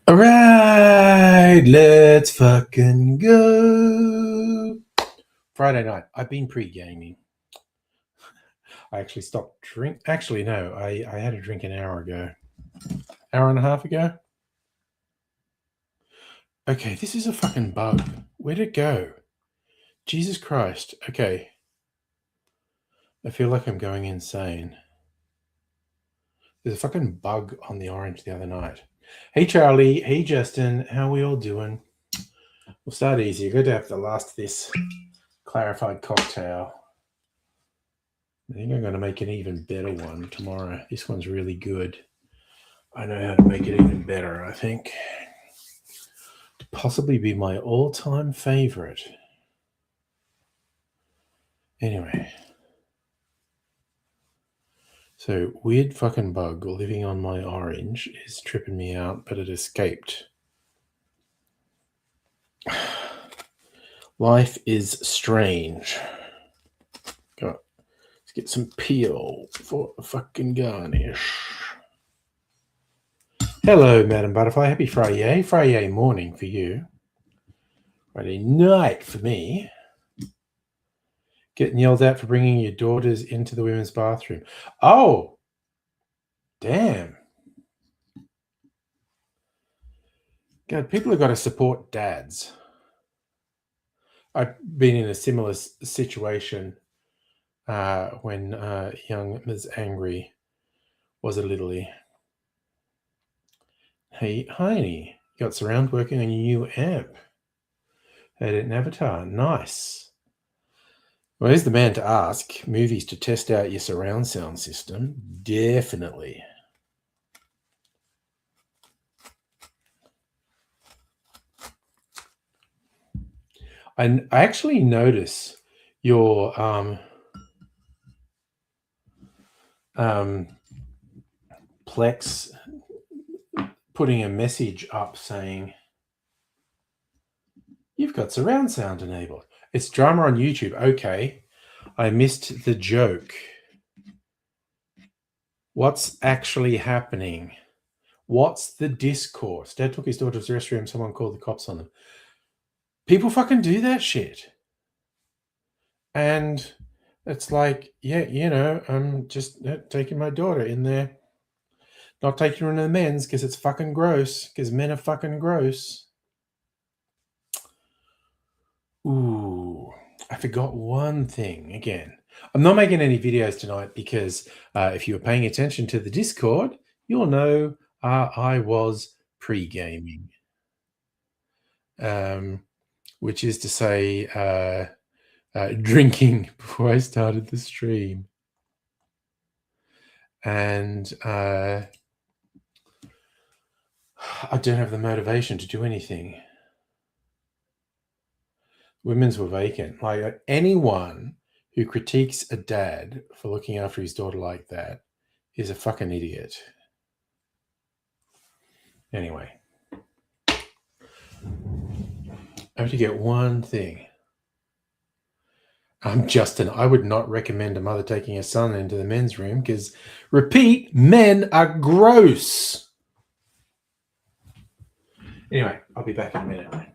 All right, let's fucking go. Friday night. I've been pre-gaming. I actually stopped drink. Actually, no, I had a drink an hour ago. Hour and a half ago. Okay, this is a fucking bug. Where'd it go? Jesus Christ. Okay. I feel like I'm going insane. There's a fucking bug on the orange the other night. Hey, Charlie. Hey, Justin. How are we all doing? We'll start easy. Good to have the last of this clarified cocktail. I think I'm going to make an even better one tomorrow. This one's really good. I know how to make it even better, I think. To possibly be my all-time favorite. Anyway. So, weird fucking bug living on my orange is tripping me out, but it escaped. Life is strange. Go. Let's get some peel for a fucking garnish. Hello, Madam Butterfly. Happy Friday. Friday morning for you. Friday night for me. Getting yelled at for bringing your daughters into the women's bathroom. Oh, damn. God, people have got to support dads. I've been in a similar situation when young Ms. Angry was a littly. Hey, Heiny, got surround working on your new amp. Had it in Avatar. Nice. Well, here's the man to ask. Movies to test out your surround sound system. Definitely. And I actually notice your Plex putting a message up saying you've got surround sound enabled. It's drama on YouTube. Okay. I missed the joke. What's actually happening? What's the discourse? Dad took his daughter to the restroom. Someone called the cops on them. People fucking do that shit. And it's like, yeah, you know, I'm just taking my daughter in there. Not taking her into the men's because it's fucking gross. Because men are fucking gross. Ooh, I forgot one thing again. I'm not making any videos tonight because if you were paying attention to the Discord, you'll know I was pre-gaming. Which is to say drinking before I started the stream. And I don't have the motivation to do anything. Women's were vacant. Like anyone who critiques a dad for looking after his daughter like that is a fucking idiot. Anyway. I have to get one thing. Justin, I would not recommend a mother taking her son into the men's room because, repeat, men are gross. Anyway, I'll be back in a minute.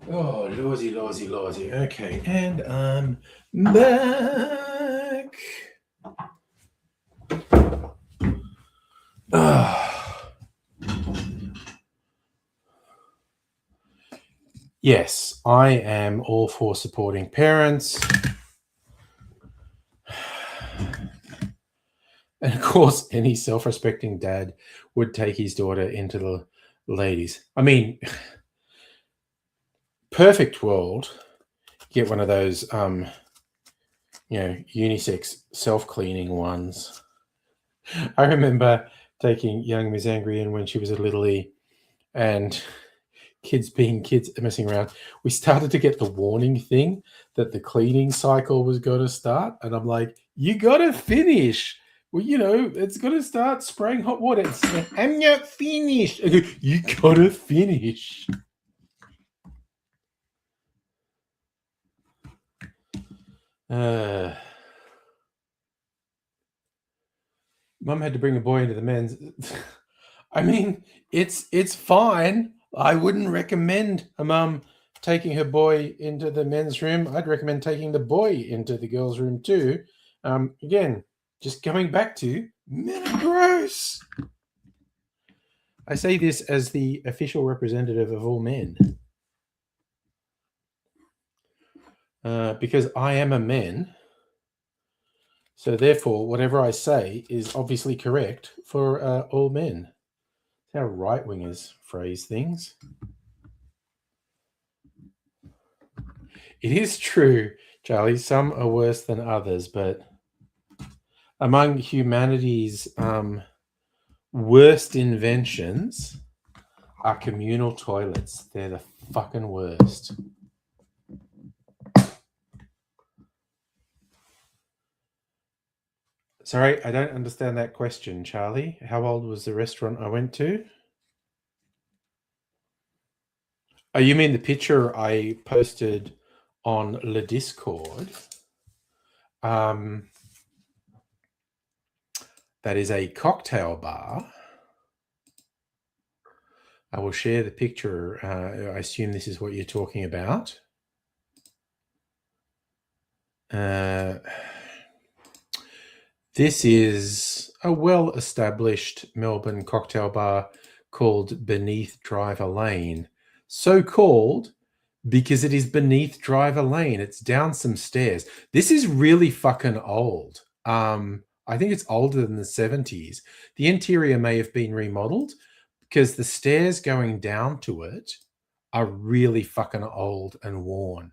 Oh, lawsy. Okay, and I'm back. Yes, I am all for supporting parents. And of course, any self respecting dad would take his daughter into the ladies. I mean, perfect world, get one of those, unisex self cleaning ones. I remember taking young Miss Angry in when she was at Little E and kids being kids messing around. We started to get the warning thing that the cleaning cycle was going to start. And I'm like, you got to finish. Well, it's going to start spraying hot water. I'm not finished. You got to finish. Mum had to bring a boy into the men's. I mean, it's fine. I wouldn't recommend a mum taking her boy into the men's room. I'd recommend taking the boy into the girls' room too. Again, just going back to men are gross. I say this as the official representative of all men. Because I am a man. So therefore, whatever I say is obviously correct for all men. That's how right-wingers phrase things. It is true, Charlie. Some are worse than others, but among humanity's worst inventions are communal toilets. They're the fucking worst. Sorry, I don't understand that question, Charlie. How old was the restaurant I went to? Oh, you mean the picture I posted on the Discord? That is a cocktail bar. I will share the picture. I assume this is what you're talking about. This is a well-established Melbourne cocktail bar called Beneath Driver Lane. So called because it is beneath Driver Lane. It's down some stairs. This is really fucking old. I think it's older than the 70s. The interior may have been remodeled because the stairs going down to it are really fucking old and worn.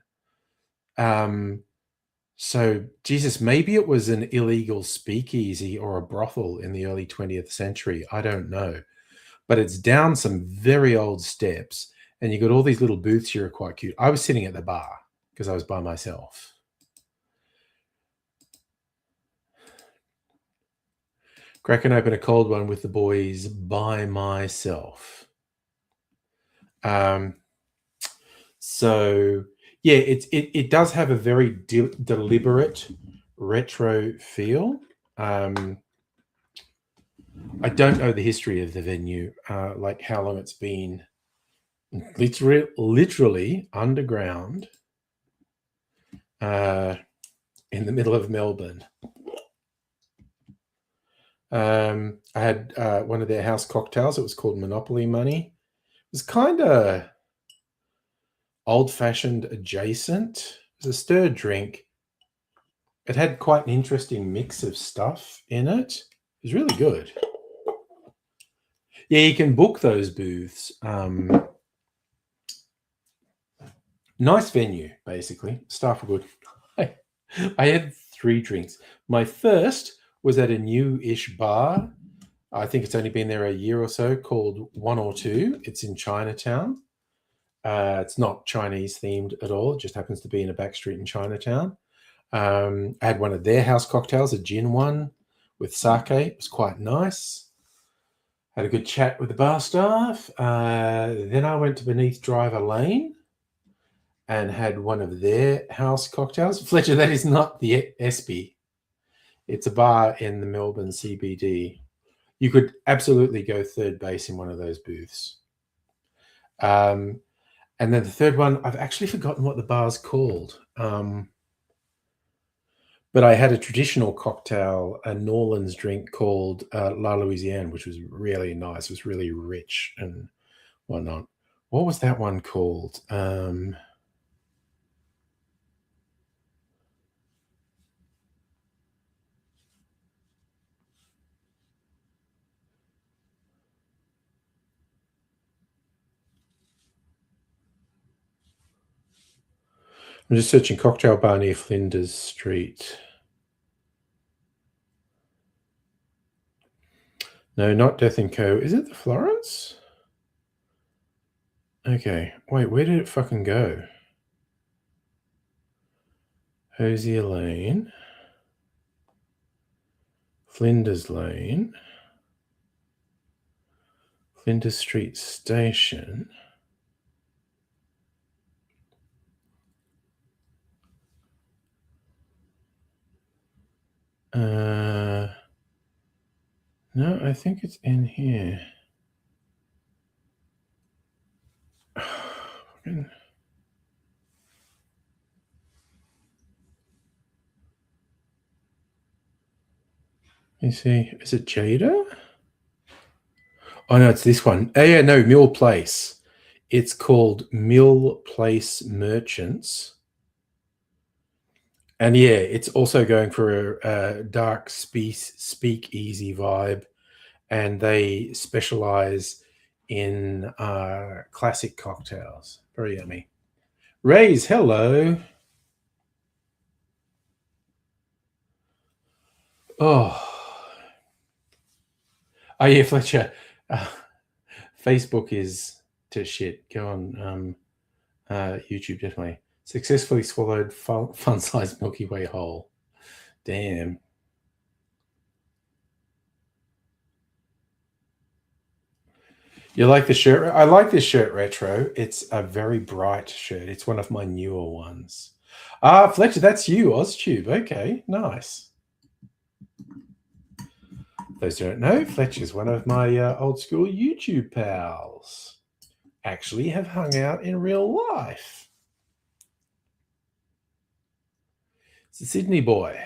So, Jesus, maybe it was an illegal speakeasy or a brothel in the early 20th century. I don't know. But it's down some very old steps, and you got all these little booths here are quite cute. I was sitting at the bar because I was by myself. Cracking open a cold one with the boys by myself. So yeah, it does have a very deliberate retro feel. I don't know the history of the venue, like how long it's been literally underground in the middle of Melbourne. I had one of their house cocktails. It was called Monopoly Money. It was kind of old-fashioned adjacent. It was a stirred drink. It had quite an interesting mix of stuff in it. It was really good. Yeah, you can book those booths. Nice venue, basically. Staff were good. I had 3 drinks. My first was at a new-ish bar. I think it's only been there a year or so, called 1 or 2. It's in Chinatown. It's not Chinese themed at all. It just happens to be in a back street in Chinatown. I had one of their house cocktails, a gin one with sake. It was quite nice. Had a good chat with the bar staff. Then I went to Beneath Driver Lane and had one of their house cocktails. Fletcher, that is not the Espy. It's a bar in the Melbourne CBD. You could absolutely go third base in one of those booths. And then the third one, I've actually forgotten what the bar's called. But I had a traditional cocktail, a New Orleans drink called La Louisiane, which was really nice. It was really rich and whatnot. What was that one called? I'm just searching cocktail bar near Flinders Street. No, not Death and Co. Is it the Florence? Okay. Wait, where did it fucking go? Hosier Lane. Flinders Lane. Flinders Street Station. No, I think it's in here. Let me see. Is it Jada? Oh no, it's this one. Oh yeah, no, Mill Place. It's called Mill Place Merchants. And yeah, it's also going for a dark speak easy vibe. And they specialize in classic cocktails. Very yummy. Rays, hello. Oh, yeah, Fletcher. Facebook is to shit. Go on YouTube, definitely. Successfully swallowed fun-sized Milky Way whole. Damn. You like the shirt? I like this shirt retro. It's a very bright shirt. It's one of my newer ones. Fletcher, that's you, OzTube. Okay, nice. Those who don't know, Fletcher's one of my old school YouTube pals. Actually have hung out in real life. It's a Sydney boy.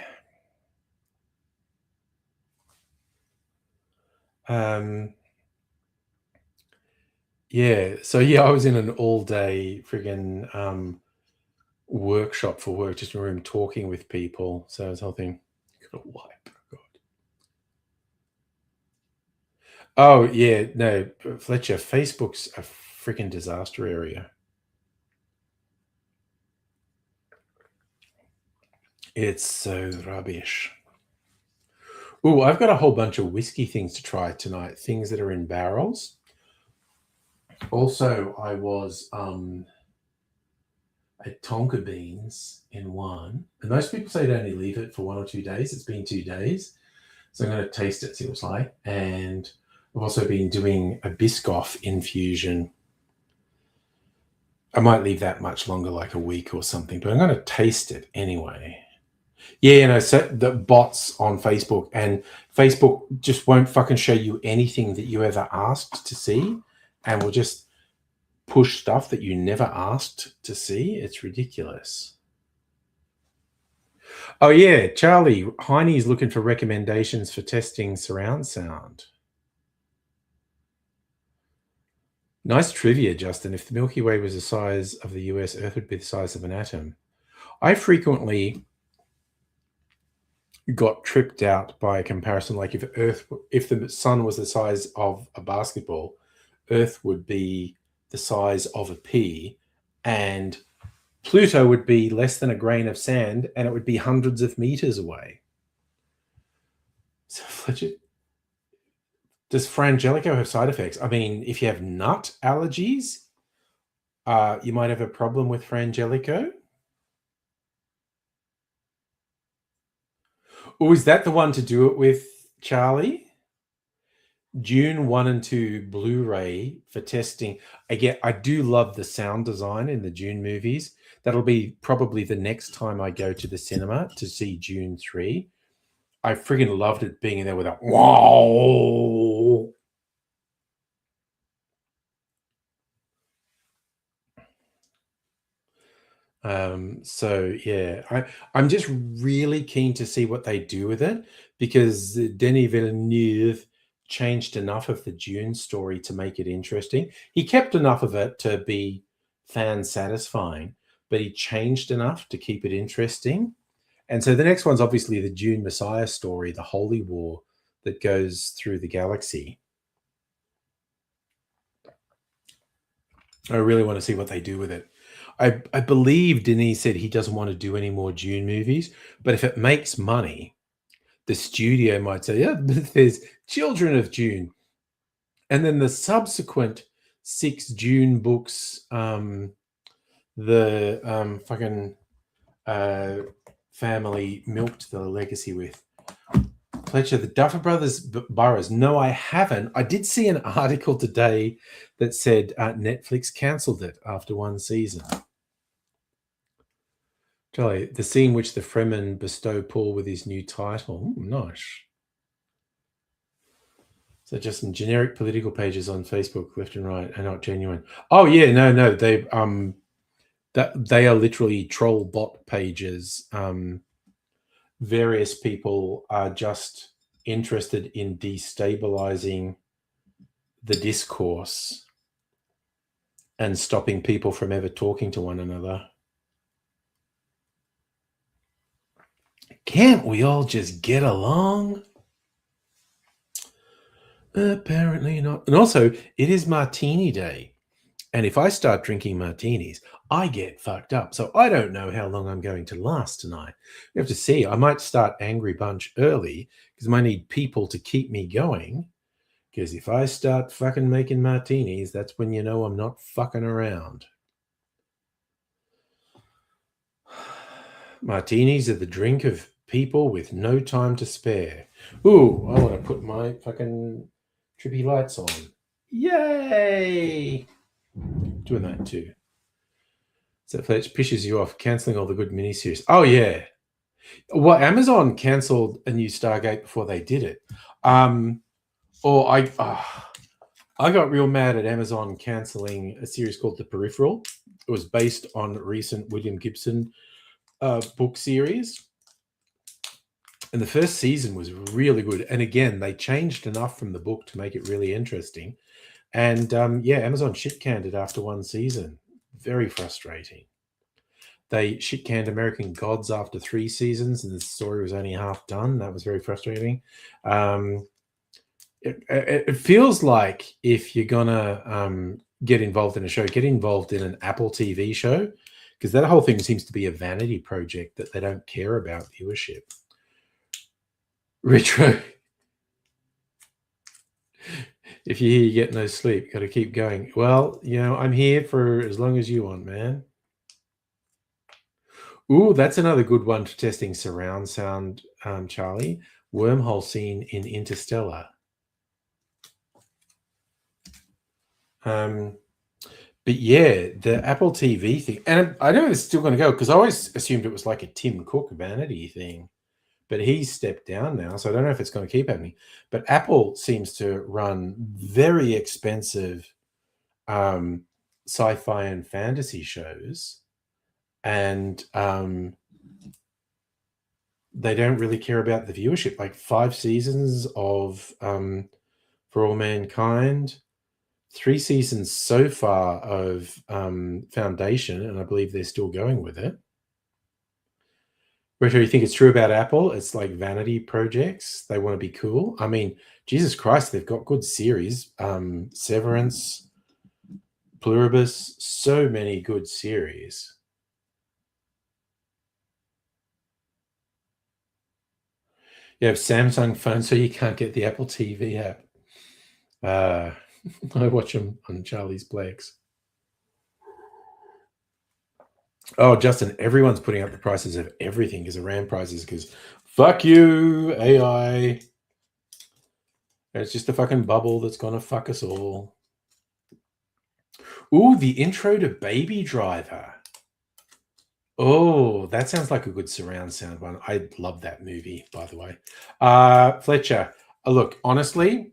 Yeah, so yeah, I was in an all-day friggin' workshop for work, just in a room talking with people. So I was whole thing. Got a wipe. God. Oh yeah, no, Fletcher. Facebook's a freaking disaster area. It's so rubbish. Ooh, I've got a whole bunch of whiskey things to try tonight. Things that are in barrels. Also, I was at Tonka Beans in one, and most people say to only leave it for 1 or 2 days. It's been 2 days, so I'm going to taste it, see what it's like. And I've also been doing a Biscoff infusion. I might leave that much longer, like a week or something, but I'm going to taste it anyway. Yeah, you know, so the bots on Facebook, and Facebook just won't fucking show you anything that you ever asked to see, and will just push stuff that you never asked to see. It's ridiculous. Oh yeah, Charlie, Heine's looking for recommendations for testing surround sound. Nice trivia, Justin. If the Milky Way was the size of the US, Earth would be the size of an atom. I frequently got tripped out by a comparison. Like if the sun was the size of a basketball, Earth would be the size of a pea, and Pluto would be less than a grain of sand, and it would be hundreds of meters away. So, Fletcher, does Frangelico have side effects? I mean, if you have nut allergies, you might have a problem with Frangelico. Oh, is that the one to do it with, Charlie? Dune 1 and 2 Blu-ray for testing. Again, I do love the sound design in the Dune movies. That'll be probably the next time I go to the cinema to see Dune 3. I friggin' loved it being in there with a wow. So yeah, I'm just really keen to see what they do with it because Denis Villeneuve changed enough of the Dune story to make it interesting. He kept enough of it to be fan satisfying, but he changed enough to keep it interesting. And so the next one's obviously the Dune Messiah story, the Holy War that goes through the galaxy. I really want to see what they do with it. I believe Denis said he doesn't want to do any more Dune movies, but if it makes money, the studio might say, yeah, there's Children of Dune. And then the subsequent 6 Dune books, the fucking family milked the legacy with. Fletcher, the Duffer Brothers Burrows. No, I haven't. I did see an article today that said Netflix cancelled it after 1 season. Jolly, the scene which the Fremen bestow Paul with his new title. Ooh, nice. So just some generic political pages on Facebook, left and right, are not genuine. Oh yeah, no, they they are literally troll bot pages. Various people are just interested in destabilizing the discourse and stopping people from ever talking to one another. Can't we all just get along? Apparently not. And also, it is Martini Day. And if I start drinking martinis, I get fucked up. So I don't know how long I'm going to last tonight. We have to see. I might start Angry Bunch early because I might need people to keep me going. Because if I start fucking making martinis, that's when you know I'm not fucking around. Martinis are the drink of people with no time to spare. Ooh, I want to put my fucking trippy lights on. Yay! Doing that too. So Fletch pisses you off, cancelling all the good miniseries. Oh yeah. Well, Amazon cancelled a new Stargate before they did it. Or I got real mad at Amazon cancelling a series called The Peripheral. It was based on recent William Gibson book series. And the first season was really good. And again, they changed enough from the book to make it really interesting. And yeah, Amazon shit canned it after 1 season. Very frustrating. They shit canned American Gods after 3 seasons, and the story was only half done. That was very frustrating. It feels like if you're gonna get involved in a show, get involved in an Apple TV show, because that whole thing seems to be a vanity project that they don't care about viewership. Retro. If you hear you get no sleep, got to keep going. Well, I'm here for as long as you want, man. Ooh, that's another good one for testing surround sound, Charlie. Wormhole scene in Interstellar. But yeah, the Apple TV thing, and I know it's still going to go because I always assumed it was like a Tim Cook vanity thing, but he's stepped down now, so I don't know if it's going to keep happening. But Apple seems to run very expensive sci-fi and fantasy shows, and they don't really care about the viewership. Like 5 seasons of For All Mankind, 3 seasons so far of Foundation, and I believe they're still going with it. Retro, you think it's true about Apple? It's like vanity projects. They want to be cool. I mean, Jesus Christ, they've got good series. Severance, Pluribus, so many good series. You have Samsung phone, so you can't get the Apple TV app. I watch them on Charlie's Plex. Oh, Justin, everyone's putting up the prices of everything because of RAM prices because fuck you, AI. It's just a fucking bubble that's going to fuck us all. Ooh, the intro to Baby Driver. Oh, that sounds like a good surround sound one. I love that movie, by the way. Fletcher, look, honestly,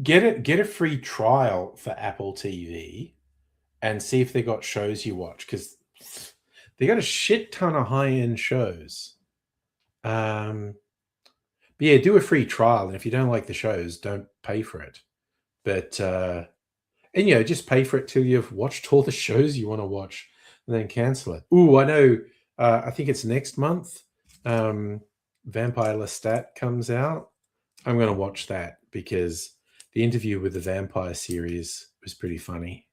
get a free trial for Apple TV and see if they got shows you watch, because they got a shit ton of high-end shows. But yeah, do a free trial, and if you don't like the shows, don't pay for it. But and just pay for it till you've watched all the shows you want to watch, and then cancel it. Ooh, I know. I think it's next month. Vampire Lestat comes out. I'm going to watch that because the interview with the vampire series was pretty funny.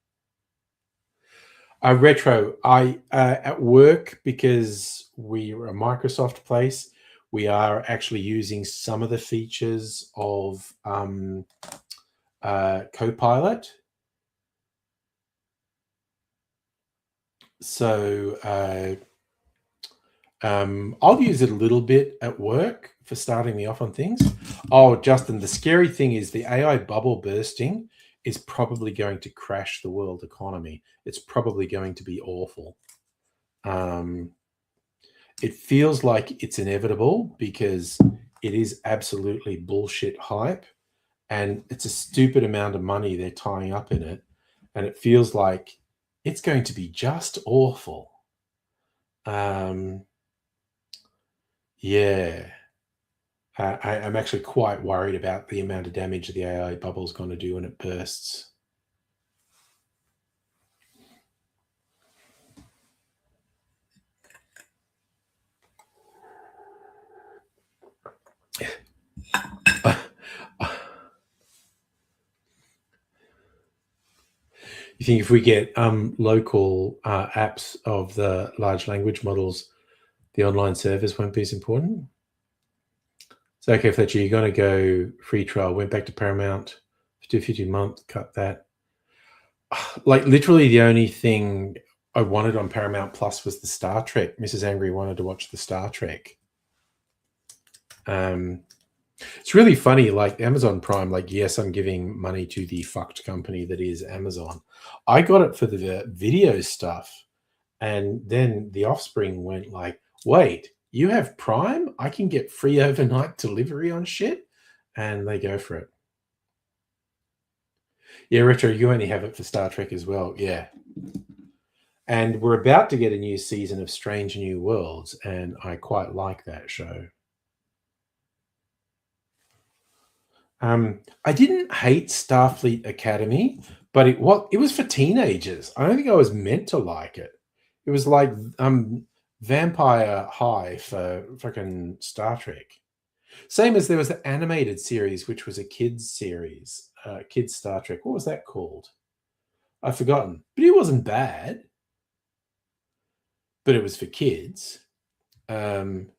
Retro. I at work, because we're a Microsoft place, we are actually using some of the features of Copilot. So I'll use it a little bit at work for starting me off on things. Oh, Justin, the scary thing is the AI bubble bursting is probably going to crash the world economy. It's probably going to be awful. It feels like it's inevitable because it is absolutely bullshit hype, and it's a stupid amount of money they're tying up in it, and it feels like it's going to be just awful. Yeah. I'm actually quite worried about the amount of damage the AI bubble is going to do when it bursts. You think if we get local apps of the large language models, the online service won't be as important? So, okay, Fletcher, you're going to go free trial, went back to Paramount, $2.50 a month, cut that. Like, literally the only thing I wanted on Paramount Plus was the Star Trek. Mrs. Angry wanted to watch the Star Trek. It's really funny, like Amazon Prime, like, yes, I'm giving money to the fucked company that is Amazon. I got it for the video stuff. And then the offspring went like, wait, you have Prime? I can get free overnight delivery on shit? And they go for it. Yeah, Retro, you only have it for Star Trek as well. Yeah. And we're about to get a new season of Strange New Worlds, and I quite like that show. I didn't hate Starfleet Academy, but it was for teenagers. I don't think I was meant to like it. It was like Vampire High for fucking Star Trek. Same as there was the animated series, which was a kids series, kids Star Trek. What was that called? I've forgotten, but it wasn't bad. But it was for kids, and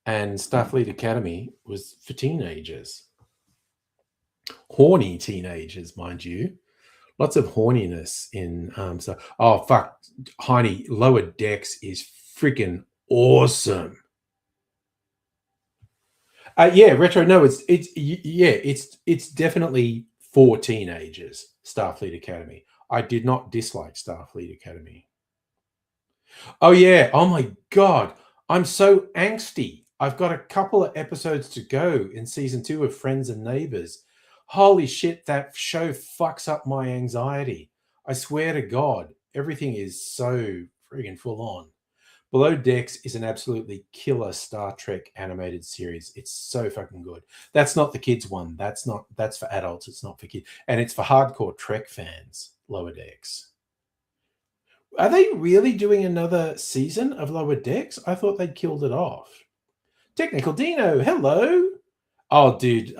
Starfleet Academy was for teenagers. Horny teenagers, mind you. Lots of horniness in oh fuck, Heine, Lower Decks is freaking awesome. Yeah, Retro. No, it's definitely for teenagers. Starfleet Academy. I did not dislike Starfleet Academy. Oh yeah. Oh my god, I'm so angsty. I've got a couple of episodes to go in season 2 of Friends and Neighbors. Holy shit, that show fucks up my anxiety. I swear to God, everything is so friggin' full on. Below Decks is an absolutely killer Star Trek animated series. It's so fucking good. That's not the kids one. That's for adults. It's not for kids. And it's for hardcore Trek fans, Lower Decks. Are they really doing another season of Lower Decks? I thought they'd killed it off. Technical Dino, hello. Oh, dude,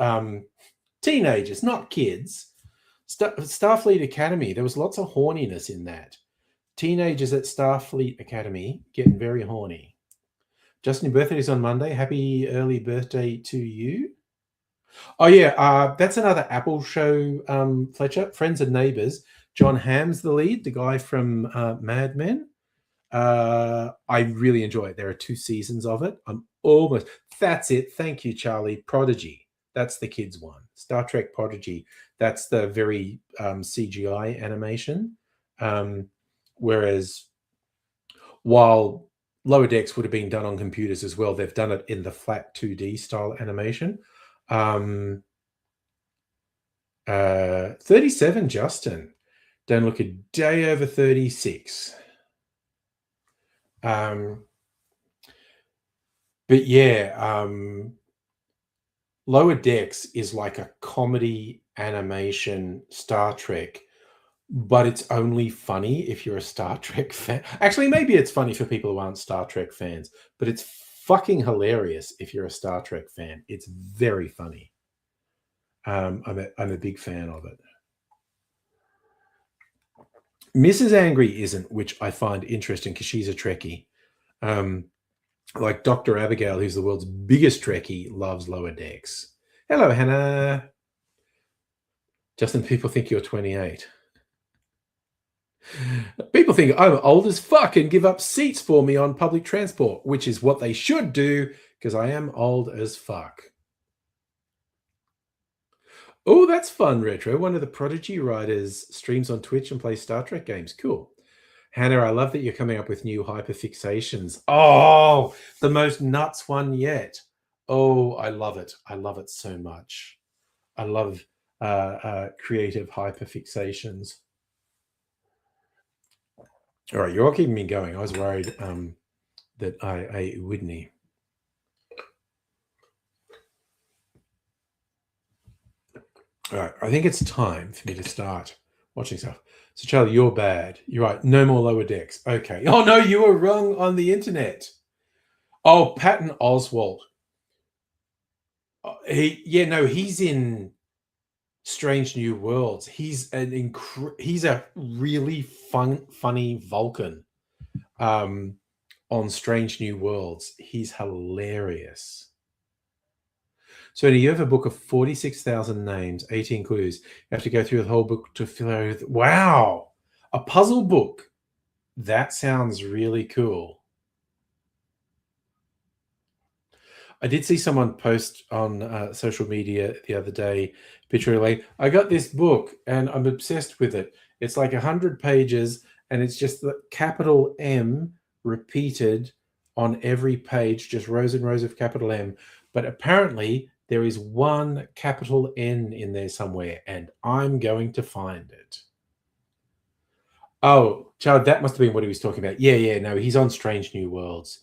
teenagers, not kids. Starfleet Academy, there was lots of horniness in that. Teenagers at Starfleet Academy getting very horny. Justin, your birthday is on Monday. Happy early birthday to you. Oh, yeah, that's another Apple show, Fletcher. Friends and Neighbors. John Hamm's the lead, the guy from Mad Men. I really enjoy it. There are 2 seasons of it. That's it. Thank you, Charlie. Prodigy. That's the kids one. Star Trek Prodigy. That's the very CGI animation. Whereas while Lower Decks would have been done on computers as well, they've done it in the flat 2D style animation. 37 Justin. Don't look a day over 36. But yeah, Lower Decks is like a comedy animation Star Trek, but it's only funny if you're a Star Trek fan. Actually, maybe it's funny for people who aren't Star Trek fans, but it's fucking hilarious if you're a Star Trek fan. It's very funny. I'm a big fan of it. Mrs. Angry isn't, which I find interesting because she's a Trekkie. Like Dr. Abigail, who's the world's biggest Trekkie, loves Lower Decks. Hello, Hannah. Justin, people think you're 28. People think I'm old as fuck and give up seats for me on public transport, which is what they should do because I am old as fuck. Oh, that's fun, Retro. One of the Prodigy writers streams on Twitch and plays Star Trek games. Cool. Hannah, I love that you're coming up with new hyperfixations. Oh, the most nuts one yet. Oh, I love it. I love it so much. I love creative hyperfixations. All right, you're all keeping me going. I was worried that I wouldn't. All right, I think it's time for me to start watching stuff. So, Charlie, you're bad. You're right. No more Lower Decks. Okay. Oh, no, you were wrong on the internet. Oh, Patton Oswalt. He's in Strange New Worlds. He's he's a really funny Vulcan on Strange New Worlds. He's hilarious. So you have a book of 46,000 names, 18 clues. You have to go through the whole book to fill out with, wow, a puzzle book. That sounds really cool. I did see someone post on social media the other day, picture like, I got this book and I'm obsessed with it. It's like 100 pages and it's just the capital M repeated on every page, just rows and rows of capital M. But apparently there is one capital N in there somewhere and I'm going to find it. Oh, Chad, that must have been what he was talking about. Yeah, no, he's on Strange New Worlds.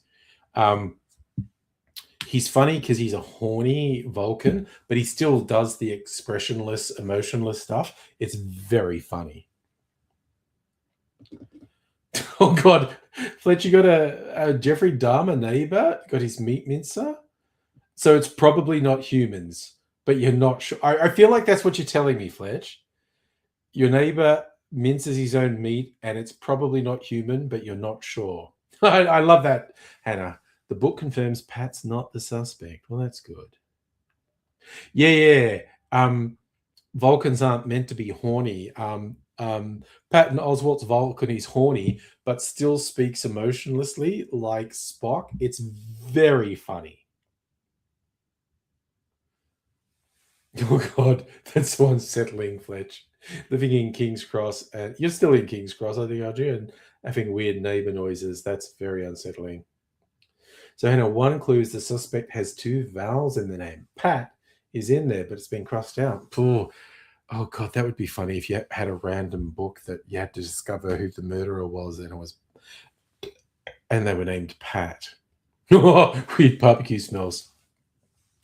He's funny because he's a horny Vulcan, but he still does the expressionless, emotionless stuff. It's very funny. Oh, God. Fletcher got a Jeffrey Dahmer neighbor, got his meat mincer. So it's probably not humans, but you're not sure. I feel like that's what you're telling me, Fletch. Your neighbor minces his own meat, and it's probably not human, but you're not sure. I love that, Hannah. The book confirms Pat's not the suspect. Well, that's good. Yeah. Vulcans aren't meant to be horny. Patton Oswalt's Vulcan is horny, but still speaks emotionlessly like Spock. It's very funny. Oh, God, that's so unsettling, Fletch. Living in King's Cross, and you're still in King's Cross, I think, aren't you? And having weird neighbor noises. That's very unsettling. So, Hannah, one clue is the suspect has two vowels in the name. Pat is in there, but it's been crossed out. Oh, God, that would be funny if you had a random book that you had to discover who the murderer was, and they were named Pat. Weird barbecue smells.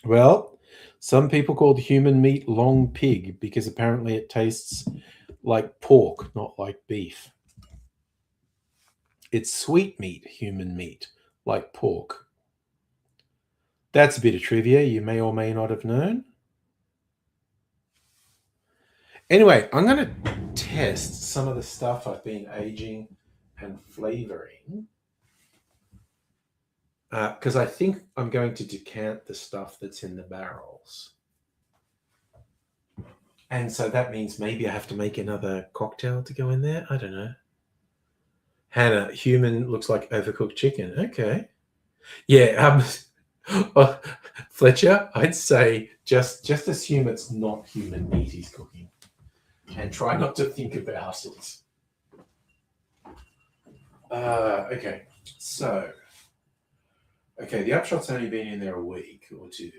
Well, some people call human meat long pig because apparently it tastes like pork, not like beef. It's sweet meat, human meat, like pork. That's a bit of trivia you may or may not have known. Anyway, I'm going to test some of the stuff I've been aging and flavoring because I think I'm going to decant the stuff that's in the barrels. And so that means maybe I have to make another cocktail to go in there. I don't know. Hannah, human looks like overcooked chicken. Okay. Yeah. Fletcher, I'd say just assume it's not human meat he's cooking and try not to think about it. Okay. So, the upshot's only been in there a week or two,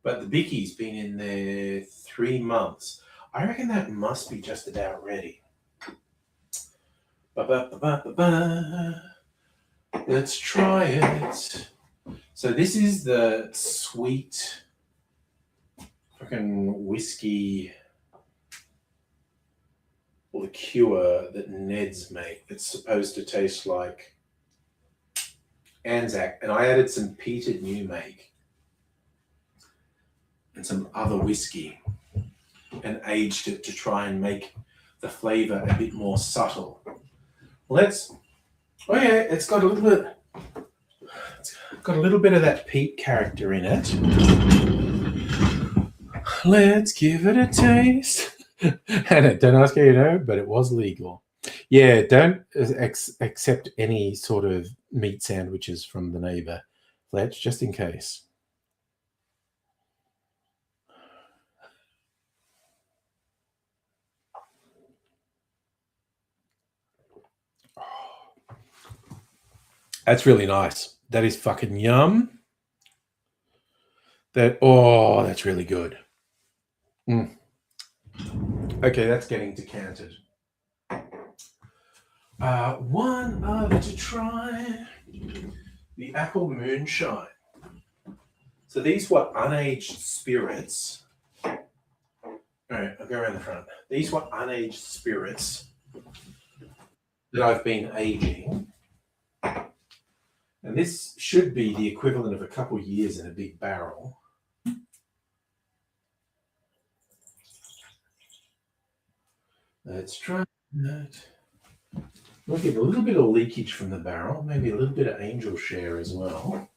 but the Bicky's been in there 3 months. I reckon that must be just about ready. Ba-ba-ba-ba-ba. Let's try it. So this is the sweet fucking whiskey liqueur that Neds make. It's supposed to taste like Anzac, and I added some peated new make and some other whiskey and aged it to try and make the flavor a bit more subtle. Let's. Oh yeah, it's got a little bit. It's got a little bit of that peat character in it. Let's give it a taste. And don't ask how you know, but it was legal. Yeah, don't accept any sort of meat sandwiches from the neighbor, Fletch, just in case. That's really nice. That is fucking yum. That's really good. Mm. Okay, that's getting decanted. One other to try. The apple moonshine. So these were unaged spirits. All right, I'll go around the front. These were unaged spirits that I've been aging. And this should be the equivalent of a couple of years in a big barrel. Let's try that. We'll get a little bit of leakage from the barrel, maybe a little bit of angel share as well.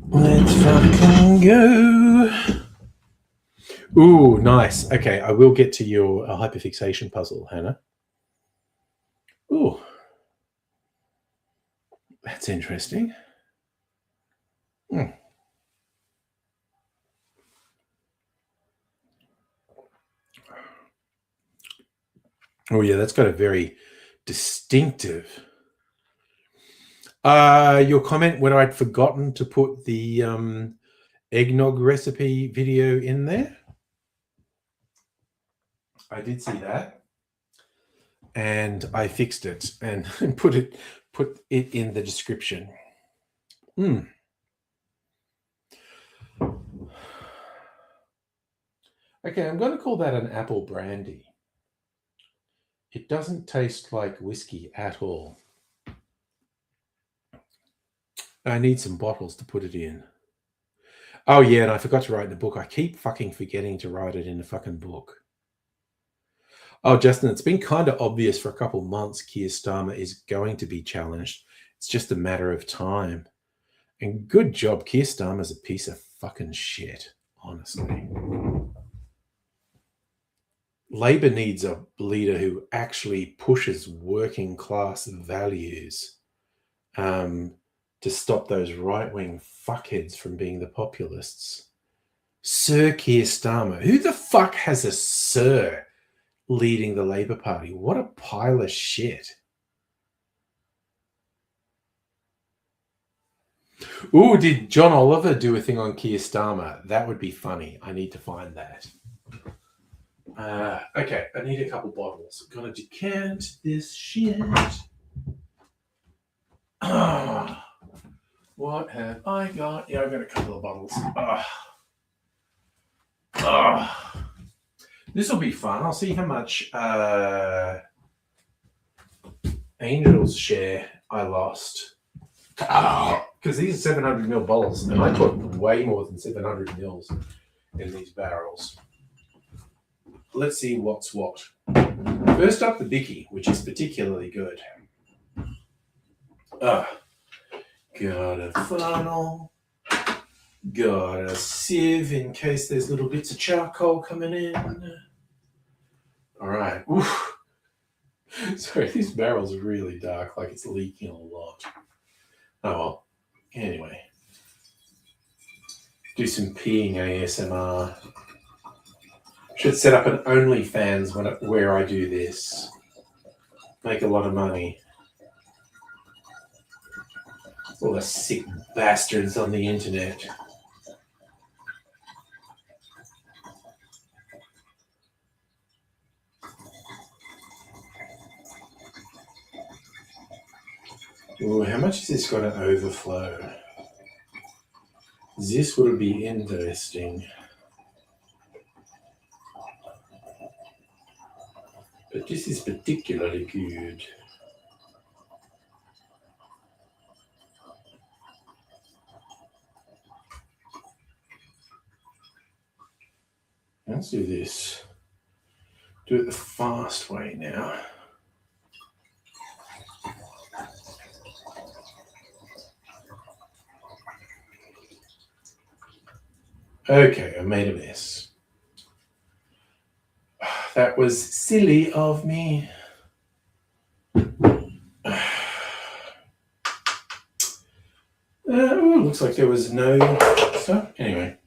Let's fucking go. Ooh, nice. Okay, I will get to your hyperfixation puzzle, Hannah. Ooh, that's interesting. Oh yeah, that's got a very distinctive. Your comment when I'd forgotten to put the eggnog recipe video in there. I did see that, and I fixed it and put it in the description. Okay, I'm going to call that an apple brandy. It doesn't taste like whiskey at all. I need some bottles to put it in. Oh yeah, and I forgot to write in the book. I keep fucking forgetting to write it in the fucking book. Oh, Justin, it's been kind of obvious for a couple months Keir Starmer is going to be challenged. It's just a matter of time. And good job, Keir Starmer's a piece of fucking shit, honestly. Labor needs a leader who actually pushes working class values to stop those right-wing fuckheads from being the populists. Sir Keir Starmer. Who the fuck has a sir leading the Labor Party? What a pile of shit. Ooh, did John Oliver do a thing on Keir Starmer? That would be funny. I need to find that. Okay, I need a couple bottles. I'm gonna decant this shit. What have I got? Yeah, I've got a couple of bottles. This will be fun. I'll see how much Angel's share I lost. Because these are 700ml bottles, and I put way more than 700 mils in these barrels. Let's see what's what. First up, the Bicky, which is particularly good. Got a funnel. Got a sieve in case there's little bits of charcoal coming in. All right. Oof. Sorry, these barrels are really dark, like it's leaking a lot. Oh well. Anyway. Do some peeing ASMR. Should set up an OnlyFans where I do this. Make a lot of money. All the sick bastards on the internet. Ooh, how much is this going to overflow? This will be interesting. But this is particularly good. Let's do this. Do it the fast way now. Okay, I made a mess. That was silly of me. Looks like there was no stuff. Anyway.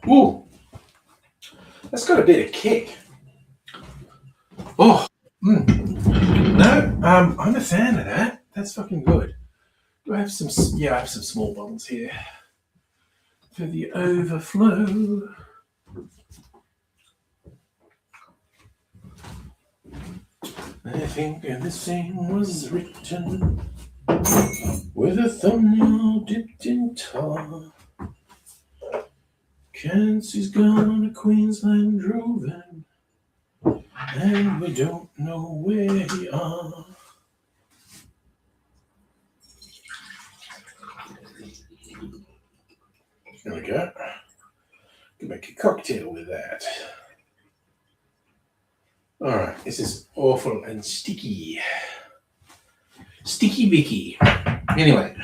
Ooh. That's got a bit of kick. Oh. No, I'm a fan of that. That's fucking good. Do I have some? Yeah, I have some small bottles here for the overflow. I think this thing was written with a thumbnail dipped in tar. Kenzie's gone to Queensland, drove him, and we don't know where he are. There we go. Can make a cocktail with that. All right, this is awful and sticky. Sticky Vicky. Anyway.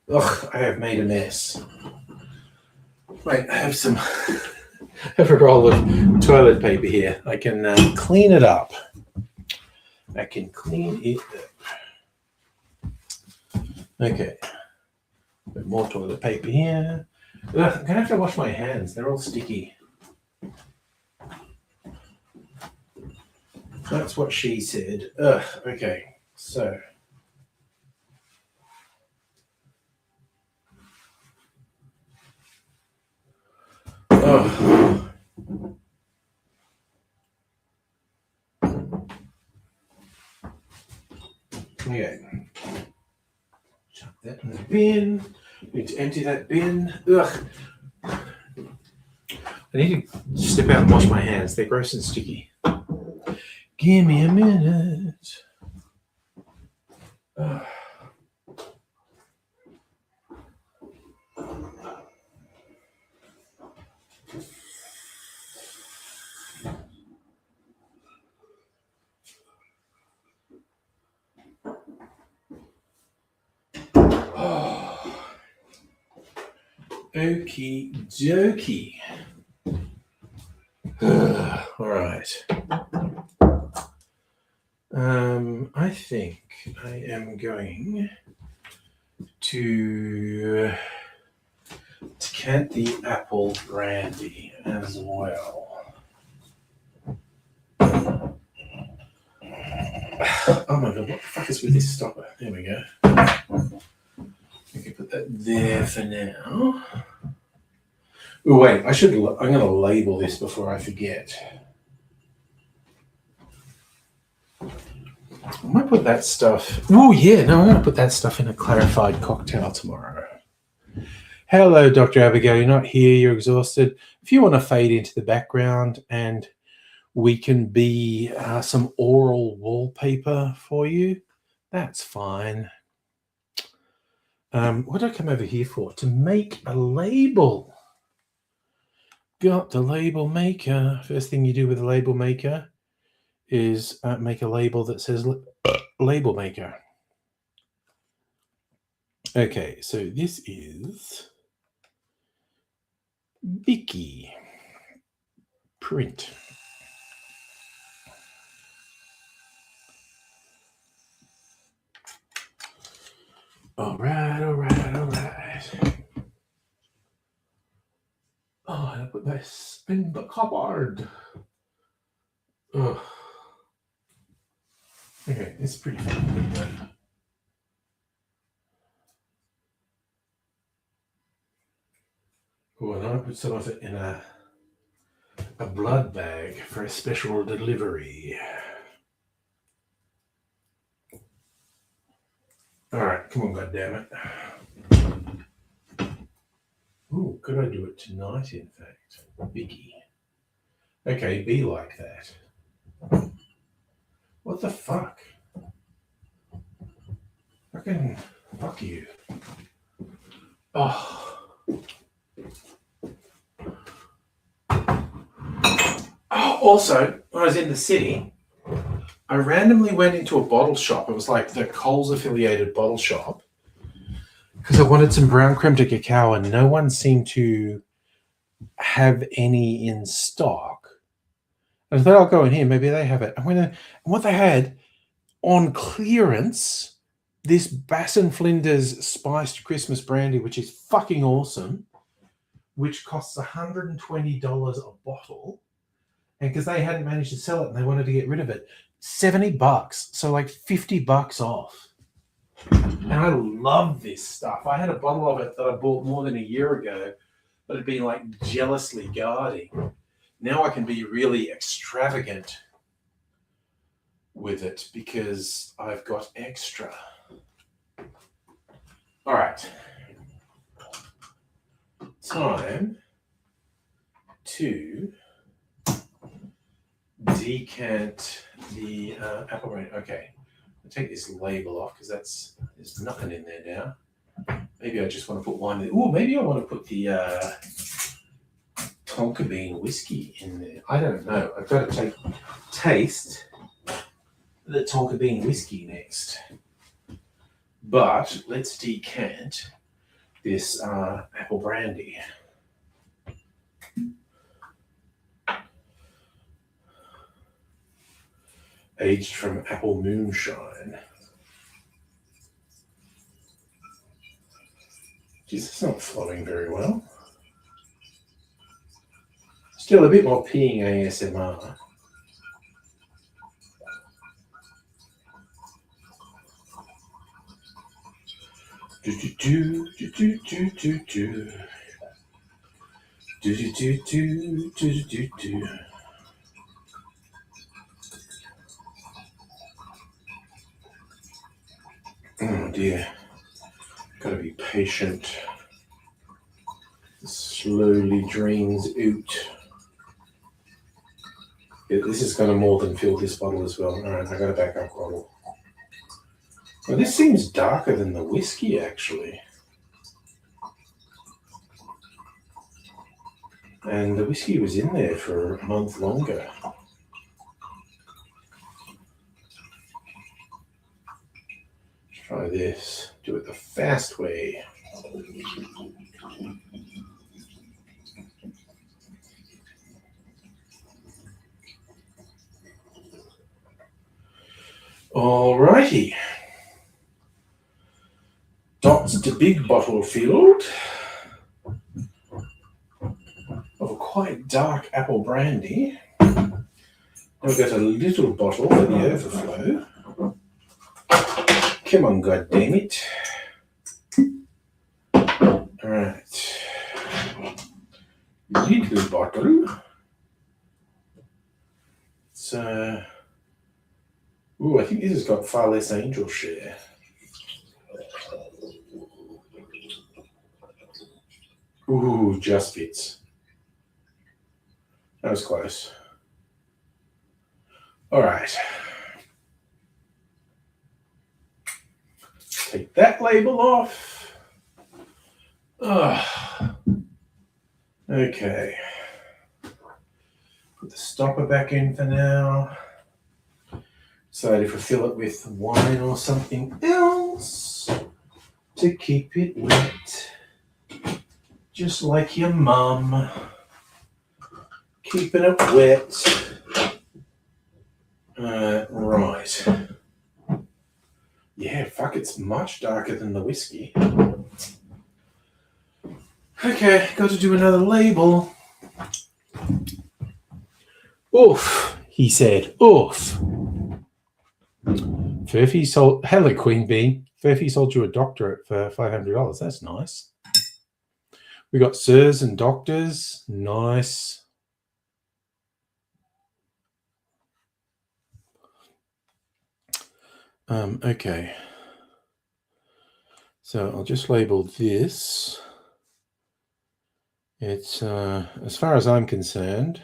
Ugh, I have made a mess. Wait, I have some. I have a roll of toilet paper here. I can clean it up. I can clean it up. Okay. A bit more toilet paper here. Ugh, I'm gonna have to wash my hands. They're all sticky. That's what she said. Ugh. Okay. So. Oh. Okay. Chuck that in the bin. Need to empty that bin. Ugh. I need to step out and wash my hands. They're gross and sticky. Give me a minute. Okie dokie. All right. I think I am going to decant the apple brandy as well. Oh my god, what the fuck is with this stopper? There we go. I can put that there for now. Oh wait, I'm going to label this before I forget. I might put that stuff. Oh yeah, no, I'm going to put that stuff in a clarified cocktail tomorrow. Hello, Dr. Abigail. You're not here. You're exhausted. If you want to fade into the background and we can be some oral wallpaper for you, that's fine. What did I come over here for? To make a label. Got the label maker. First thing you do with a label maker is make a label that says label maker. Okay, so this is Vicky print. All right. Oh, I put this in the cupboard. Oh. Okay, it's pretty fun. Oh, and I put some of it in a blood bag for a special delivery. All right, come on, goddammit. Ooh, could I do it tonight, in fact? Vicky. Okay, be like that. What the fuck? Fucking fuck you. Oh. Oh, also, when I was in the city, I randomly went into a bottle shop. It was like the Coles affiliated bottle shop because I wanted some brown creme de cacao and no one seemed to have any in stock. I thought I'll go in here, maybe they have it. I went in, and what they had on clearance, this Bass and Flinders spiced Christmas brandy, which is fucking awesome, which costs $120 a bottle. And because they hadn't managed to sell it and they wanted to get rid of it, $70. So like $50 off. And I love this stuff. I had a bottle of it that I bought more than a year ago that had been like jealously guarding. Now I can be really extravagant with it because I've got extra. All right. Time to decant the apple brandy. Okay, I'll take this label off because there's nothing in there now. Maybe I just want to put wine in. Oh, maybe I want to put the Tonka bean whiskey in there. I don't know. I've got to taste the Tonka bean whiskey next. But let's decant this apple brandy. Aged from apple moonshine. Geez, it's not flowing very well. Still a bit more peeing ASMR. Oh dear. Gotta be patient. It slowly drains out. Yeah, this is gonna more than fill this bottle as well. Alright, I got a backup bottle. Well, this seems darker than the whiskey actually. And the whiskey was in there for a month longer. Try this. Do it the fast way. Alrighty. That's the big bottle filled of a quite dark apple brandy. Now we've got a little bottle for the overflow. Come on, goddammit. Alright. Little bottle. So, ooh, I think this has got far less angel share. Ooh, just fits. That was close. All right. Take that label off. Okay. Put the stopper back in for now. So if I fill it with wine or something else to keep it wet, just like your mum, keeping it wet. Right. Yeah, fuck, it's much darker than the whiskey. Okay, got to do another label. Oof, he said. Oof. Furphy sold. Hello, Queen Bee. Furphy sold you a doctorate for $500. That's nice. We got sirs and doctors. Nice. Okay. So I'll just label this. It's, as far as I'm concerned,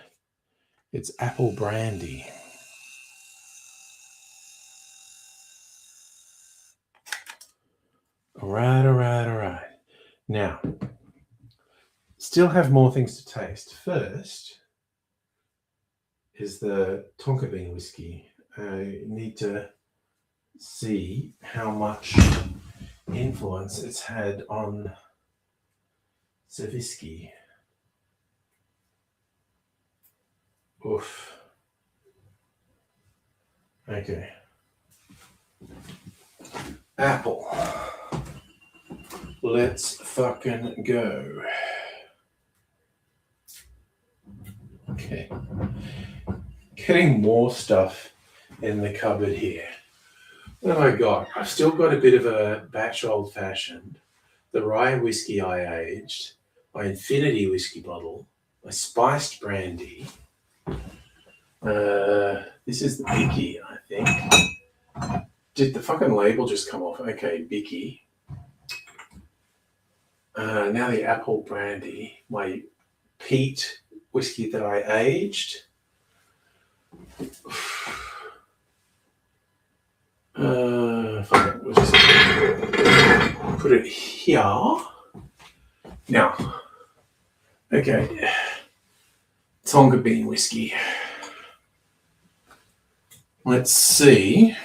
it's apple brandy. All right. Now, still have more things to taste. First is the Tonka bean whiskey. I need to see how much influence it's had on Savisky. Oof. Okay. Apple. Let's fucking go. Okay. Getting more stuff in the cupboard here. What have I got? I've still got a bit of a batch old fashioned, the rye whiskey I aged, my infinity whiskey bottle, my spiced brandy. This is the Bicky, I think. Did the fucking label just come off? Okay, Bicky. Now the apple brandy, my peat whiskey that I aged. Fine, we'll just put it here. Now, okay, Tonga bean whiskey. Let's see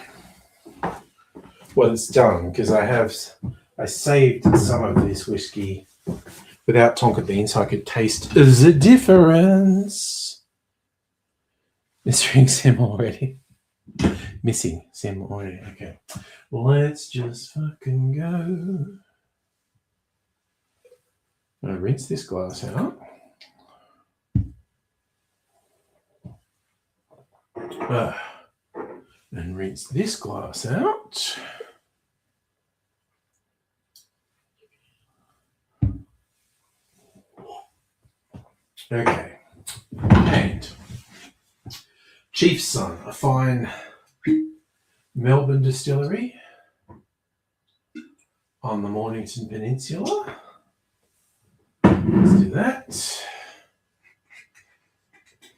what it's done, because I saved some of this whiskey without Tonka bean so I could taste the difference. Missing Sim already. Missing Sim already. Okay. Let's just fucking go. I'm gonna rinse this glass out. And rinse this glass out. Okay. And Chief's Son, a fine Melbourne distillery on the Mornington Peninsula. Let's do that.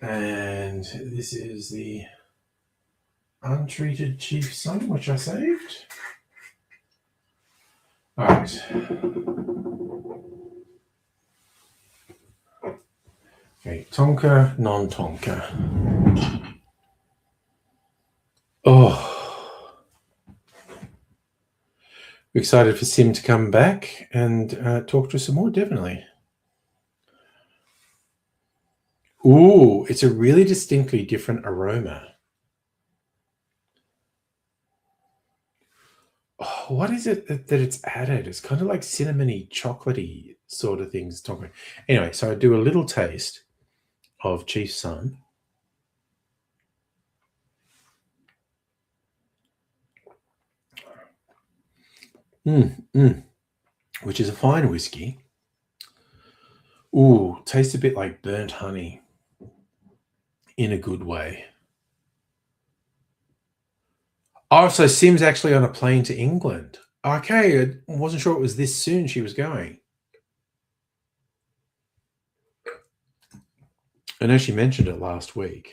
And this is the untreated Chief's Son, which I saved. All right. Okay, Tonka, non-Tonka. Oh. Excited for Sim to come back and talk to us some more, definitely. Ooh, it's a really distinctly different aroma. Oh, what is it that it's added? It's kind of like cinnamony, chocolatey sort of things. Anyway, so I do a little taste of Chief's Son. Which is a fine whiskey. Ooh, tastes a bit like burnt honey in a good way. Oh, so Sim's actually on a plane to England. Okay, I wasn't sure it was this soon she was going. I know she mentioned it last week.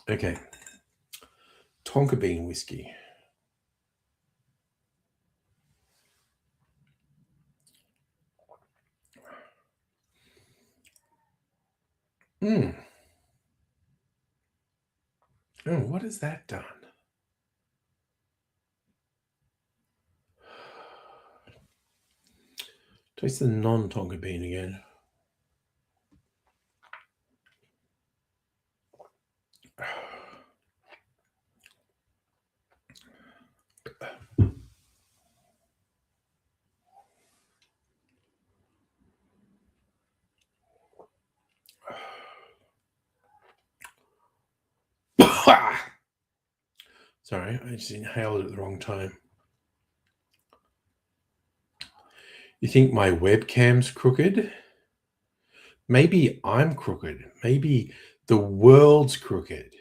Okay. Tonka bean whiskey. Oh, what has that done? Taste the non-Tonka bean again. Sorry, I just inhaled it at the wrong time. You think my webcam's crooked? Maybe I'm crooked. Maybe the world's crooked.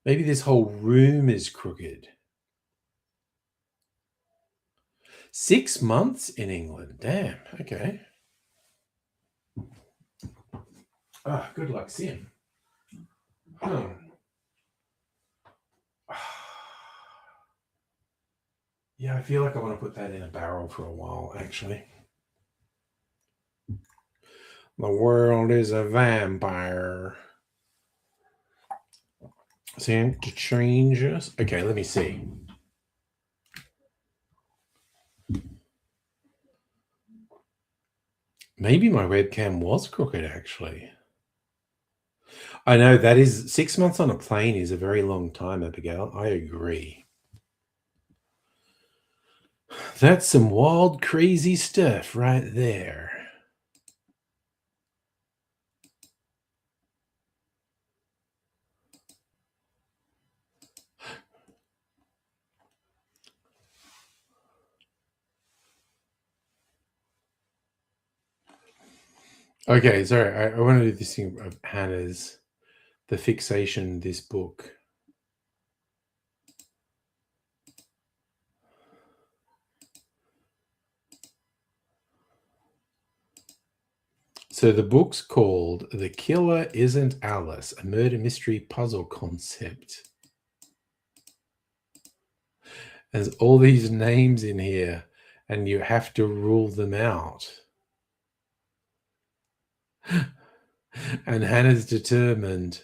Maybe this whole room is crooked. 6 months in England. Damn. Okay. Good luck, Sim. Yeah, I feel like I want to put that in a barrel for a while, actually. The world is a vampire. Sam to change us. Okay, let me see. Maybe my webcam was crooked, actually. I know that is 6 months on a plane is a very long time, Abigail. I agree. That's some wild, crazy stuff right there. Okay, sorry. I want to do this thing of Hannah's, the fixation, this book. So the book's called The Killer Isn't Alice, a murder mystery puzzle concept. There's all these names in here, and you have to rule them out. And Hannah's determined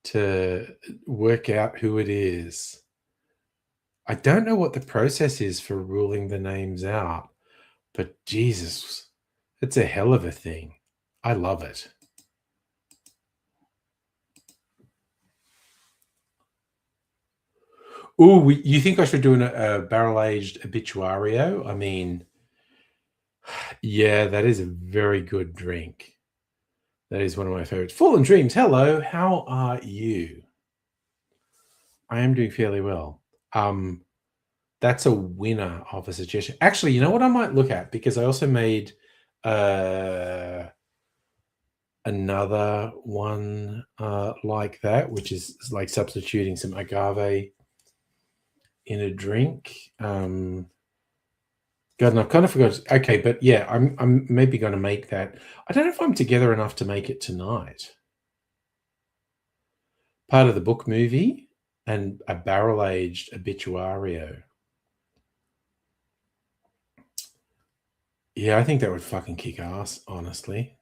to work out who it is. I don't know what the process is for ruling the names out, but Jesus, it's a hell of a thing. I love it. Oh, you think I should do a barrel-aged obituario? I mean, yeah, that is a very good drink. That is one of my favorites. Fallen Dreams, hello, how are you? I am doing fairly well. That's a winner of a suggestion. Actually, you know what I might look at? Because I also made another one like that, which is like substituting some agave in a drink. God, and I've kind of forgot. Okay, but yeah, I'm maybe going to make that. I don't know if I'm together enough to make it tonight. Part of the book movie and a barrel-aged obituario. Yeah, I think that would fucking kick ass, honestly.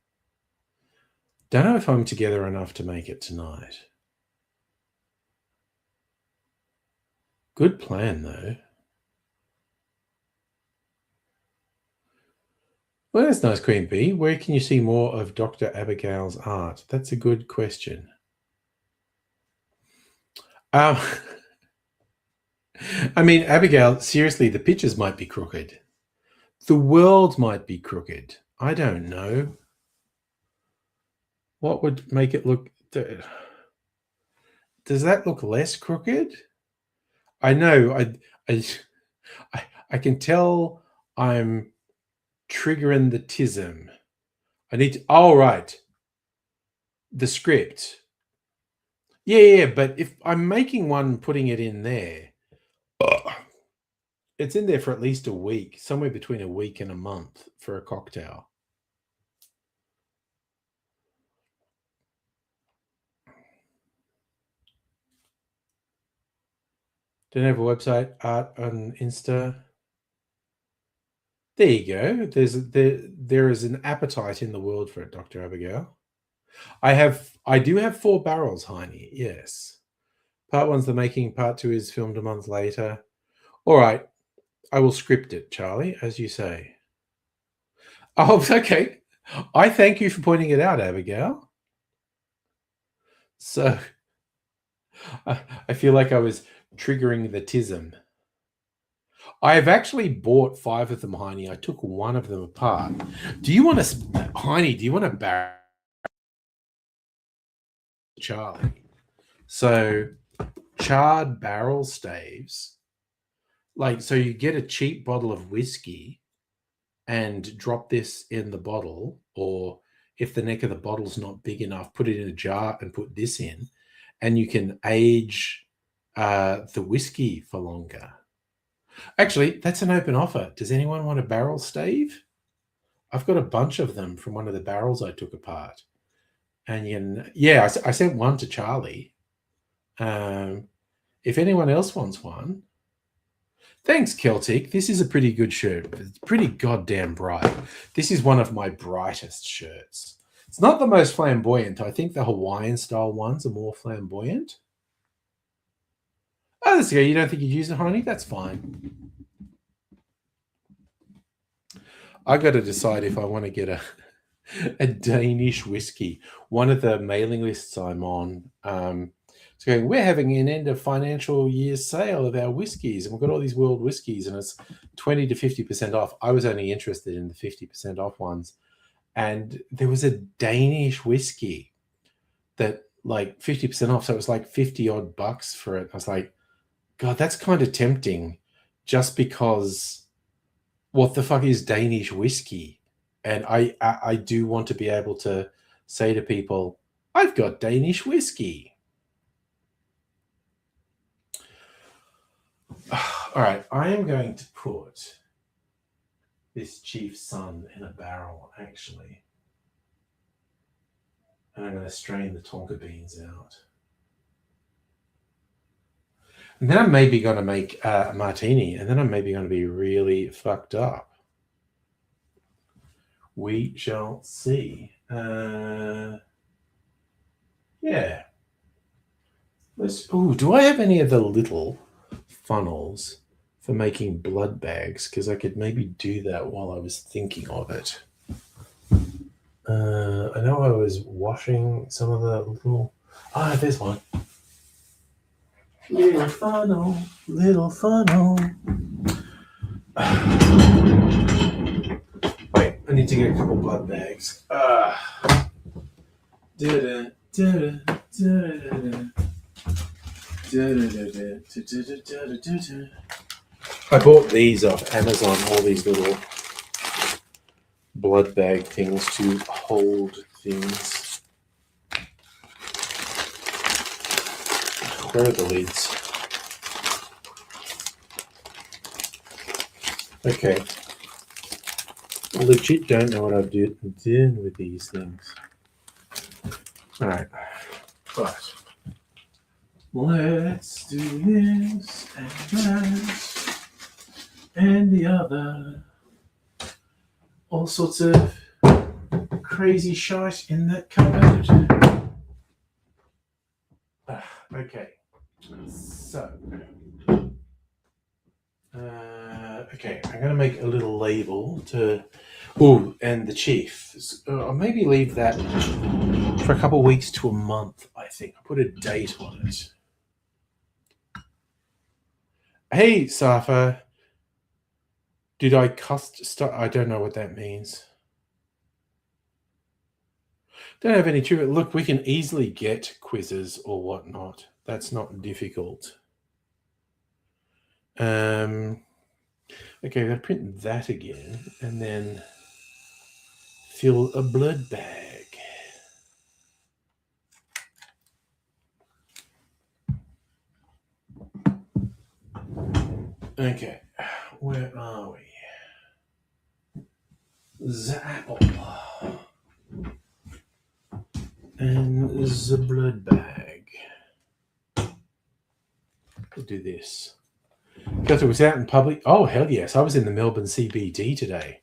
Don't know if I'm together enough to make it tonight. Good plan, though. Well, that's nice, Queen Bee. Where can you see more of Dr. Abigail's art? That's a good question. I mean, Abigail, seriously, the pictures might be crooked. The world might be crooked. I don't know. What would make it look... Does that look less crooked? I know. I can tell I'm triggering the tism. I need to... Oh, right. The script. Yeah, but if I'm making one, putting it in there, it's in there for at least a week, somewhere between a week and a month for a cocktail. Don't have a website, art on Insta. There you go. There is an appetite in the world for it, Dr. Abigail. I do have 4 barrels, Heine. Yes. Part 1's the making, part 2 is filmed a month later. All right. I will script it, Charlie, as you say. Oh, okay. I thank you for pointing it out, Abigail. So I feel like I was triggering the tism. I have actually bought 5 of them, Heine. I took one of them apart. Do you want to, Heine, do you want to barrel Charlie? So charred barrel staves. Like, so you get a cheap bottle of whiskey and drop this in the bottle, or if the neck of the bottle's not big enough, put it in a jar and put this in, and you can age the whiskey for longer. Actually, that's an open offer. Does anyone want a barrel stave? I've got a bunch of them from one of the barrels I took apart. And I sent one to Charlie. If anyone else wants one, thanks, Celtic. This is a pretty good shirt. It's pretty goddamn bright. This is one of my brightest shirts. It's not the most flamboyant. I think the Hawaiian style ones are more flamboyant. Oh, that's okay. You don't think you'd use it, honey? That's fine. I got to decide if I want to get a Danish whiskey. One of the mailing lists I'm on, it's going, we're having an end of financial year sale of our whiskies, and we've got all these world whiskies, and it's 20 to 50% off. I was only interested in the 50% off ones. And there was a Danish whiskey that like 50% off. So it was like 50 odd bucks for it. I was like, God, that's kind of tempting just because what the fuck is Danish whiskey? And I do want to be able to say to people, I've got Danish whiskey. All right, I am going to put this Chief Son in a barrel, actually. And I'm going to strain the tonka beans out. And then I'm maybe going to make a martini, and then I'm maybe going to be really fucked up. We shall see. Yeah. Do I have any of the little funnels for making blood bags? Because I could maybe do that while I was thinking of it. I know I was washing some of the little... there's one. Little funnel, little funnel. Wait, I need to get a couple blood bags. I bought these off Amazon, all these little blood bag things to hold things. Where are the lids? Okay. I legit don't know what I'm doing with these things. All right. But let's do this and that and the other. All sorts of crazy shite in that cupboard. Okay. So, okay, I'm going to make a little label to, and the Chief. I'll maybe leave that for a couple of weeks to a month, I think. I'll put a date on it. Hey, Safa. Did I I don't know what that means. Don't have any trivia. Look, we can easily get quizzes or whatnot. That's not difficult. Okay, we're going to print that again and then fill a blood bag. Okay, where are we? The apple. And the blood bag. We'll do this. Because it was out in public. Oh, hell yes. I was in the Melbourne CBD today.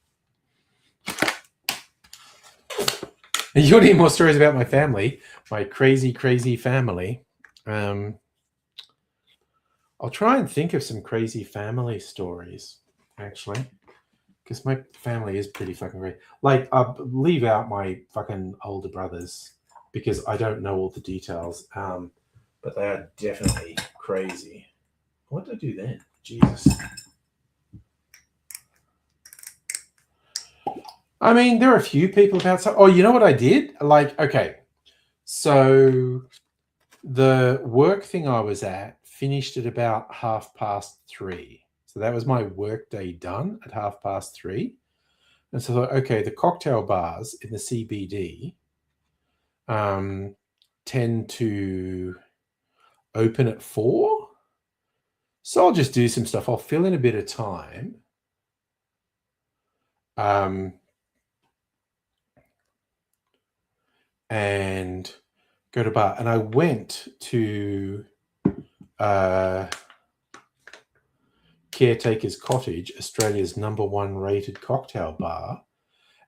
And you want to hear more stories about my family? My crazy, crazy family. I'll try and think of some crazy family stories, actually. Because my family is pretty fucking great. Like, I'll leave out my fucking older brothers because I don't know all the details. But they are definitely crazy. What did I do then? Jesus. I mean, there are a few people about... Oh, you know what I did? Like, okay. So the work thing I was at finished at about 3:30. So that was my work day done at 3:30. And so I thought, okay, the cocktail bars in the CBD tend to open at 4. So I'll just do some stuff. I'll fill in a bit of time. And go to bar. And I went to Caretaker's Cottage, Australia's #1 rated cocktail bar.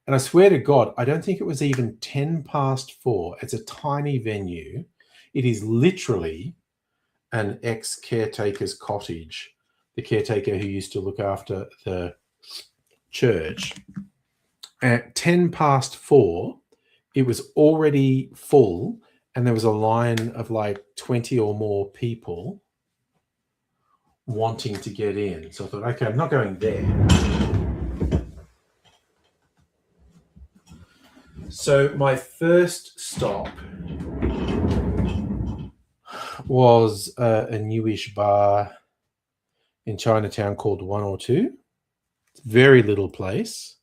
And I swear to God, I don't think it was even 4:10. It's a tiny venue. It is literally an ex-caretaker's cottage. The caretaker who used to look after the church. At 4:10, it was already full, and there was a line of like 20 or more people wanting to get in. So I thought, okay, I'm not going there. So my first stop was a newish bar in Chinatown called 102. It's a very little place.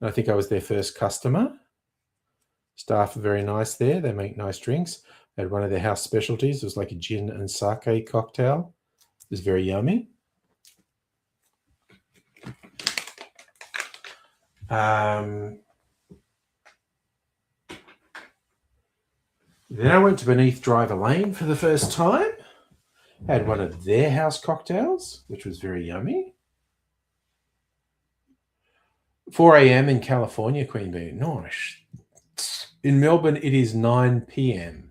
And I think I was their first customer. Staff are very nice there. They make nice drinks. They had one of their house specialties. It was like a gin and sake cocktail. It was very yummy. Then I went to Beneath Driver Lane for the first time. Had one of their house cocktails, which was very yummy. 4 a.m. in California, Queen Bee. Nice. In Melbourne, it is 9 p.m.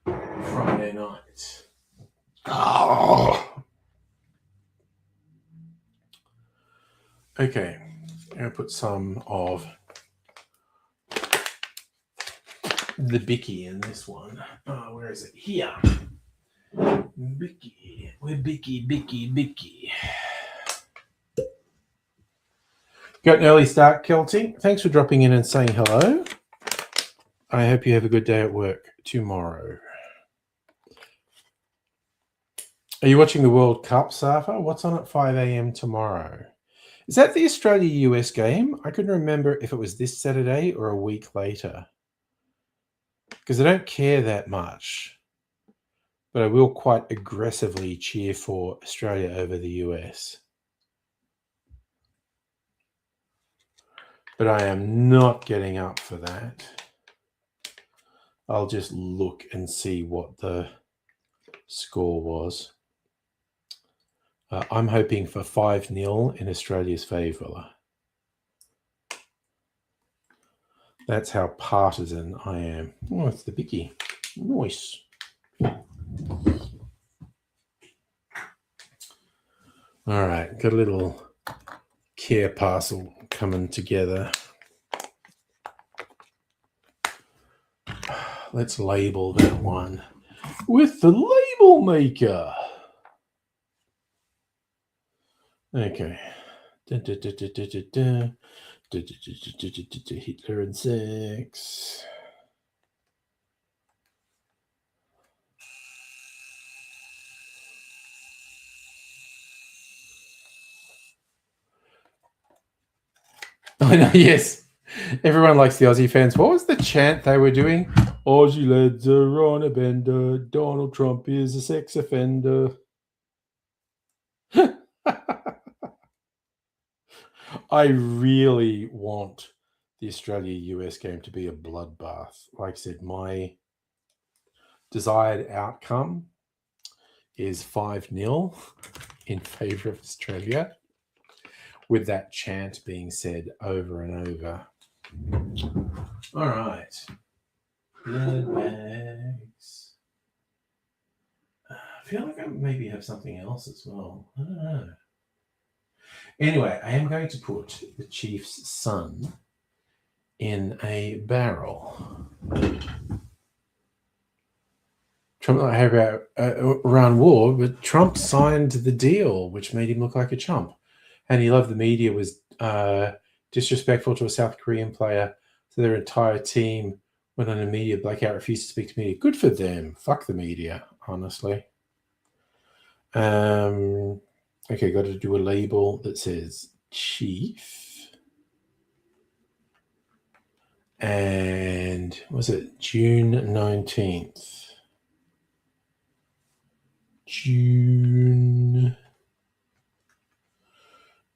Friday night. Oh. Okay. I'm going to put some of the Bicky in this one. Oh, where is it? Here. Bicky. We're Bicky. Got an early start, Kelty. Thanks for dropping in and saying hello. I hope you have a good day at work tomorrow. Are you watching the World Cup, Safa? What's on at 5 a.m. tomorrow? Is that the Australia-US game? I couldn't remember if it was this Saturday or a week later. Because I don't care that much. But I will quite aggressively cheer for Australia over the US. But I am not getting up for that. I'll just look and see what the score was. I'm hoping for 5-0 in Australia's favour. That's how partisan I am. Oh, it's the Bicky. Nice. All right, got a little care parcel coming together. Let's label that one with the label maker. Okay. Hitler and sex. I know, yes. Everyone likes the Aussie fans. What was the chant they were doing? Aussie lads are on a bender. Donald Trump is a sex offender. I really want the Australia-US game to be a bloodbath. Like I said, my desired outcome is 5-0 in favour of Australia, with that chant being said over and over. All right. Blood bags. I feel like I maybe have something else as well. I don't know. Anyway, I am going to put the Chief's son in a barrel. Trump not happy about Iran war, but Trump signed the deal, which made him look like a chump. And he loved the media was disrespectful to a South Korean player, so their entire team went on a media blackout, refused to speak to media. Good for them. Fuck the media, honestly. Okay, got to do a label that says Chief. And was it June 19th? June.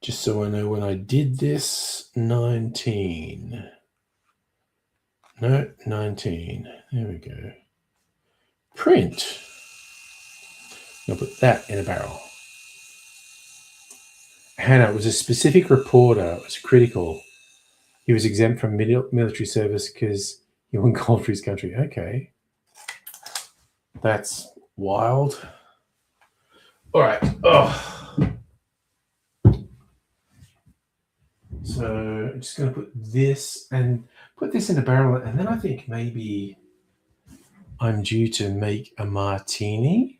Just so I know when I did this, 19. No, 19. There we go. Print. I'll put that in a barrel. Hannah was a specific reporter. It was critical. He was exempt from military service because he won gold for his country. Okay. That's wild. All right. Oh. So I'm just going to put this in a barrel, and then I think maybe I'm due to make a martini.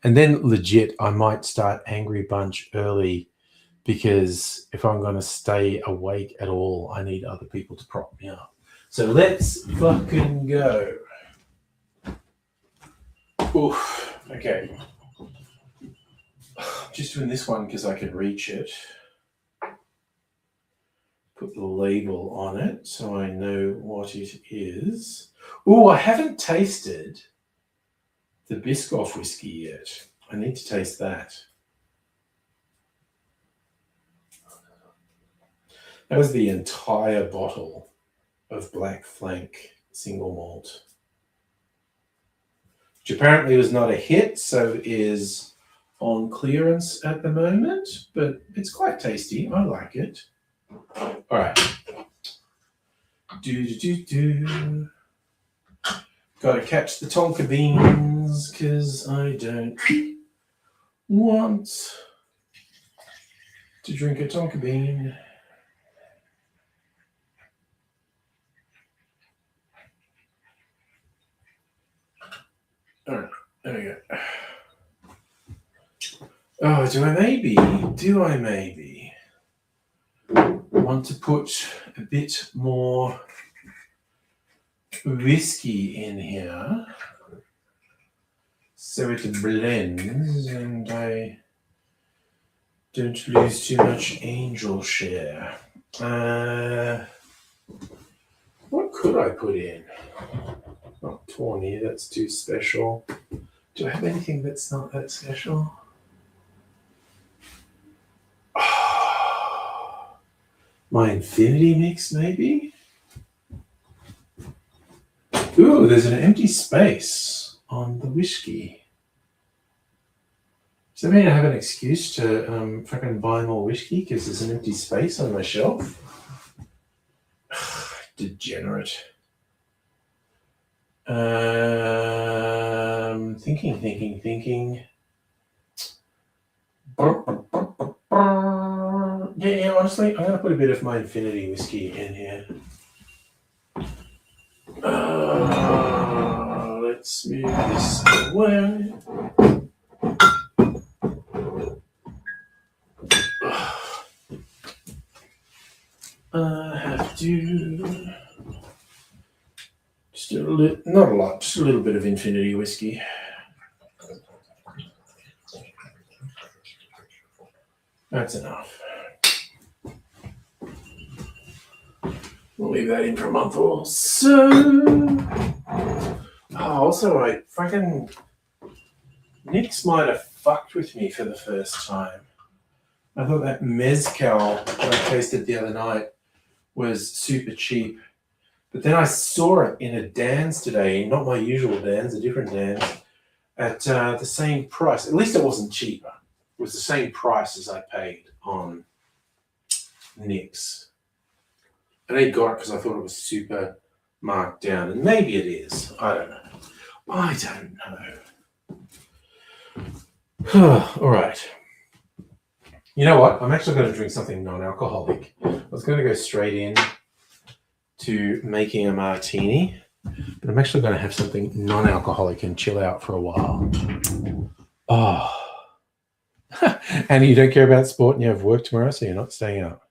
And then legit, I might start Angry Bunch early because if I'm going to stay awake at all, I need other people to prop me up. So let's fucking go. Oof. Okay. Just doing this one because I can reach it. Put the label on it so I know what it is. Oh, I haven't tasted the Biscoff whiskey yet. I need to taste that. That was the entire bottle of Black Flank single malt, which apparently was not a hit, so is on clearance at the moment, but it's quite tasty. I like it. All right. Got to catch the tonka beans because I don't want to drink a tonka bean. All right, there we go. Oh, do I maybe want to put a bit more whiskey in here so it blends and I don't lose too much angel share? What could I put in? Not Tawny, that's too special. Do I have anything that's not that special? My Infinity Mix, maybe? Ooh, there's an empty space on the whiskey. Does that mean I have an excuse to fucking buy more whiskey because there's an empty space on my shelf? Degenerate. Thinking. Yeah, honestly, I'm going to put a bit of my Infinity whiskey in here. Let's move this away. I have to just a little, not a lot, just a little bit of Infinity whiskey. That's enough. We'll leave that in for a month or so. Also, I fucking Nix might have fucked with me for the first time. I thought that mezcal that I tasted the other night was super cheap. But then I saw it in a Dan's today, not my usual Dan's, a different Dan's, at the same price. At least it wasn't cheaper. It was the same price as I paid on Nix. And I got it because I thought it was super marked down. And maybe it is. I don't know. All right. You know what? I'm actually going to drink something non-alcoholic. I was going to go straight in to making a martini, but I'm actually going to have something non-alcoholic and chill out for a while. Oh. And you don't care about sport and you have work tomorrow, so you're not staying up.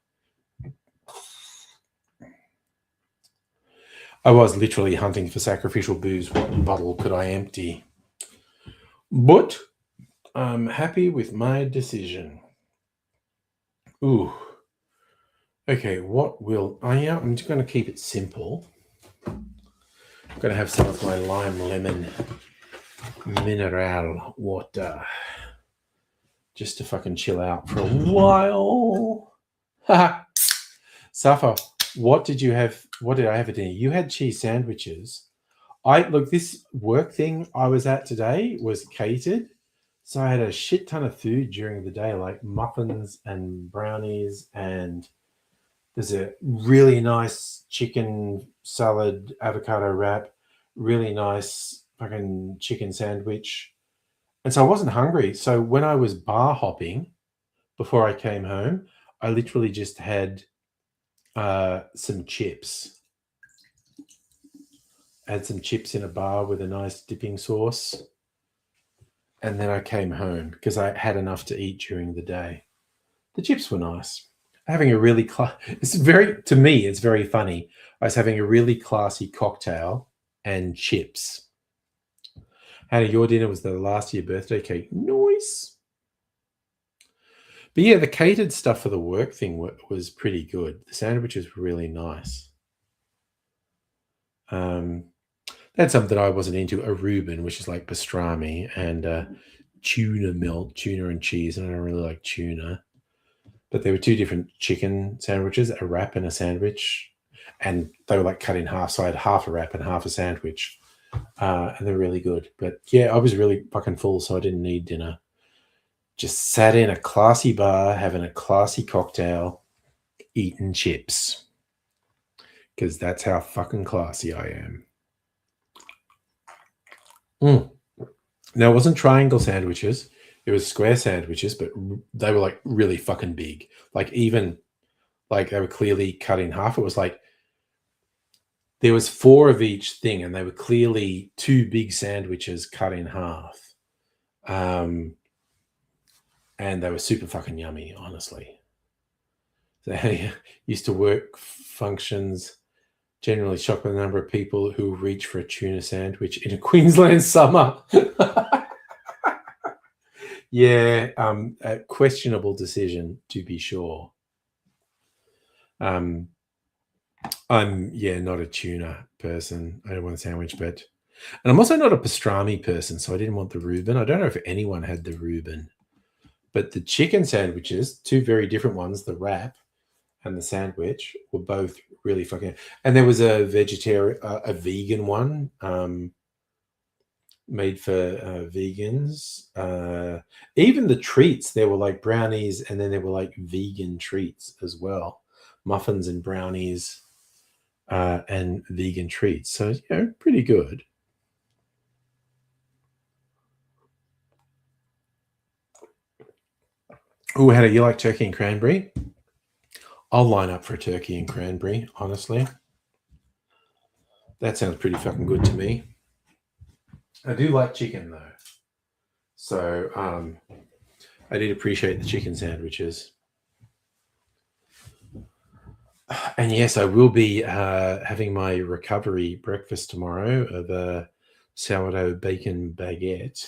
I was literally hunting for sacrificial booze. What bottle could I empty? But I'm happy with my decision. Ooh. Okay, what will I'm just going to keep it simple. I'm going to have some of my lime lemon mineral water just to fucking chill out for a while. Safa, what did you have? What did I have for dinner? You had cheese sandwiches. This work thing I was at today was catered. So I had a shit ton of food during the day, like muffins and brownies, and there's a really nice chicken salad, avocado wrap, really nice fucking chicken sandwich. And so I wasn't hungry. So when I was bar hopping before I came home, I literally just had some chips. I had some chips in a bar with a nice dipping sauce. And then I came home because I had enough to eat during the day. The chips were nice. Having a really to me, it's very funny. I was having a really classy cocktail and chips. How your dinner was the last of your birthday cake? Nice. But yeah, the catered stuff for the work thing was pretty good. The sandwiches were really nice. That's something I wasn't into. A Reuben, which is like pastrami, and tuna and cheese. And I don't really like tuna. But there were two different chicken sandwiches, a wrap and a sandwich. And they were like cut in half. So I had half a wrap and half a sandwich. And they're really good. But yeah, I was really fucking full, so I didn't need dinner. Just sat in a classy bar, having a classy cocktail, eating chips. Because that's how fucking classy I am. Now, it wasn't triangle sandwiches. It was square sandwiches, but they were like really fucking big. Like even like they were clearly cut in half. It was like there was 4 of each thing, and they were clearly 2 big sandwiches cut in half. And they were super fucking yummy, honestly. So I used to work functions, generally shocked by the number of people who reach for a tuna sandwich in a Queensland summer. Yeah, a questionable decision, to be sure. I'm not a tuna person. I don't want a sandwich, and I'm also not a pastrami person, so I didn't want the Reuben. I don't know if anyone had the Reuben, but the chicken sandwiches, 2 very different ones, the wrap and the sandwich, were both really fucking. And there was a vegan one made for vegans. Even the treats, there were like brownies, and then there were like vegan treats as well, muffins and brownies. And vegan treats. So, pretty good. Oh, how do you like turkey and cranberry? I'll line up for turkey and cranberry, honestly. That sounds pretty fucking good to me. I do like chicken, though. So, I did appreciate the chicken sandwiches. And yes, I will be having my recovery breakfast tomorrow of a sourdough bacon baguette.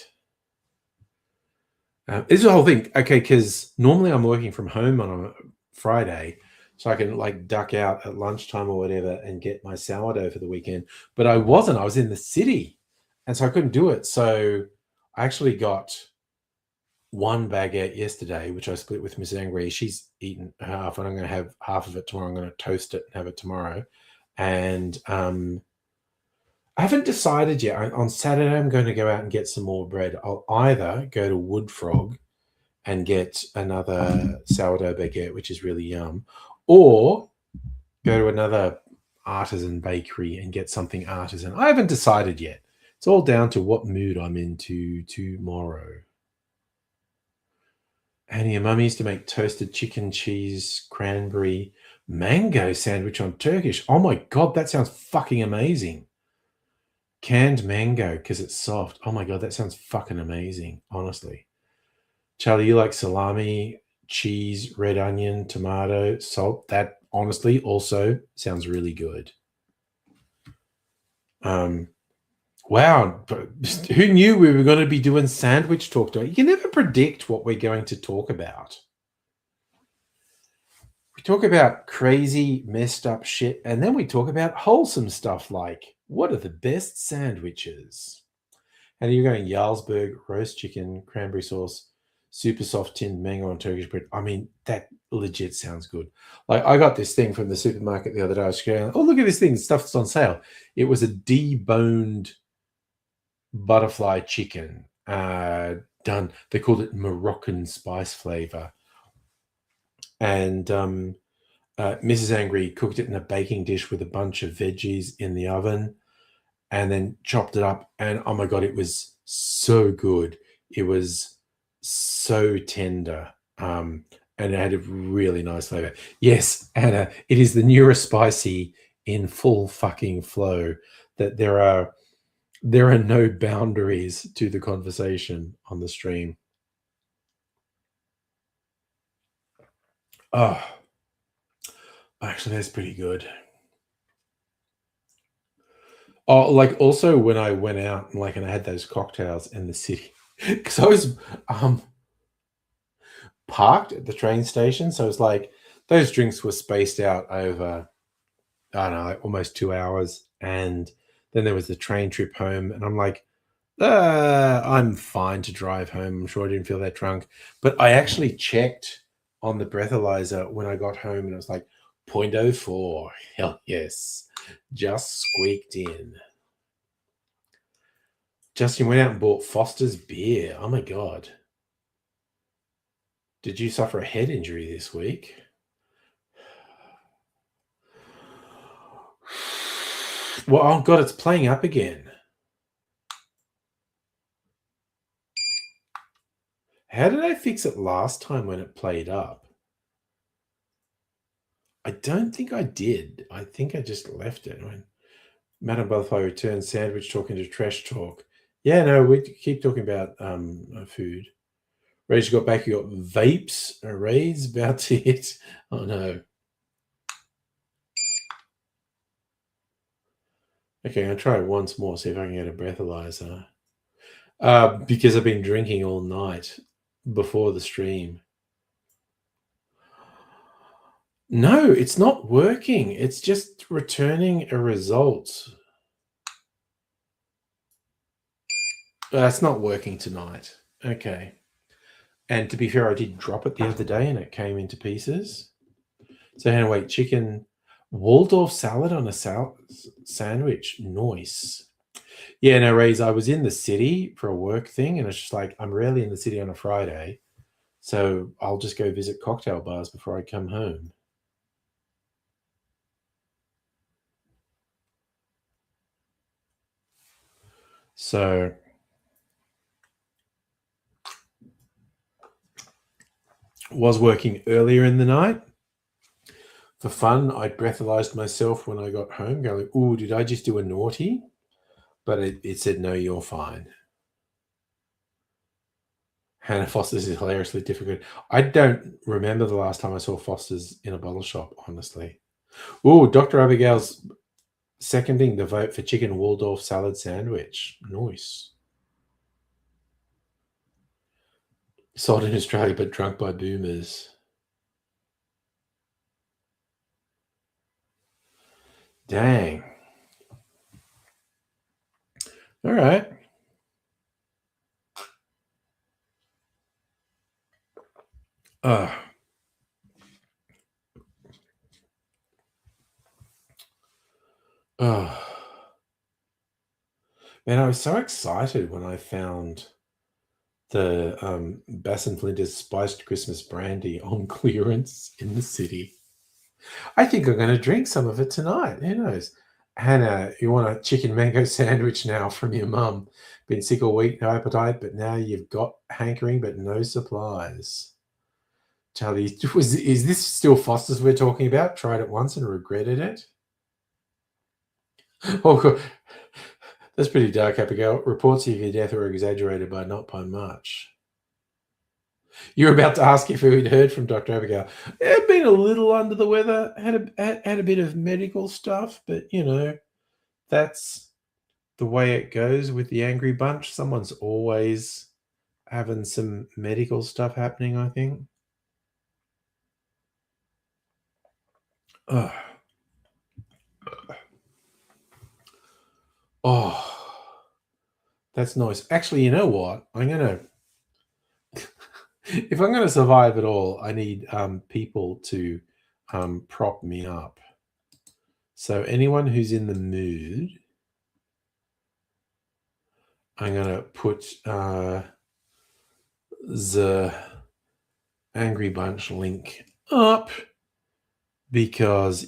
This is the whole thing. Okay, because normally I'm working from home on a Friday, so I can like duck out at lunchtime or whatever and get my sourdough for the weekend. But I wasn't. I was in the city, and so I couldn't do it. So I actually got 1 baguette yesterday, which I split with Miss Angry. She's eaten half, and I'm going to have half of it tomorrow. I'm going to toast it and have it tomorrow. And I haven't decided yet. On Saturday, I'm going to go out and get some more bread. I'll either go to Wood Frog and get another sourdough baguette, which is really yum, or go to another artisan bakery and get something artisan. I haven't decided yet. It's all down to what mood I'm into tomorrow. And your mum used to make toasted chicken, cheese, cranberry, mango sandwich on Turkish. Oh my God, that sounds fucking amazing. Canned mango because it's soft. Oh my God, that sounds fucking amazing, honestly. Charlie, you like salami, cheese, red onion, tomato, salt? That honestly also sounds really good. Wow, who knew we were going to be doing sandwich talk? You can never predict what we're going to talk about. We talk about crazy, messed up shit, and then we talk about wholesome stuff like what are the best sandwiches? And you're going Jarlsberg, roast chicken, cranberry sauce, super soft tinned mango and Turkish bread. I mean, that legit sounds good. Like I got this thing from the supermarket the other day. I was going, oh, look at this thing, stuff that's on sale. It was a deboned butterfly chicken done. They called it Moroccan spice flavor. And Mrs. Angry cooked it in a baking dish with a bunch of veggies in the oven and then chopped it up. And oh my God, it was so good. It was so tender. And it had a really nice flavor. Yes, Anna, it is the neurospicy in full fucking flow that there are no boundaries to the conversation on the stream. Oh, actually, that's pretty good. Oh, like also when I went out and I had those cocktails in the city, because I was parked at the train station, so it's like those drinks were spaced out over I don't know, like almost 2 hours, and then there was the train trip home, and I'm like, I'm fine to drive home. I'm sure I didn't feel that drunk. But I actually checked on the breathalyzer when I got home and it was like 0.04. Hell yes. Just squeaked in. Justin went out and bought Foster's beer. Oh my God. Did you suffer a head injury this week? Well, oh God, it's playing up again. How did I fix it last time when it played up? I don't think I did. I think I just left it. When Madam Butterfly returns, sandwich talk into trash talk. Yeah, no, we keep talking about food. Ray's got back. You got vapes. Ray's about to hit. Oh no. Okay, I'll try it once more. See if I can get a breathalyzer. Because I've been drinking all night before the stream. No, it's not working. It's just returning a result. It's not working tonight. Okay. And to be fair, I did drop it the other day and it came into pieces. So anyway, chicken Waldorf salad on a sandwich. Nice. Yeah, no, Rays, I was in the city for a work thing and it's just like, I'm rarely in the city on a Friday. So I'll just go visit cocktail bars before I come home. So was working earlier in the night. For fun, I breathalyzed myself when I got home, going, ooh, did I just do a naughty? But it said, no, you're fine. Hannah Foster's is hilariously difficult. I don't remember the last time I saw Foster's in a bottle shop, honestly. Ooh, Dr. Abigail's seconding the vote for chicken Waldorf salad sandwich. Nice. Sold in Australia but drunk by boomers. Dang. All right. Man, I was so excited when I found the Bass and Flinders spiced Christmas brandy on clearance in the city. I think I'm going to drink some of it tonight. Who knows? Hannah, you want a chicken mango sandwich now from your mum? Been sick all week, no appetite, but now you've got hankering, but no supplies. Charlie, is this still Foster's we're talking about? Tried it once and regretted it? Oh, that's pretty dark, Abigail. Reports of your death were exaggerated, but not by much. You're about to ask if we'd heard from Dr. Abigail. I've been a little under the weather, had a bit of medical stuff, but you know, that's the way it goes with the Angry Bunch. Someone's always having some medical stuff happening, I think. Ugh. Oh, that's nice. Actually, you know what? If I'm gonna survive at all, I need people to prop me up. So anyone who's in the mood, I'm gonna put the Angry Bunch link up because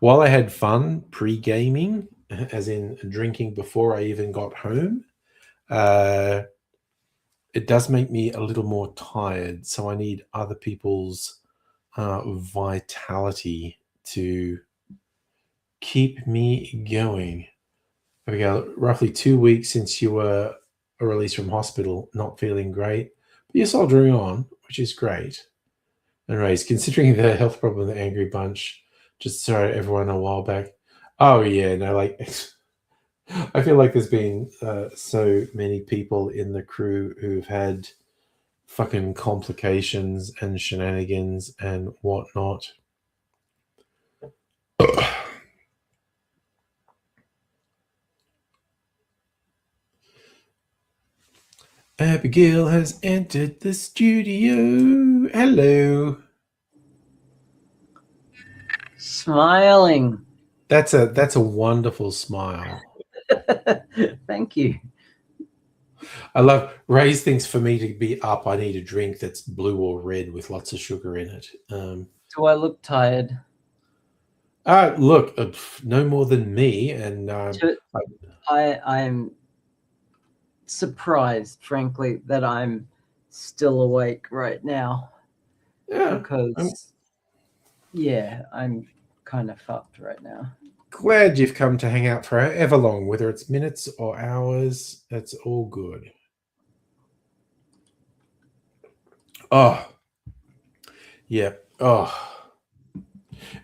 while I had fun pre-gaming, as in drinking before I even got home, it does make me a little more tired. So I need other people's vitality to keep me going. There we go. Roughly 2 weeks since you were released from hospital, not feeling great, but you're soldiering on, which is great. Anyways, considering the health problem of the Angry Bunch, just sorry everyone a while back. Oh yeah, no, like I feel like there's been so many people in the crew who've had fucking complications and shenanigans and whatnot. Abigail has entered the studio. Hello. Smiling. That's a wonderful smile. Thank you. I love Ray's thinks for me to be up, I need a drink that's blue or red with lots of sugar in it. Do I look tired? Look, no more than me, and I'm surprised, frankly, that I'm still awake right now. yeah, Because, I'm kind of fucked right now. glad you've come to hang out for however long, whether it's minutes or hours. That's all good. Oh, yeah. Oh,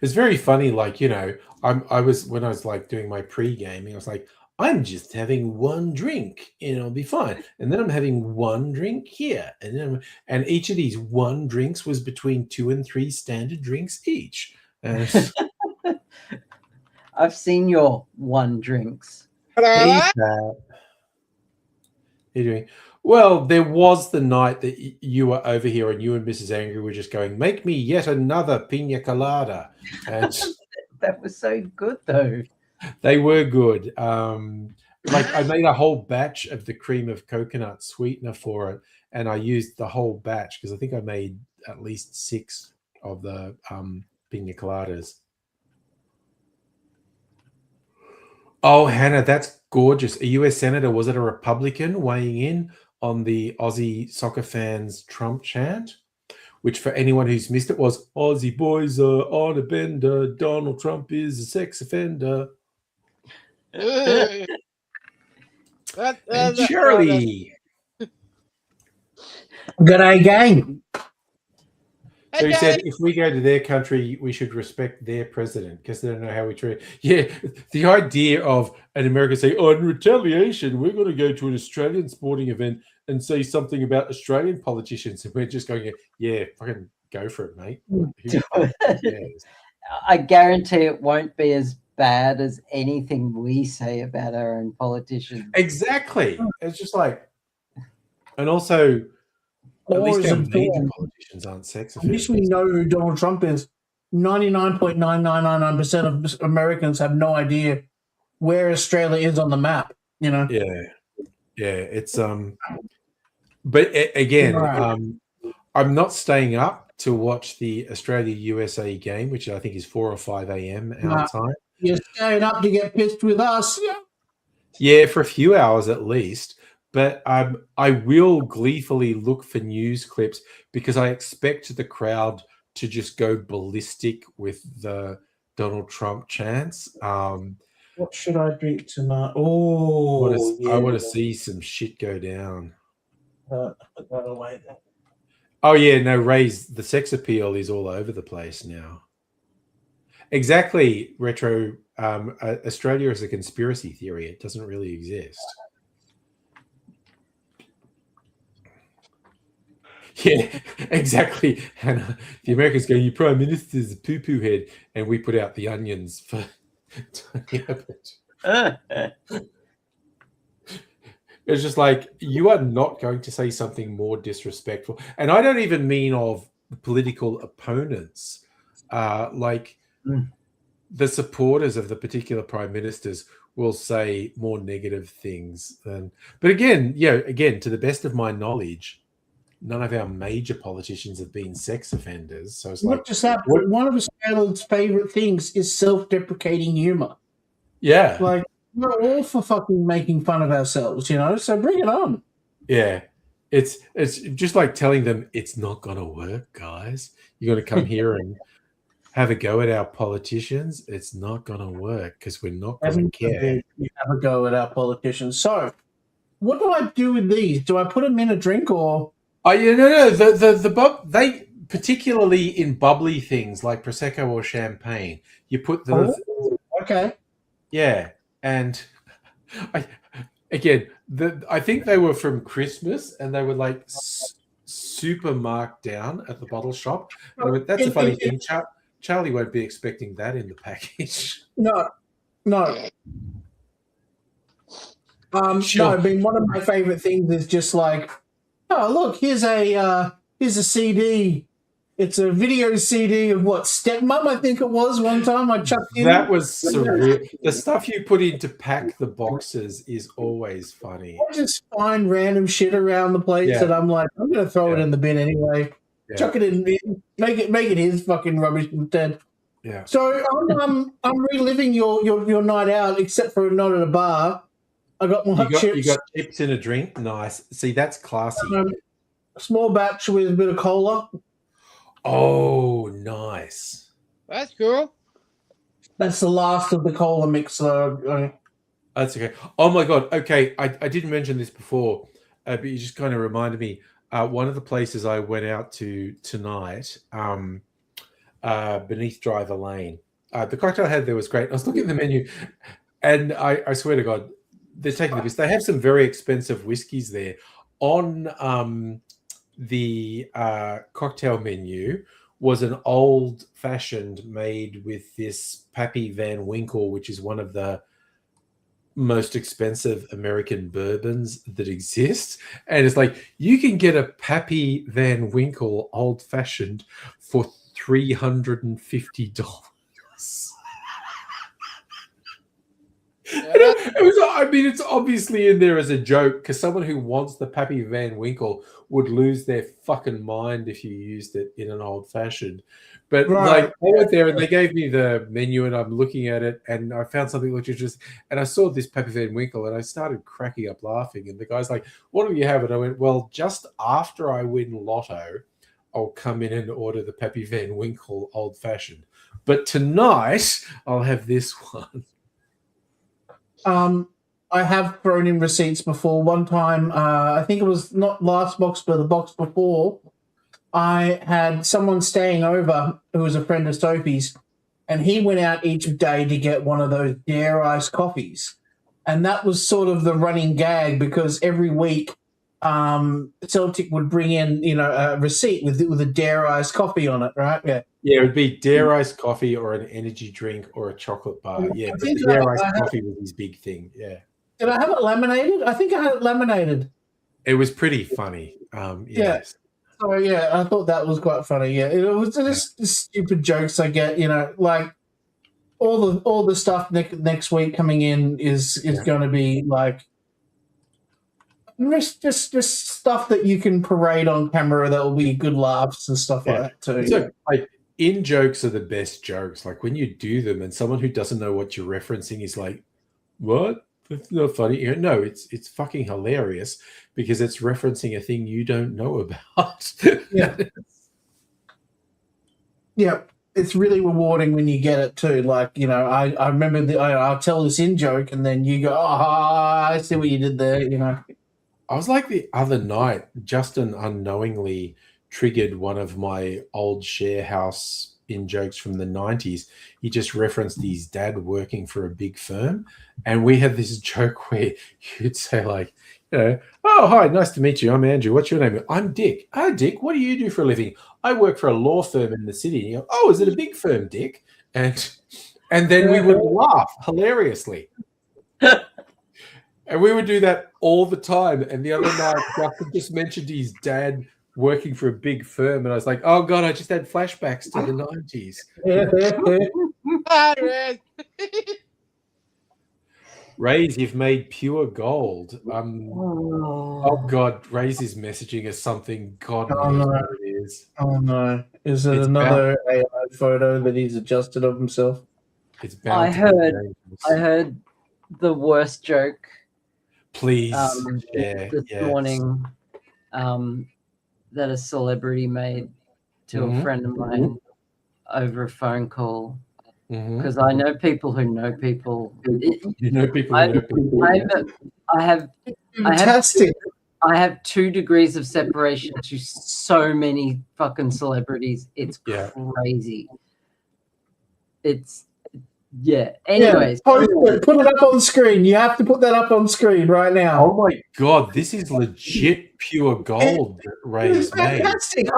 it's very funny. Like I was when I was like doing my pre-gaming, I was like, I'm just having one drink, and I'll be fine. And then I'm having one drink here, and each of these one drinks was between 2 and 3 standard drinks each. And I've seen your one drinks. hey, Pat, how you doing? Well, there was the night that you were over here, and you and Mrs. Angry were just going, "Make me yet another pina colada," and That was so good, though. they were good. Like I made a whole batch of the cream of coconut sweetener for it, and I used the whole batch because I think I made at least 6 of the pina coladas. Oh, Hannah, that's gorgeous. A US senator, was it a Republican weighing in on the Aussie soccer fans Trump chant? Which, for anyone who's missed it, was Aussie boys are on a bender. Donald Trump is a sex offender. And Shirley. G'day, gang. So he said, if we go to their country, we should respect their president because they don't know how we treat. Yeah, the idea of an American saying, "Oh, in retaliation, we're going to go to an Australian sporting event and say something about Australian politicians," and we're just going, "Yeah, fucking go for it, mate." Who cares? I guarantee it won't be as bad as anything we say about our own politicians. Exactly. It's just like, and also, at least our major politicians aren't sex At least offenders. we know who Donald Trump is. 99.9999% of Americans have no idea where Australia is on the map. Yeah, it's but again, Right. I'm not staying up to watch the Australia USA game, which I think is 4 or 5 a.m. our time. You're staying up to get pissed with us. Yeah, for a few hours at least. But I will gleefully look for news clips because I expect the crowd to just go ballistic with the Donald Trump chants. What should I drink tonight? Oh, I want to see some shit go down. Put that away then. Oh yeah, no, Ray's the sex appeal is all over the place now. Exactly, Retro. Australia is a conspiracy theory. It doesn't really exist. Yeah, exactly. And the Americans go, "Your prime minister's a poo-poo head," and we put out the onions for Tony Abbott. It's just like, you are not going to say something more disrespectful. And I don't even mean of political opponents. Like the supporters of the particular prime ministers will say more negative things than. But again, again, to the best of my knowledge, none of our major politicians have been sex offenders. So it's Not like, just that, but one of Australia's favourite things is self-deprecating humour. yeah, Like, we're all for fucking making fun of ourselves, you know? So bring it on. yeah. It's just like telling them it's not going to work, guys. You're going to come here and have a go at our politicians. It's not going to work because we're not going to care. We have a go at our politicians. So, what do I do with these? Do I put them in a drink or? Oh, yeah, no. They particularly in bubbly things like prosecco or champagne. You put the Okay. yeah, and I think they were from Christmas, and they were like super marked down at the bottle shop. And I went, that's a funny thing. Charlie won't be expecting that in the package. No. Sure. No, I mean, one of my favorite things is just like, oh, look, here's a CD. It's a video CD of what, Stepmom, I think it was one time I chucked in. That was surreal. The stuff you put in to pack the boxes is always funny. I just find random shit around the place that I'm like, I'm going to throw it in the bin anyway. Yeah. Chuck it in the bin. Make it his fucking rubbish instead. Yeah. So I'm reliving your night out, except for not at a bar. I got my chips. You got chips in a drink. Nice. See, that's classy. A small batch with a bit of cola. Oh, nice. That's cool. That's the last of the cola mix, though. That's okay. Oh my god. Okay, I didn't mention this before, but you just kind of reminded me. One of the places I went out to tonight, beneath Driver Lane. The cocktail I had there was great. I was looking at the menu, and I swear to God, they're taking the piss. They have some very expensive whiskeys there. On the cocktail menu was an old-fashioned made with this Pappy Van Winkle, which is one of the most expensive American bourbons that exist. And it's like, you can get a Pappy Van Winkle old-fashioned for $350. It's obviously in there as a joke because someone who wants the Pappy Van Winkle would lose their fucking mind if you used it in an old fashioned. But like, I went there and they gave me the menu and I'm looking at it and I found something which is just, and I saw this Pappy Van Winkle and I started cracking up laughing. And the guy's like, "What do you have?" And I went, "Well, just after I win Lotto, I'll come in and order the Pappy Van Winkle old fashioned. But tonight I'll have this one." I have thrown in receipts before. One time, I think it was not last box, but the box before, I had someone staying over who was a friend of Sophie's, and he went out each day to get one of those Dare iced coffees. And that was sort of the running gag because every week Celtic would bring in, a receipt with a Dare iced coffee on it, right? Yeah. Yeah, it would be Dare iced coffee or an energy drink or a chocolate bar. Yeah, but the Dare iced coffee was his big thing. Yeah. Did I have it laminated? I think I had it laminated. It was pretty funny. Yes. So yeah, I thought that was quite funny. Yeah, it was just stupid jokes I get. Like all the stuff next week coming in is going to be like just stuff that you can parade on camera that will be good laughs and stuff like that too. So, like, in jokes are the best jokes. Like when you do them and someone who doesn't know what you're referencing is like, "What? That's not funny." No, it's fucking hilarious because it's referencing a thing you don't know about. Yeah. Yeah. It's really rewarding when you get it too. Like, I remember I'll tell this in joke and then you go, "Oh, I see what you did there," I was like the other night, Justin unknowingly triggered one of my old share house in jokes from the 90s, he just referenced his dad working for a big firm. And we had this joke where you'd say, like, oh, hi, nice to meet you. I'm Andrew. What's your name? I'm Dick. Oh, Dick, what do you do for a living? I work for a law firm in the city. And you go, oh, is it a big firm, Dick? And then we would laugh hilariously. And we would do that all the time. And the other night, Justin just mentioned his dad working for a big firm. And I was like, oh, God, I just had flashbacks to the 90s. Rays, you've made pure gold. Oh, God, Rays is messaging us something. God knows what it is. Oh, no. Is it another AI photo that he's adjusted of himself? It's bound I heard the worst joke. Please this morning that a celebrity made to a friend of mine over a phone call. Because I know people who know people. You know people who know people. I have 2 degrees of separation to so many fucking celebrities. It's crazy. Anyways. Put it up on screen. You have to put that up on screen right now. Oh my God, this is legit pure gold that Ray's made. Fantastic.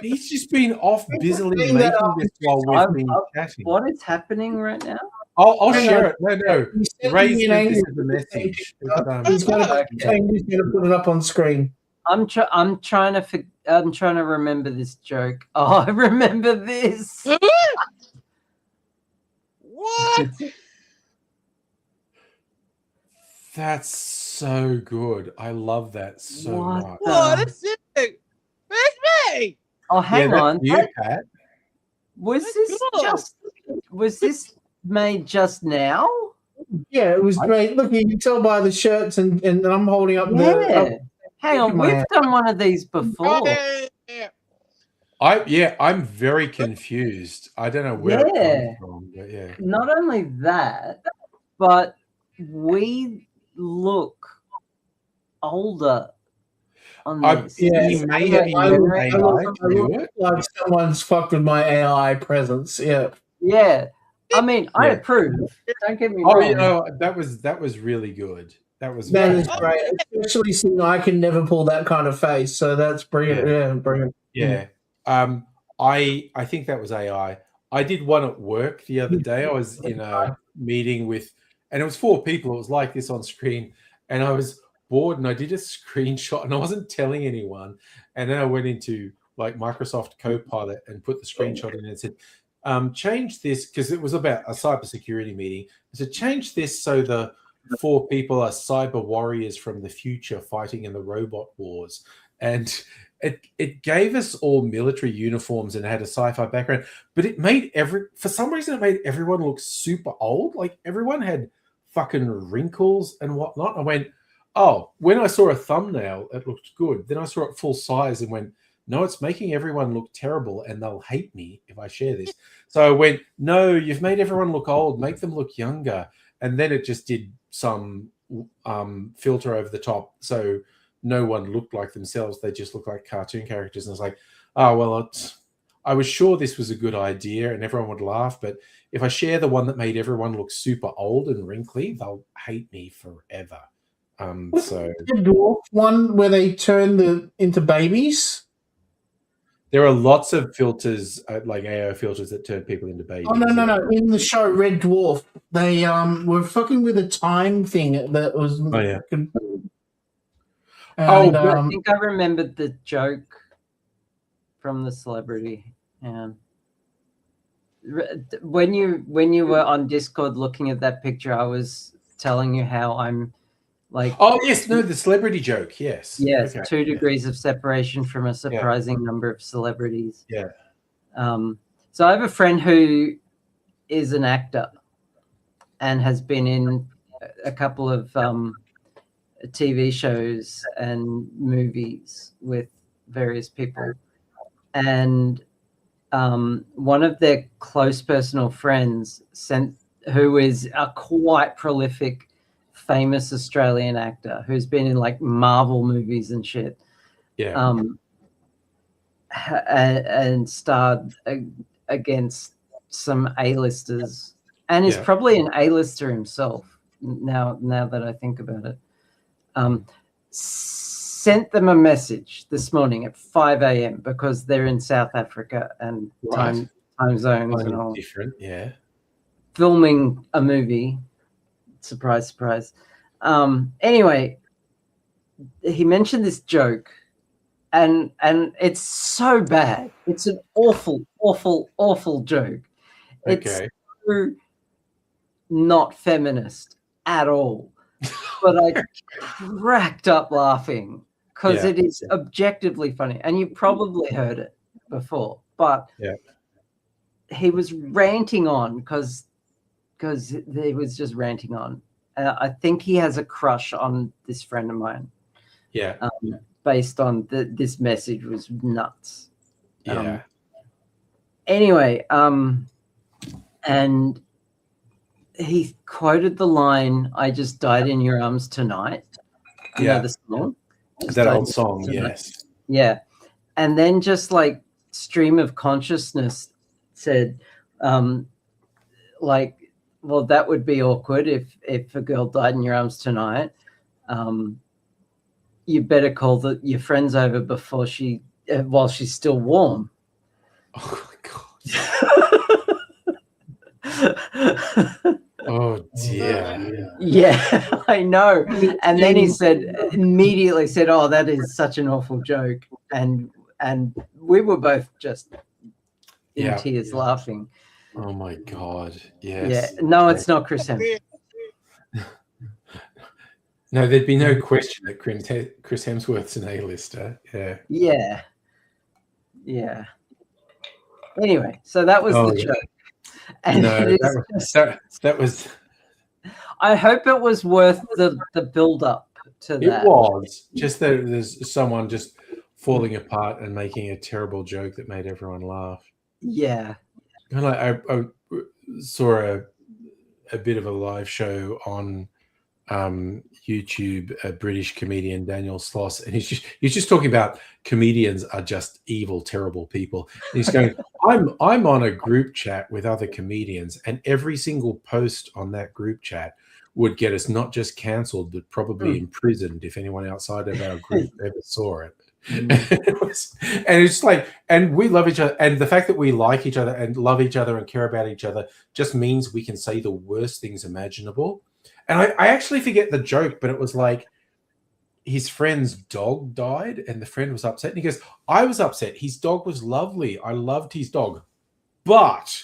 He's just been off busily making this while we've been chatting. What is happening right now? I'll share it. No. Ray sent this as a message. He's going to put it up on screen. I'm trying to remember this joke. Oh, I remember this. What? That's so good. I love that so much. What is it? Where's me? Oh, hang on. You, Pat. Was this made just now? Yeah, it was great. Look, you can tell by the shirts, and I'm holding up hang on, we've done one of these before. I'm very confused. I don't know where it comes from, but Not only that, but we look older on this. You may have like someone's fucked with my AI presence. Yeah. Yeah. I mean, I approve. Don't get me wrong. That was really good. That is great. Especially since I can never pull that kind of face. So that's brilliant. Yeah, brilliant. Yeah. I think that was AI. I did one at work the other day. I was in a meeting and it was 4 people. It was like this on screen, and I was bored, and I did a screenshot, and I wasn't telling anyone. And then I went into like Microsoft Copilot and put the screenshot in and said, change this, because it was about a cybersecurity meeting. I said, change this so the 4 people are cyber warriors from the future fighting in the robot wars. And it gave us all military uniforms and had a sci-fi background, but it made for some reason it made everyone look super old. Like everyone had fucking wrinkles and whatnot. I went, oh, when I saw a thumbnail, it looked good. Then I saw it full size and went, no, it's making everyone look terrible and they'll hate me if I share this. So I went, no, you've made everyone look old, make them look younger. And then it just did some filter over the top. So no one looked like themselves. They just looked like cartoon characters. And I was like, oh, well, I was sure this was a good idea and everyone would laugh. But if I share the one that made everyone look super old and wrinkly, they'll hate me forever. So the dwarf one where they turn into babies. There are lots of filters, like AI filters, that turn people into babies. Oh no! In the show Red Dwarf, they were fucking with a time thing that was. Oh yeah. And, I think I remembered the joke from the celebrity. When you were on Discord looking at that picture, I was telling you how I'm like. Oh yes, no, the celebrity joke. Yes. Yes, okay. 2 degrees of separation from a surprising number of celebrities. Yeah. So I have a friend who is an actor and has been in a couple of TV shows and movies with various people, and one of their close personal friends who is a quite prolific famous Australian actor who's been in like Marvel movies and shit, and starred against some A-listers, and is Yeah. probably an A-lister himself. Now that I think about it, sent them a message this morning at 5 a.m. because they're in South Africa and Right. time zones Mine and is all. different. Yeah. Filming a movie. Surprise, surprise. Anyway, he mentioned this joke, and it's so bad. It's an awful, awful, awful joke. It's Okay. so not feminist at all. But I cracked up laughing because Yeah. it is objectively funny, and you probably heard it before. But Yeah. he was ranting on because he was just ranting on. I think he has a crush on this friend of mine. Yeah. Based on this message was nuts. Yeah. Anyway, and he quoted the line, "I just died in your arms tonight." You know the song? Just That died old in song. your arms tonight. Yes. Yeah. And then just like stream of consciousness said, like, well, that would be awkward if a girl died in your arms tonight. You better call your friends over before while she's still warm. Oh my god. Oh dear. Yeah, I know. And then he immediately said, "Oh, that is such an awful joke," and we were both just in tears laughing. Oh my god. Yes. Yeah. No, it's not Chris Hemsworth. No, there'd be no question that Chris Hemsworth's an A-lister. Yeah. Yeah. Yeah. Anyway, so that was the joke. And no, that was. I hope it was worth the build-up to that. It was just that there's someone just falling apart and making a terrible joke that made everyone laugh. Yeah. I saw a bit of a live show on YouTube, a British comedian, Daniel Sloss, and he's just talking about comedians are just evil, terrible people. And he's going, I'm on a group chat with other comedians, and every single post on that group chat would get us not just cancelled, but probably imprisoned if anyone outside of our group ever saw it. And it's like, and we love each other, and the fact that we like each other and love each other and care about each other just means we can say the worst things imaginable. And I actually forget the joke, but it was like his friend's dog died and the friend was upset. And he goes, I was upset. His dog was lovely. I loved his dog. But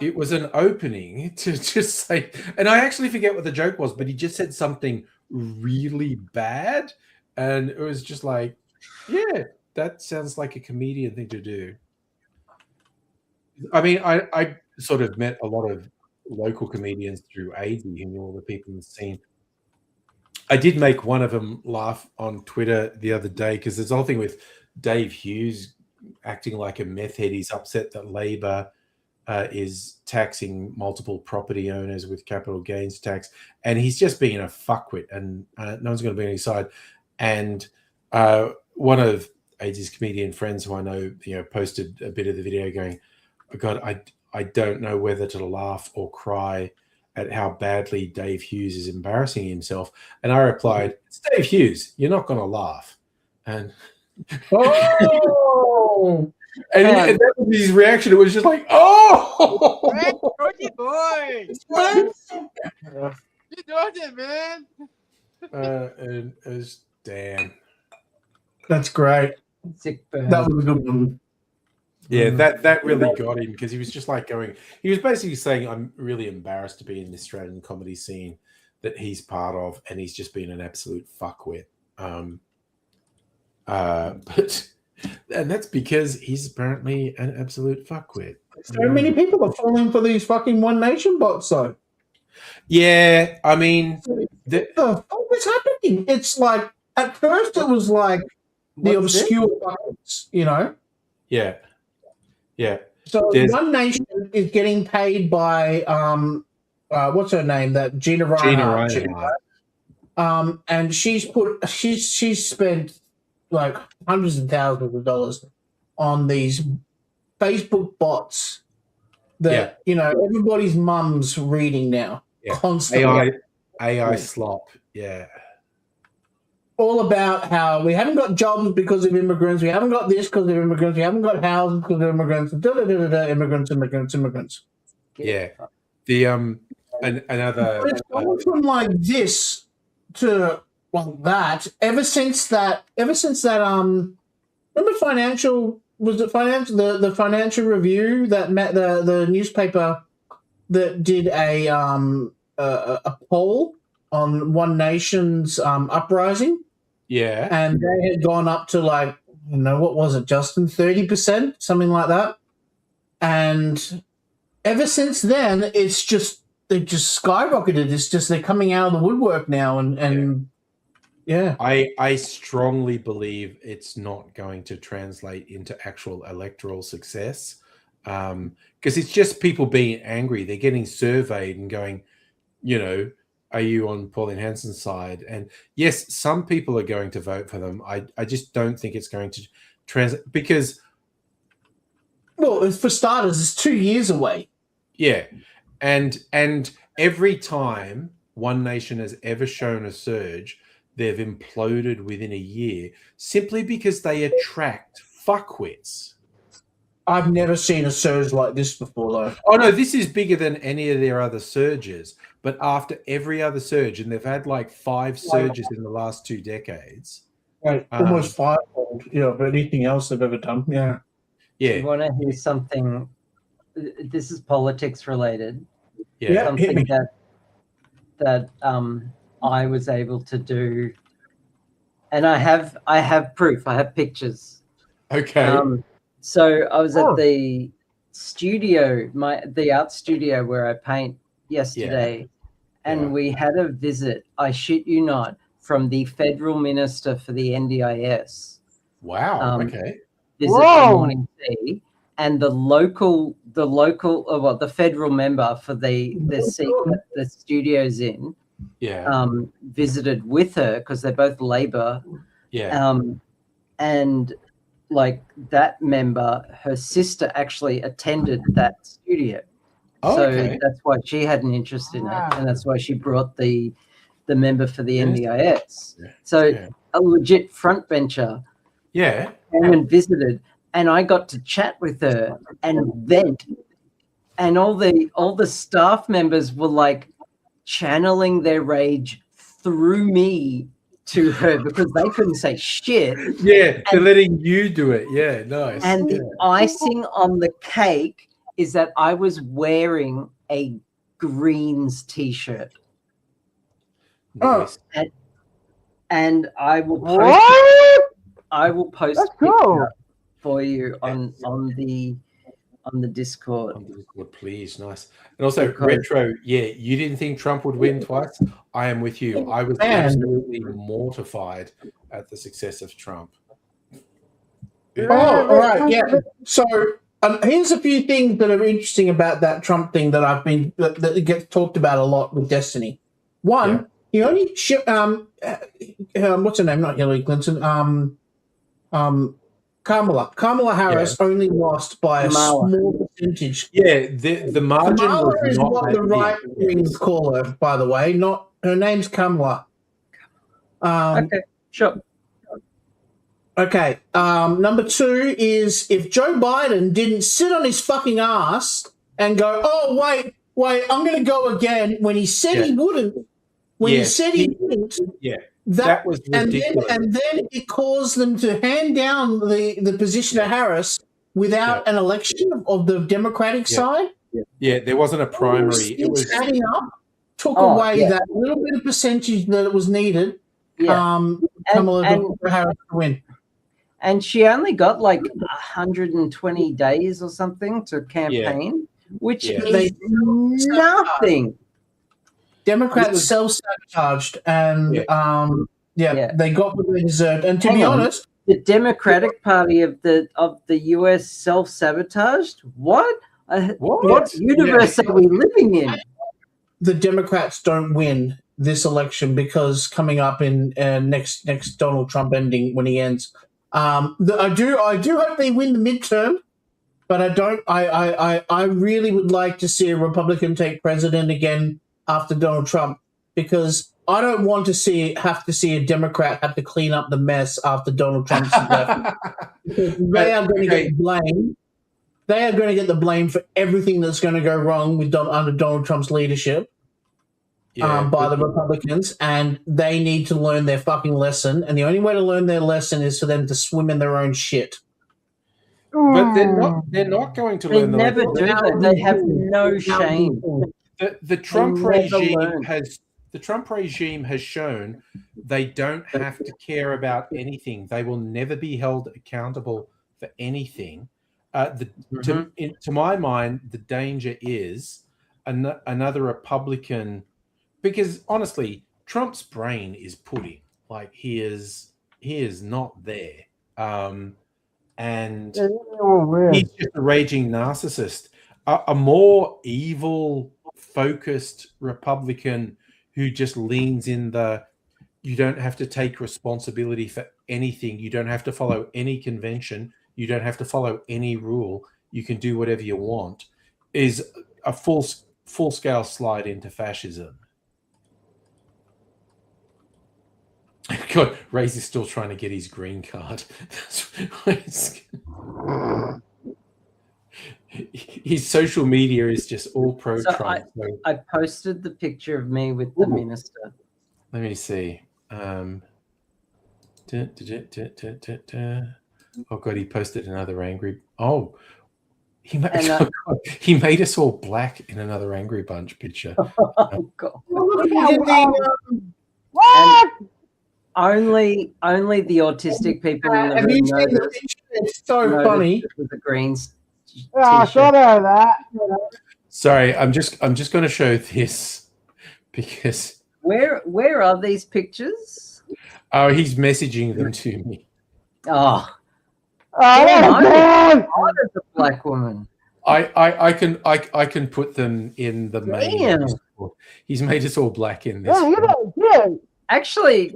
it was an opening to just say, and I actually forget what the joke was, but he just said something really bad. And it was just like, yeah, that sounds like a comedian thing to do. I mean, I sort of met a lot of local comedians through AD who knew all the people in the scene. I did make one of them laugh on Twitter the other day because there's a whole thing with Dave Hughes acting like a meth head. He's upset that Labor is taxing multiple property owners with capital gains tax, and he's just being a fuckwit, and no one's going to be on his side. And one of AD's comedian friends who I know, posted a bit of the video going, oh God, I don't know whether to laugh or cry at how badly Dave Hughes is embarrassing himself. And I replied, it's Dave Hughes. You're not going to laugh. And oh, and that was his reaction. It was just like, oh, Georgie boy, you doing it, man? and it was damn. that's great. Sick burn. That was a good one. Yeah, that really got him because he was just like going. He was basically saying, "I'm really embarrassed to be in the Australian comedy scene that he's part of, and he's just been an absolute fuckwit." But and that's because he's apparently an absolute fuckwit. So many people are falling for these fucking One Nation bots, though. Yeah, I mean, the fuck is happening? It's like at first it was like the obscure buttons, Yeah. Yeah. So One Nation is getting paid by what's her name? That Gina Reinhardt. And she's spent like hundreds of thousands of dollars on these Facebook bots that everybody's mum's reading now constantly. AI slop. Yeah. All about how we haven't got jobs because of immigrants, we haven't got this because of immigrants, we haven't got houses because of immigrants, immigrants. Yeah. The another But it's gone from like this to like that ever since that remember the financial review that met the newspaper that did a poll on One Nation's uprising. Yeah. And they had gone up to like, what was it, Justin? 30%, something like that. And ever since then, they've just skyrocketed. It's just they're coming out of the woodwork now, and yeah. I strongly believe it's not going to translate into actual electoral success, because it's just people being angry. They're getting surveyed and going, are you on Pauline Hanson's side? And yes, some people are going to vote for them. I just don't think it's going to translate because... Well, for starters, it's 2 years away. Yeah. And every time One Nation has ever shown a surge, they've imploded within a year simply because they attract fuckwits. I've never seen a surge like this before, though. Oh, no, this is bigger than any of their other surges. But after every other surge, and they've had like 5 surges in the last 2 decades. Right, almost fivefold, but anything else they've ever done, yeah. Yeah. You want to hear something? This is politics related. Yeah. Something that I was able to do, and I have proof. I have pictures. Okay. So I was at the studio, the art studio where I paint yesterday, and we had a visit, I shit you not, from the federal minister for the NDIS. Wow. Okay. Visit the morning tea, and the federal member for the seat that the studio's in, visited with her because they're both Labor. Yeah. And like that member, her sister actually attended that studio. So that's why she had an interest in it, and that's why she brought the member for the NDIS. So a legit front bencher came and visited, and I got to chat with her and vent, and all the staff members were like channeling their rage through me to her because they couldn't say shit. Yeah, they're letting you do it. Yeah, nice. And the icing on the cake is that I was wearing a Greens t-shirt. Nice. And I will post a picture for you on the Discord. On the Discord, please. Nice. And also, Retro, you didn't think Trump would win twice? I am with you. I was absolutely mortified at the success of Trump. All right, yeah. So here's a few things that are interesting about that Trump thing that that gets talked about a lot with Destiny. One, he only what's her name? Not Hillary Clinton. Kamala Harris only lost by a small percentage. Yeah, the margin Kamala was is not what the right wings call her, by the way. Not her name's Kamala. Okay, sure. Okay. Number 2 is if Joe Biden didn't sit on his fucking ass and go, oh wait, I'm going to go again when he said he wouldn't. When he said he wouldn't. Yeah. That was ridiculous. And then it caused them to hand down the position of Harris without an election of the Democratic side. Yeah, there wasn't a primary. It was adding up, took away that little bit of percentage that it was needed. Kamala Harris to win. And she only got like 120 days or something to campaign, which is nothing. Democrats self-sabotaged, and they got what they deserved. And to be honest, the Democratic Party of the US self-sabotaged. What universe are we living in? The Democrats don't win this election because coming up in next Donald Trump ending when he ends, I do hope they win the midterm, but I don't. I really would like to see a Republican take president again after Donald Trump, because I don't want to have to see a Democrat have to clean up the mess after Donald Trump's left. Because they are going to get blamed. They are going to get the blame for everything that's going to go wrong with under Donald Trump's leadership. By the Republicans, and they need to learn their fucking lesson. And the only way to learn their lesson is for them to swim in their own shit. But they're not going to learn. They never do that. They have no shame. The Trump regime has shown they don't have to care about anything. They will never be held accountable for anything. To my mind, the danger is another Republican. Because honestly, Trump's brain is pudding. Like he is not there, and he's just a raging narcissist. A more evil, focused Republican who just leans in you don't have to take responsibility for anything. You don't have to follow any convention. You don't have to follow any rule. You can do whatever you want. Is a full scale slide into fascism. God, Ray's is still trying to get his green card. His social media is just all pro-Trump. I posted the picture of me with the minister. Let me see. Oh God, he posted another angry. Oh, he made us all black in another Angry Bunch picture. Oh God. What? Only the autistic people in the Have room you know seen the this. picture? It's so funny. With the greens. I saw that. Sorry, I'm just going to show this because where are these pictures? Oh, he's messaging them to me. Oh, God. what is a black woman? I can put them in the main. He's made us all black in this. Yeah. Actually,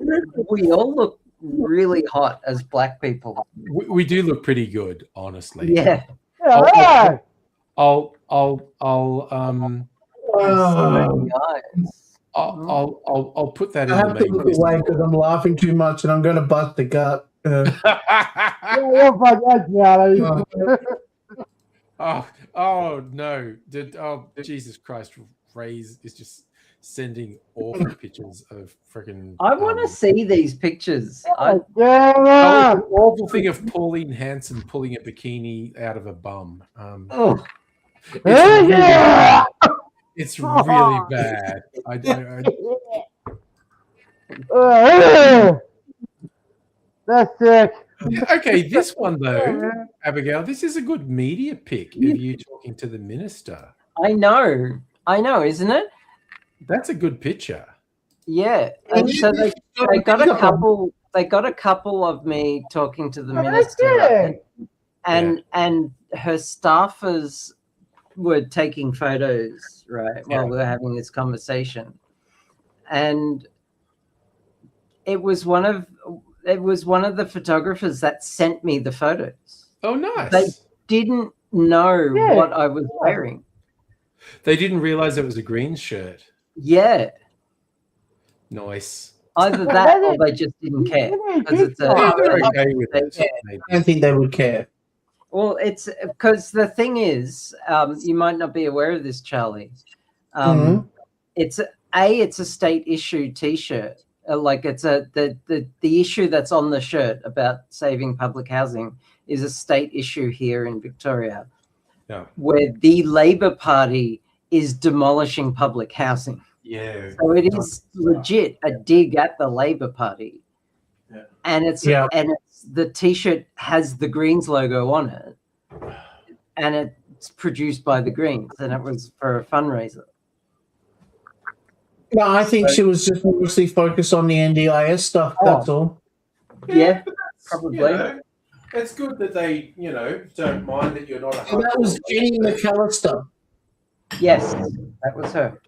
we all look really hot as black people. We do look pretty good, honestly. Yeah. I'll put that in I the have to main. look away because I'm laughing too much and I'm going to bust the gut. Oh no! Jesus Christ! Ray's is just sending awful pictures of freaking. I want to see these pictures. The awful thing of Pauline Hanson pulling a bikini out of a bum. It's really bad. That's sick. Okay, this one though, Abigail, this is a good media pic of you talking to the minister. I know, isn't it? That's a good picture. Yeah, and so they got a couple. They got a couple of me talking to the minister, and her staffers were taking photos, right, while we were having this conversation, and it was one of the photographers that sent me the photos. Oh, nice. They didn't know what I was wearing. They didn't realize it was a green shirt. Yeah. Nice. Either that or they just didn't care. They're okay with it. I don't think they would care. Well, it's because the thing is, you might not be aware of this, Charlie. It's a state issue T-shirt. Like it's the issue that's on the shirt about saving public housing is a state issue here in Victoria, where the Labor Party is demolishing public housing. Yeah. So it is legit a dig at the Labor Party. Yeah. And it's the T-shirt has the Greens logo on it, and it's produced by the Greens, and it was for a fundraiser. No, I think she was just mostly focused on the NDIS stuff. That's all. Yeah, probably. It's good that they, don't mind that you're not a. So that was Jenny McAllister. Yes, that was her.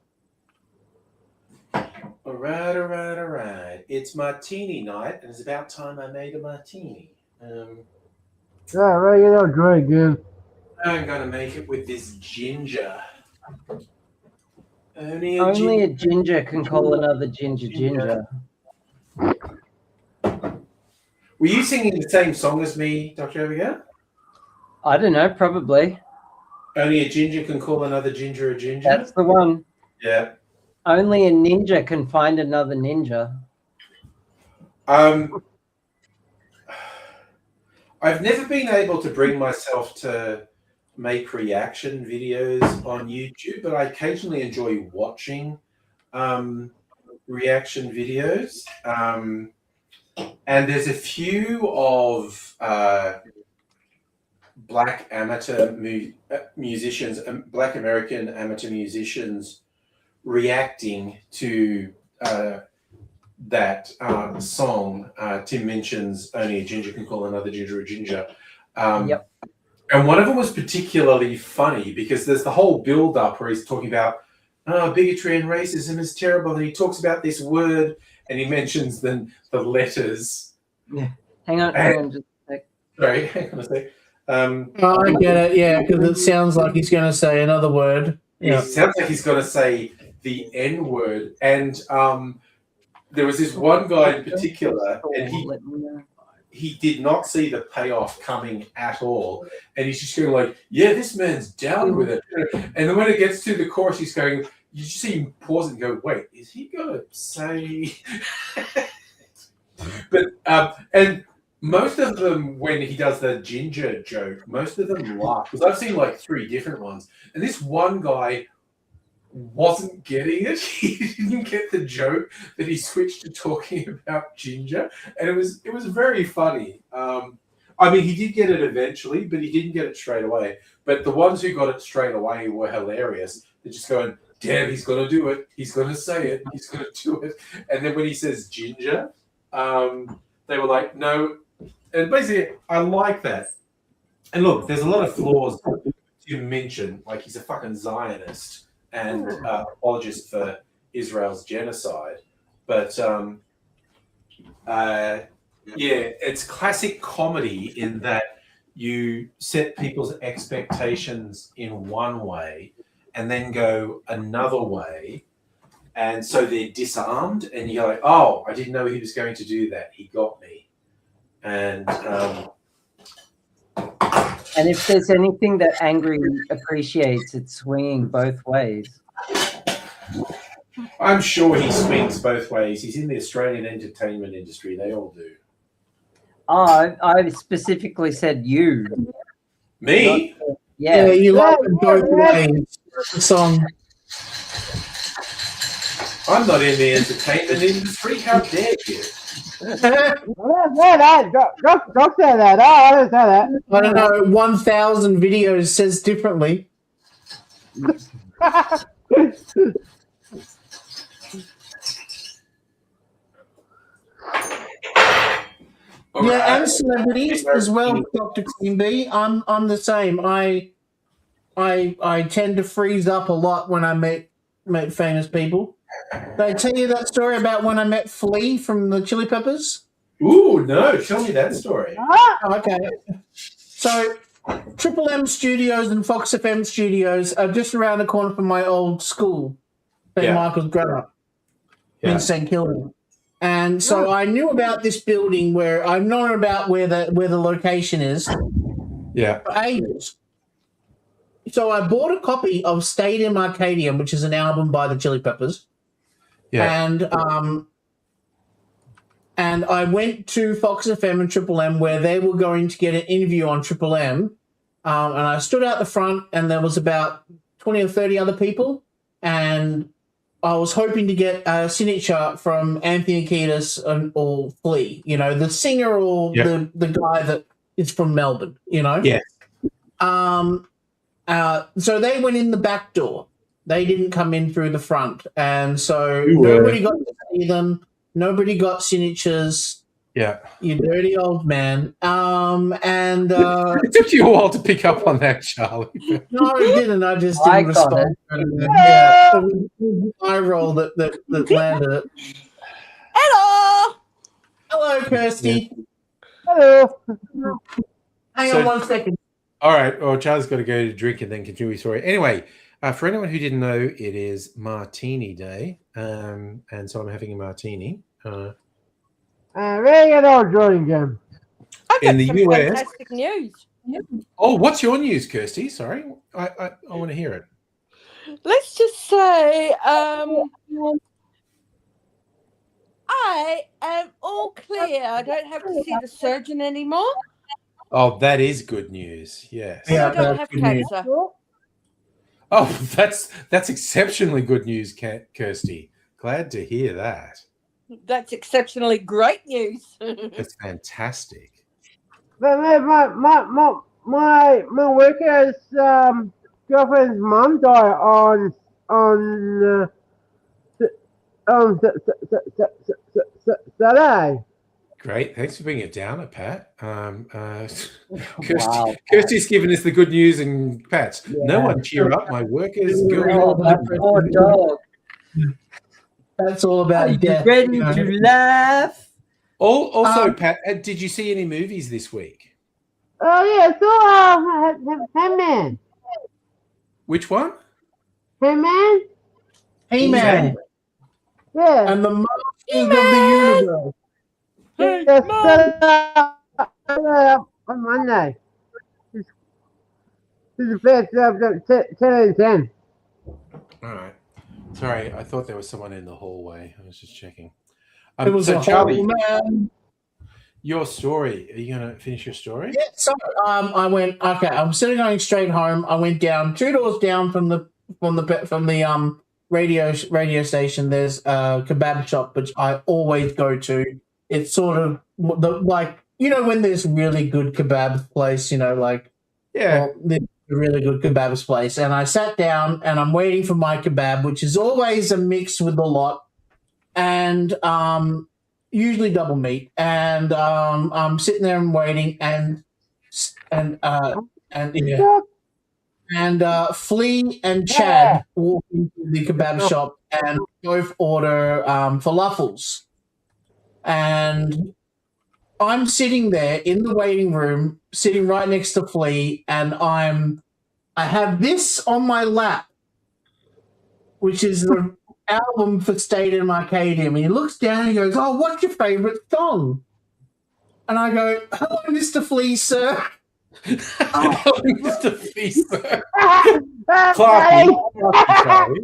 All right. It's Martini night, and it's about time I made a martini. Yeah, regular drink, dude. I'm gonna make it with this ginger. Only Only a ginger can call another ginger Ginger. ginger. Were you singing the same song as me, Dr. Abigail? I don't know, probably. Only a ginger can call another ginger a ginger? That's the one. Yeah. Only a ninja can find another ninja. I've never been able to bring myself to make reaction videos on YouTube, but I occasionally enjoy watching reaction videos. And there's a few of black amateur musicians, black American amateur musicians reacting to that song. Tim mentions only a ginger can call another ginger a ginger. Yep. And one of them was particularly funny because there's the whole build-up where he's talking about bigotry and racism is terrible, and he talks about this word and he mentions the letters. Yeah. Hang on just a sec. Sorry, hang on a sec. I get it, yeah, because it sounds like he's going to say another word. It sounds like he's going to say the N word. And there was this one guy in particular, and he did not see the payoff coming at all. And he's just going like, yeah, this man's down with it. And then when it gets to the chorus, he's going, you just see him pause and go, wait, is he going to say... But, and most of them, when he does the ginger joke, most of them laugh. Because I've seen like 3 different ones. And this one guy wasn't getting it. He didn't get the joke that he switched to talking about ginger, and it was very funny. I mean, he did get it eventually, but he didn't get it straight away. But the ones who got it straight away were hilarious. They're just going, damn, he's going to do it. He's going to say it. He's going to do it. And then when he says ginger, they were like, no. And basically, I like that. And look, there's a lot of flaws to mention. Like, he's a fucking Zionist and apologist for Israel's genocide. But, yeah, it's classic comedy in that you set people's expectations in one way and then go another way. And so they're disarmed, and you're like, oh, I didn't know he was going to do that. He got me. And if there's anything that Angry appreciates, it's swinging both ways. I'm sure he swings both ways. He's in the Australian entertainment industry. They all do. Oh, I specifically said you. Me? Yeah. you like it both ways. The song. I'm not in the entertainment industry. How dare you? Don't say that. Don't say that. Oh, I didn't say that. I don't know. 1,000 videos says differently. Yeah, and celebrities as well, Dr. Queen Bee. I'm the same. I tend to freeze up a lot when I meet famous people. Did I tell you that story about when I met Flea from the Chili Peppers? Ooh, no. Tell me that story. Oh, okay. So, Triple M Studios and Fox FM Studios are just around the corner from my old school, St. Michael's Grammar in St. Kilda. And so I knew about this building where I've known about where the location is for ages. So I bought a copy of Stadium Arcadium, which is an album by the Chili Peppers. Yeah. And I went to Fox FM and Triple M where they were going to get an interview on Triple M. And I stood out the front and there was about 20 or 30 other people. And I was hoping to get a signature from Anthony Kiedis or Flea, the singer or the guy that is from Melbourne, Yeah. So they went in the back door. They didn't come in through the front. And so nobody got to see them. Nobody got signatures. Yeah. You dirty old man. It took you a while to pick up on that, Charlie. No, I didn't. I just didn't respond. Yeah. It was my role that landed it. Hello. Hello, Kirsty. Hello. Hang So- on 1 second. All right. Well, Charlie's got to go to drink and then continue his story. Anyway, for anyone who didn't know, it is Martini Day, and so I'm having a martini. Very good old Jordan Jim. I've In got the some US. fantastic news. Oh, what's your news, Kirsty? Sorry, I want to hear it. Let's just say I am all clear. I don't have to see the surgeon anymore. Oh, that is good news. Yes. Yeah. I don't that's have good news. cancer. Oh, that's exceptionally good news, Kirsty. Glad to hear that. That's exceptionally great news. That's fantastic. But my worker's girlfriend's mom died on Saturday. Great. Thanks for being a downer, Pat. Wow. Kirsty's given us the good news and Pat's. No Yeah. one cheer up. My workers. Oh, my poor dog. That's all Are about you death. ready you know. to laugh? Also, Pat, did you see any movies this week? Oh yeah, so He-Man. Which one? He-Man? He-Man Yeah. and the Masters of the Universe. Hey, Just Mom. set up on Monday. This is the first 10 and 10. All right. Sorry, I thought there was someone in the hallway. I was just checking. It was so a Charlie, whole man. your story. Are you going to finish your story? Yeah, so I went. Okay, I'm sitting going straight home. I went down 2 doors down from the radio station. There's a kebab shop which I always go to. It's sort of like when there's really good kebab place. Yeah. Well, there's a really good kebabs place, and I sat down and I'm waiting for my kebab, which is always a mix with a lot, and usually double meat. And I'm sitting there and waiting, and yeah. And Flea and Chad walk into the kebab shop and both order falafels. And I'm sitting there in the waiting room, sitting right next to Flea, and I have this on my lap, which is the album for Stadium Arcadium. And he looks down and he goes, "Oh, what's your favorite song?" And I go, "Hello, Mr. Flea, sir." Mr. Feaster. Sorry. Sorry.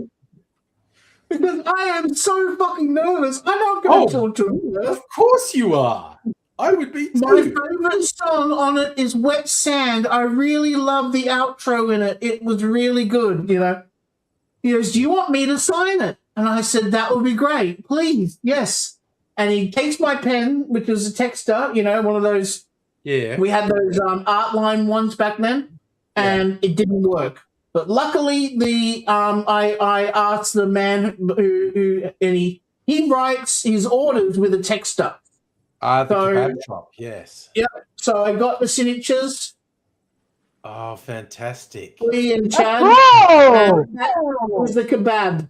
Because I am so fucking nervous. I'm not going to talk to him. Of course you are. I would be My too. favorite song on it is Wet Sand. I really love the outro in it. It was really good, He goes, "Do you want me to sign it?" And I said, "That would be great. Please, yes." And he takes my pen, which was a Texter, one of those. Yeah. We had those art line ones back then, and it didn't work. But luckily, I asked the man who and he writes his orders with a Texter. The So- kebab shop, yes. So I got the signatures, Oh, fantastic. Flea and Chad, Oh! and that was the kebab.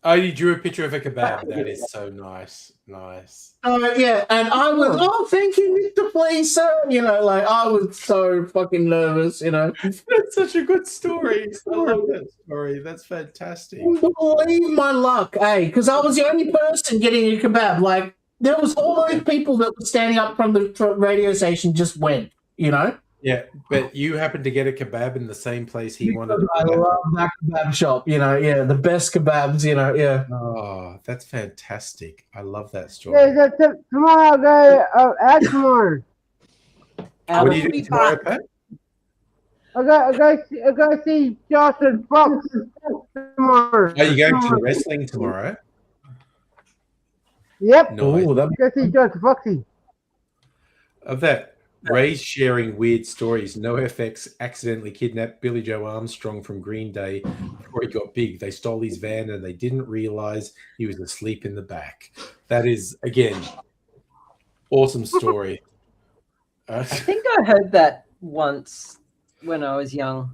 Oh, you drew a picture of a kebab. That is so nice. Nice. Yeah, and I was, thank you, Mr. Flea, sir. I was so fucking nervous, That's such a good story. I love that story. That's fantastic. Believe my luck, because I was the only person getting a kebab. Like, there was all those people that were standing up from the radio station just went, Yeah, but you happened to get a kebab in the same place he wanted. I love that kebab shop, the best kebabs, yeah. Oh, that's fantastic. I love that story. Yeah, tomorrow I'll go out tomorrow. What are you doing tomorrow, Pat? I'll go see Josh and Fox tomorrow. Are you going to the wrestling tomorrow? Yep. No. Ooh, that Go see Josh and Foxy. Of that, Ray's sharing weird stories. NoFX accidentally kidnapped Billy Joe Armstrong from Green Day before he got big. They stole his van and they didn't realize he was asleep in the back. That is, again, awesome story. I think I heard that once when I was young,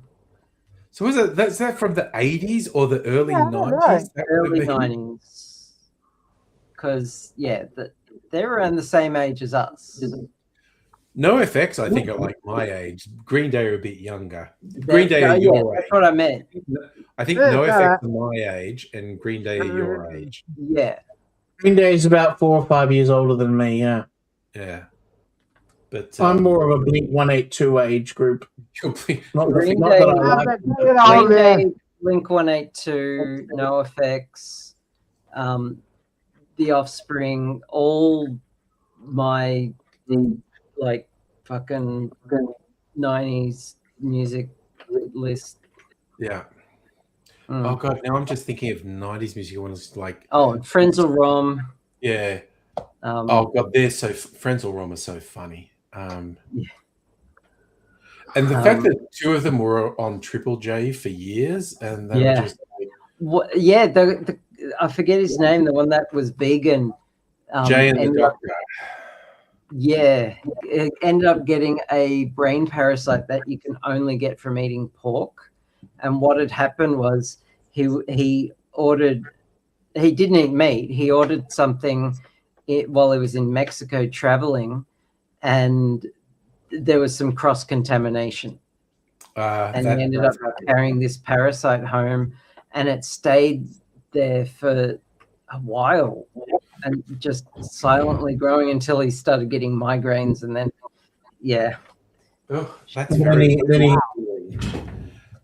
So that's that from the 80s or the early Yeah, I don't know. 90s? That would early have been- 90s. Because, they're around the same age as us. NoFX, I think, are like my age. Green Day are a bit younger. Green Day are yeah, your that's age. what I meant. I think Yeah, NoFX are my age, and Green Day are your age. Yeah. Green Day is about 4 or 5 years older than me. Yeah, Yeah, but I'm more of a Blink 182 age group. Not Green that Day- I Ah, like. but get it on Green there. Day, Blink 182, NoFX, The Offspring, all my like fucking 90s music list. yeah. Mm. Oh god, now I'm just thinking of 90s music. I want to like, Oh, Frenzel Rom. yeah. Um, Oh god, they're so Frenzel Rom are so funny. Yeah. And the fact that two of them were on Triple J for years, and they were Yeah. just like, what, yeah, the I forget his name, the one that was vegan. Jay and the ended up- Doctor. Yeah, it ended up getting a brain parasite that you can only get from eating pork. And what had happened was he didn't eat meat. He ordered something while he was in Mexico traveling, and there was some cross contamination. And he ended up carrying this parasite home, and it stayed there for a while and just silently growing until he started getting migraines. And then, yeah, Oh, that's Then very. he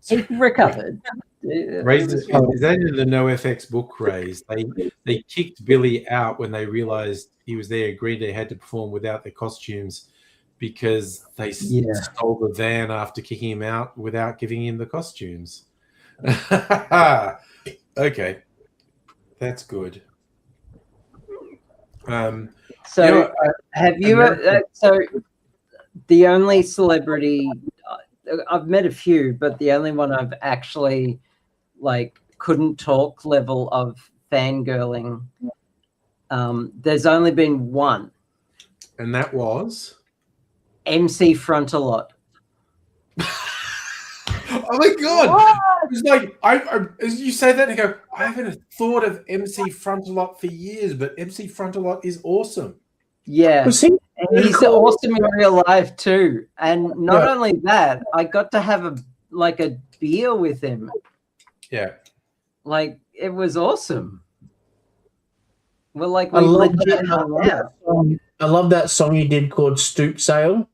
he recovered. Raised is that in the NoFX book, Raised? They kicked Billy out when they realized he was there. Green Day had to perform without their costumes because they stole the van after kicking him out without giving him the costumes. Okay, that's good. So, have you? So, the only celebrity I've met a few, but the only one I've actually like couldn't talk level of fangirling. There's only been one, and that was MC Frontalot. Oh my god! It's like I as you say that, I go, I haven't thought of MC Frontalot for years, but MC Frontalot is awesome. Yeah, was he he's awesome in real life too. And not only that, I got to have a beer with him. Yeah, like it was awesome. Well, like I we love legit hung out. I love that song you did called Stoop Sale.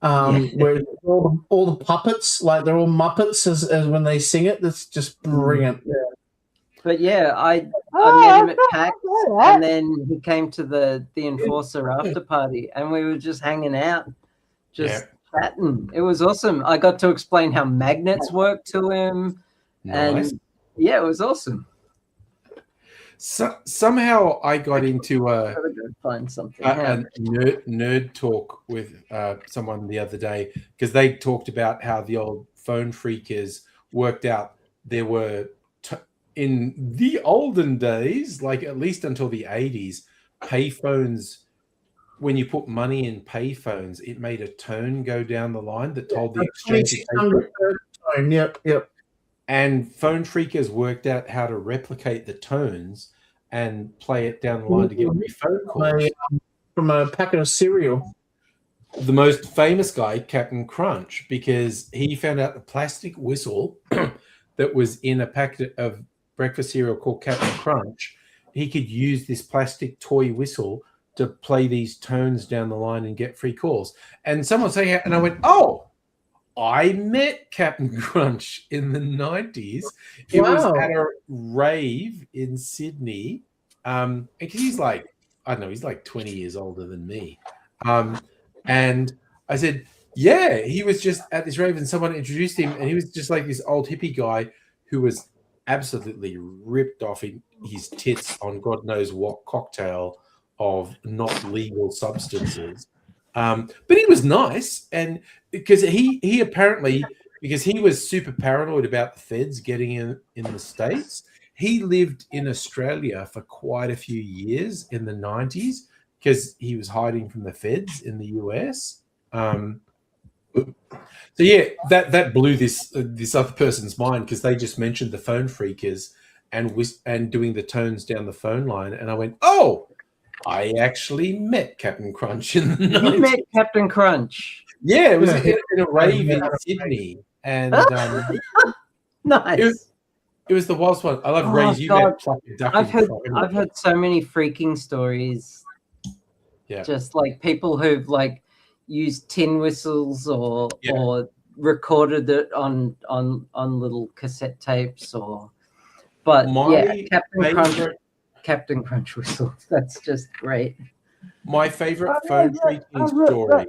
Where all the puppets, like they're all Muppets as when they sing it. That's just brilliant. But yeah, I met him at PAX, and then he came to the Enforcer after party, and we were just hanging out, just chatting. It was awesome. I got to explain how magnets work to him, nice. and yeah, it was awesome. So, somehow I got into find something. a nerd talk with someone the other day because they talked about how the old phone freakers worked out there were in the olden days, like at least until the 80s, payphones, when you put money in payphones, it made a tone go down the line that told the exchange. Yep. And phone freakers worked out how to replicate the tones and play it down the line to get free phone calls. From a packet of cereal. The most famous guy, Captain Crunch, because he found out the plastic whistle that was in a packet of breakfast cereal called Captain Crunch. He could use this plastic toy whistle to play these tones down the line and get free calls. And someone saying it, and I went, oh, I met Captain Crunch in the 90s. It was at a rave in Sydney. And he's like, I don't know, he's like 20 years older than me. And I said, yeah, he was just at this rave and someone introduced him, and he was just like this old hippie guy who was absolutely ripped off in his tits on God knows what cocktail of not legal substances. But he was nice, and because he apparently, because he was super paranoid about the feds getting in the States, he lived in Australia for quite a few years in the 90s because he was hiding from the feds in the US. So yeah, that blew this other person's mind because they just mentioned the phone freakers and doing the tones down the phone line, and I went, oh, I actually met Captain Crunch in the You 90s. met Captain Crunch. Yeah, it was Yeah. in a rave in Sydney. And Nice. it was the wild one. I love Oh, Ray's. You God. met Plucky Duck I've in heard Prime. so many freaking stories. Yeah. Just like people who've like used tin whistles or recorded it on little cassette tapes but My Captain Crunch whistle. That's just great. My favorite phone freaking story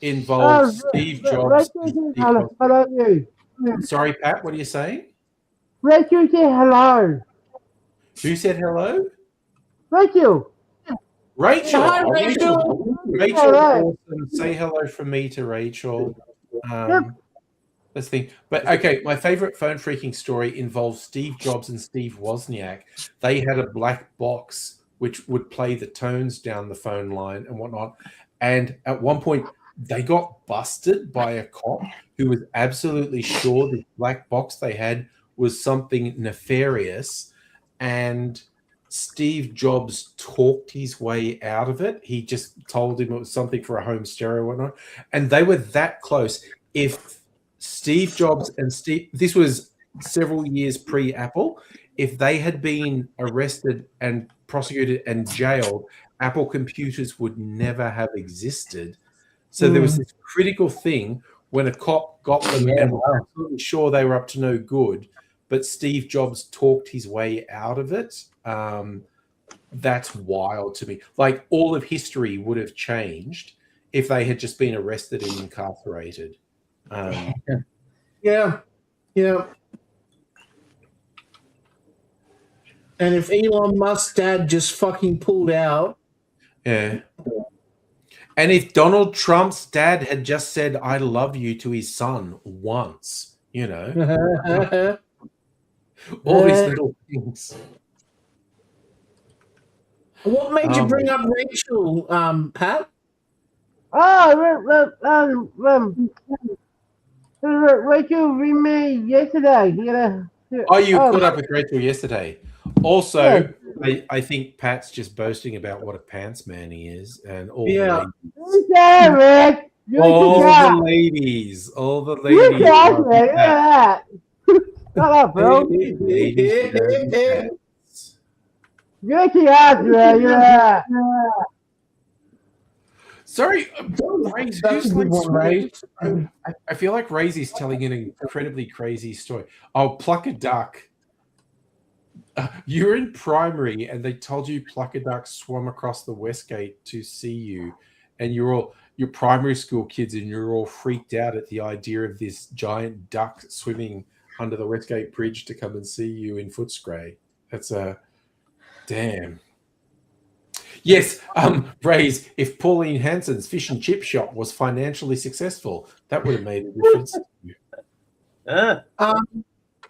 involves Steve Jobs. And Steve Hello, you. Sorry, Pat, what are you saying? Rachel, say hello. Who said hello? Rachel. Rachel. Hi, Oh, Rachel. Rachel, Hello. awesome. Say hello from me to Rachel. Yep. Let's think. But okay, my favorite phone freaking story involves Steve Jobs and Steve Wozniak. They had a black box which would play the tones down the phone line and whatnot. And at one point, they got busted by a cop who was absolutely sure the black box they had was something nefarious. And Steve Jobs talked his way out of it. He just told him it was something for a home stereo or whatnot. And they were that close. If Steve Jobs and this was several years pre-Apple, if they had been arrested and prosecuted and jailed, Apple computers would never have existed. So there was this critical thing when a cop got them and was absolutely sure they were up to no good, but Steve Jobs talked his way out of it. That's wild to me. Like, all of history would have changed if they had just been arrested and incarcerated. Yeah. And if Elon Musk's dad just fucking pulled out. Yeah. And if Donald Trump's dad had just said, I love you to his son once, you know, all these little things. What made you bring up Rachel, Pat? Rachel ring me yesterday. Oh, you caught up with Rachel yesterday. Also, I think Pat's just boasting about what a pants man he is, and all the ladies. All the ladies. Shut up, bro. Sorry, Raze, who's like, I feel like Razy's telling an incredibly crazy story. Oh, Pluck a Duck. You're in primary and they told you Pluck a Duck swam across the Westgate to see you, and you're primary school kids and you're all freaked out at the idea of this giant duck swimming under the Westgate Bridge to come and see you in Footscray. That's a damn. Yes, Raze, if Pauline Hanson's fish and chip shop was financially successful, that would have made a difference to you.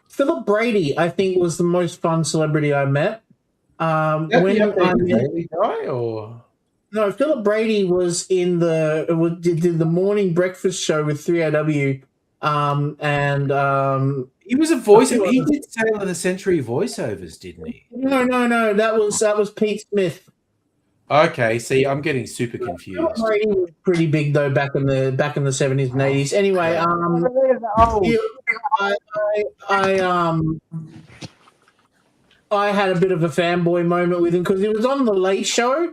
Philip Brady, I think, was the most fun celebrity I met. No, Philip Brady was in did the morning breakfast show with 3AW, and he was a voiceover. He did Sail of the Century voiceovers, didn't he? No, that was Pete Smith. Okay, see, I'm getting super confused. Philip Brady was pretty big though back in the 70s and 80s. Anyway, I had a bit of a fanboy moment with him because he was on the Late Show.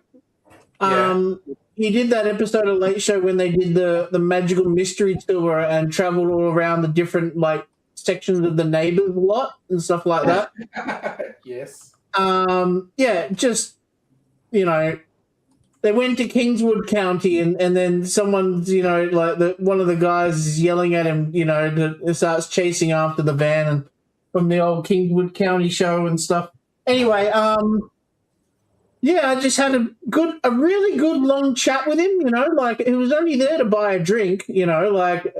He did that episode of Late Show when they did the magical mystery tour and traveled all around the different like sections of the Neighbours a lot and stuff like that. Yes. Just, you know, they went to Kingswood County and then someone's, you know, like one of the guys is yelling at him, you know, starts chasing after the van and from the old Kingswood County show and stuff. Anyway, I just had a really good long chat with him, you know, like he was only there to buy a drink, you know, like.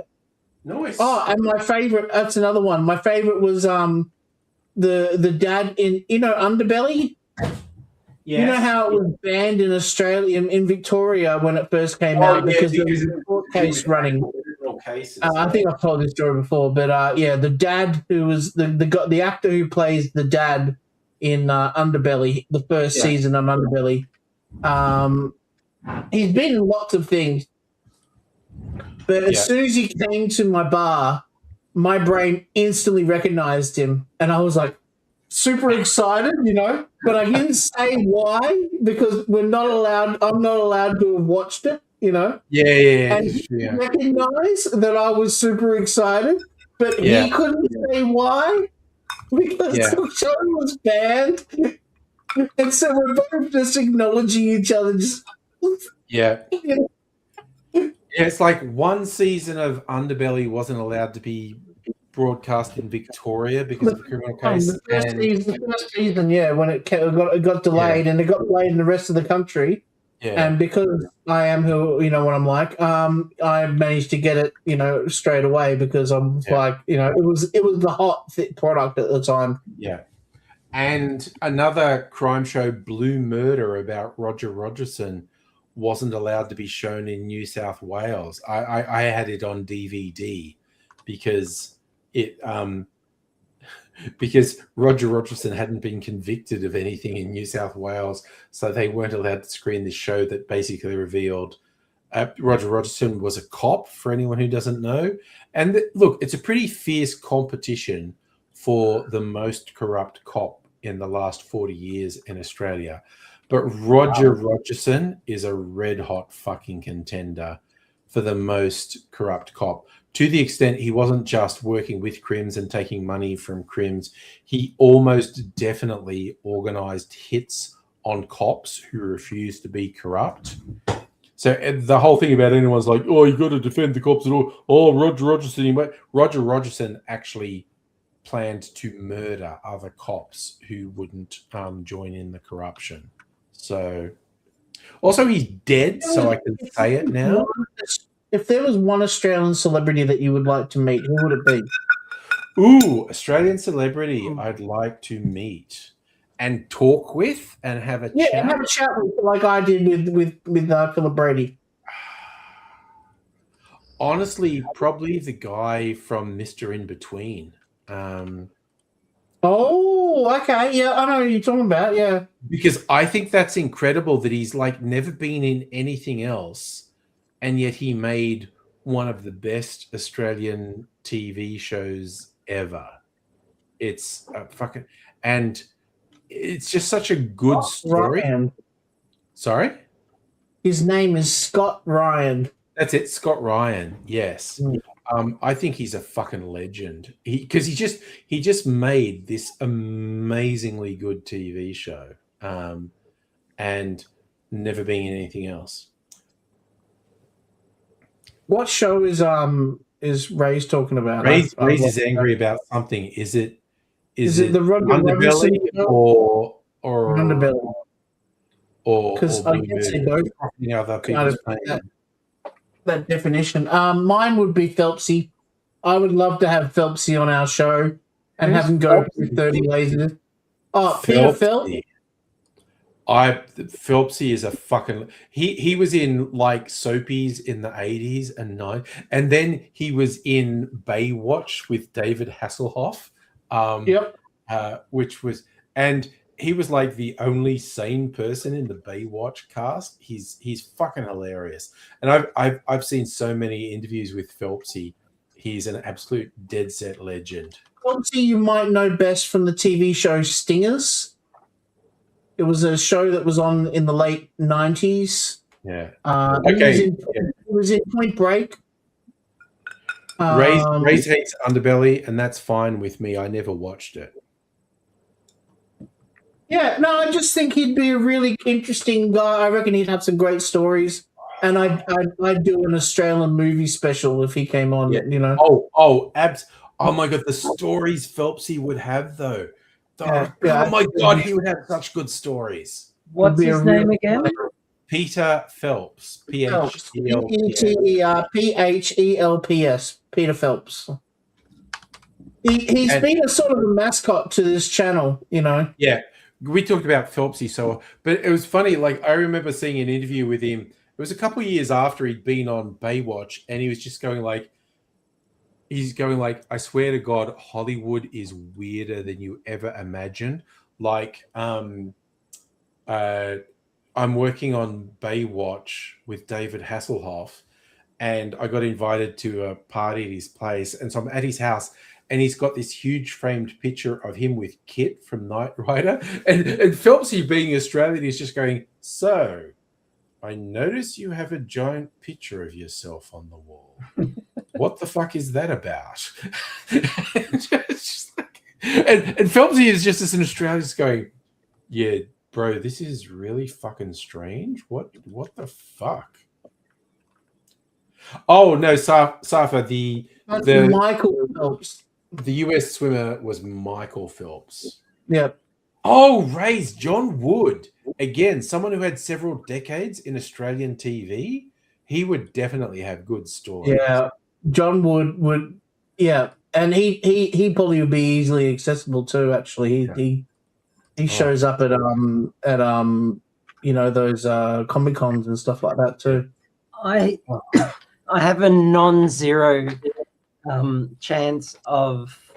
Nice. Oh, and my favorite, that's another one. My favorite was the dad in, you know, Underbelly. Yes. You know how it was banned in Australia, in Victoria when it first came out because there was a court case running. I think I've told this story before, but the dad who was the actor who plays the dad in Underbelly, the first season of Underbelly, He's been in lots of things, but as Yeah. soon as he came to my bar, my brain instantly recognized him, and I was like super excited, but I didn't say why because we're not allowed. I'm not allowed to have watched it, Yeah. and he recognized that I was super excited, but Yeah. he couldn't say why because Yeah. the show was banned. And so we're both just acknowledging each other. Yeah. Yeah, it's like one season of Underbelly wasn't allowed to be broadcast in Victoria because of a criminal case. The first season, yeah, when it got delayed, and it got delayed in the rest of the country. Yeah. And because I am who what I'm like, I managed to get it, straight away because I'm like, it was the hot product at the time. Yeah. And another crime show, Blue Murder, about Roger Rogerson, wasn't allowed to be shown in New South Wales. I had it on DVD because because Roger Rogerson hadn't been convicted of anything in New South Wales, so they weren't allowed to screen this show that basically revealed Roger Rogerson was a cop, for anyone who doesn't know. And look, it's a pretty fierce competition for the most corrupt cop in the last 40 years in Australia. But Roger Rogerson is a red hot fucking contender for the most corrupt cop, to the extent he wasn't just working with crims and taking money from crims. He almost definitely organized hits on cops who refused to be corrupt. So the whole thing about anyone's like, oh, you got to defend the cops at all. Oh, Roger Rogerson. Roger Rogerson actually planned to murder other cops who wouldn't join in the corruption. So, also he's dead, so I can say it now. If there was one Australian celebrity that you would like to meet, who would it be? Ooh, Australian celebrity I'd like to meet and talk with and have a chat. Yeah, have a chat with, like I did with Philip Brady. Honestly, probably the guy from Mr. In Between. Oh, okay. Yeah, I know who you're talking about. Yeah. Because I think that's incredible that he's like never been in anything else, and yet he made one of the best Australian TV shows ever. It's fucking, and it's just such a good story. Ryan. Sorry? His name is Scott Ryan. That's it, Scott Ryan. Yes. I think he's a fucking legend. Because he just made this amazingly good TV show, and never been in anything else. What show is Ray's talking about? Ray's is angry about something. Is it the Underbelly or Underbelly? Because I guess they both other people's that definition. Mine would be Phelpsy. I would love to have Phelpsy on our show and have him go through 30 lasers. Oh, Peter Phelps. Phelpsy is a fucking. He was in like soapies in the 80s and 90s, and then he was in Baywatch with David Hasselhoff. Which was, and he was like the only sane person in the Baywatch cast. He's fucking hilarious, and I've seen so many interviews with Phelpsy. He's an absolute dead set legend. Phelpsy, you might know best from the TV show Stingers. It was a show that was on in the late 90s. Yeah. He was in Point Break. Ray hates Underbelly, and that's fine with me. I never watched it. Yeah, no, I just think he'd be a really interesting guy. I reckon he'd have some great stories, and I'd do an Australian movie special if he came on. Yeah. Oh my god, the stories Phelpsy would have though. Oh my god, he would have such good stories. What's his name again? Peter Phelps. P-H-E-L-P-S. P-H-E-L-P-S. Peter Phelps. He's been a sort of a mascot to this channel, Yeah, we talked about Phelpsy, but it was funny. Like, I remember seeing an interview with him. It was a couple of years after he'd been on Baywatch, and he was just going like, I swear to God, Hollywood is weirder than you ever imagined. Like, I I'm working on Baywatch with David Hasselhoff, and I got invited to a party at his place, and so I'm at his house, and he's got this huge framed picture of him with Kit from Knight Rider, and Phelpsy, being Australian, is just going, so I notice you have a giant picture of yourself on the wall. What the fuck is that about? and Phelpsy is just as an Australian just going, yeah, bro, this is really fucking strange. What the fuck? Oh no, Safa, the Michael Phelps. The US swimmer was Michael Phelps. Yeah. Oh, Ray's John Wood. Again, someone who had several decades in Australian TV. He would definitely have good stories. Yeah. John would yeah. And he probably would be easily accessible too, actually. He shows up at you know, those Comic Cons and stuff like that too. I have a non-zero chance of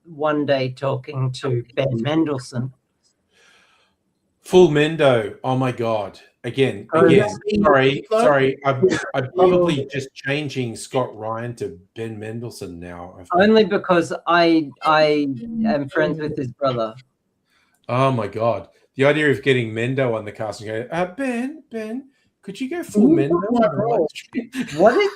one day talking to Ben Mendelsohn. Full Mendo. Oh my god. Again. Sorry. I'm probably just changing Scott Ryan to Ben Mendelsohn now. Only because I am friends with his brother. Oh my god. The idea of getting Mendo on the cast and going, Ben, could you go full Mendo?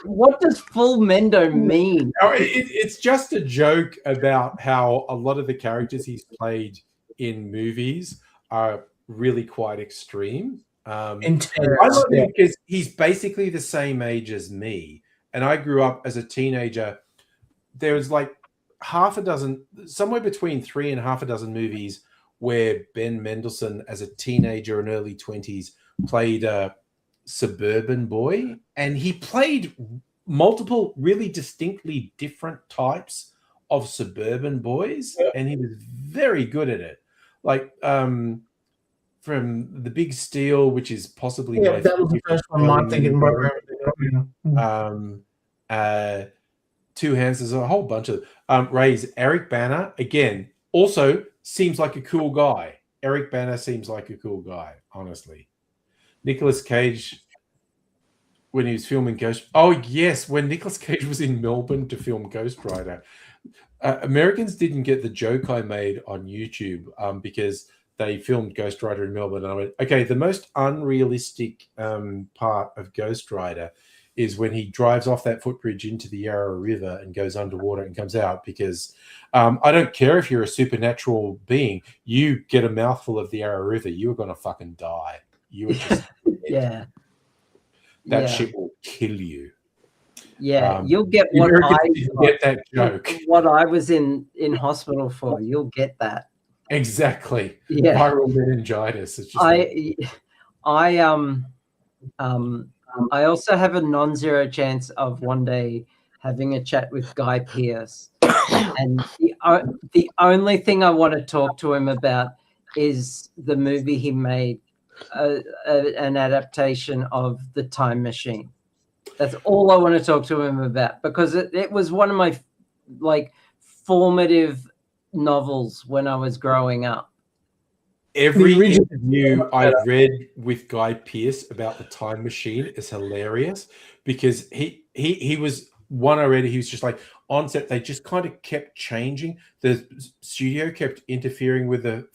What does full Mendo mean? It's just a joke about how a lot of the characters he's played in movies are really quite extreme. Intense. I love him because he's basically the same age as me, and I grew up as a teenager. There was like half a dozen, somewhere between 3 and half a dozen movies where Ben Mendelsohn, as a teenager and early 20s, played a suburban boy, and he played multiple really distinctly different types of suburban boys, and he was very good at it. Like from The Big Steal, which is possibly my that was the first one I'm thinking about. Two Hands, there's a whole bunch of Ray's Eric Bana, again, also seems like a cool guy. Eric Bana seems like a cool guy, honestly. Nicolas Cage, when he was filming Ghost... Oh, yes, when Nicolas Cage was in Melbourne to film Ghost Rider. Americans didn't get the joke I made on YouTube because they filmed Ghost Rider in Melbourne. And I went, okay, the most unrealistic part of Ghost Rider is when he drives off that footbridge into the Yarra River and goes underwater and comes out, because I don't care if you're a supernatural being, you get a mouthful of the Yarra River, you are going to fucking die. You are just yeah. That shit will kill you. Yeah, you'll get what get that joke. What I was in hospital for. You'll get that. Exactly. Yeah. Viral meningitis. It's just I also have a non-zero chance of one day having a chat with Guy Pearce, and the only thing I want to talk to him about is the movie he made, an adaptation of The Time Machine. That's all I want to talk to him about, because it was one of my formative novels when I was growing up. Every interview I read with Guy Pearce about The Time Machine is hilarious, because he was one I read. He was just like, on set, they just kind of kept changing. The studio kept interfering with the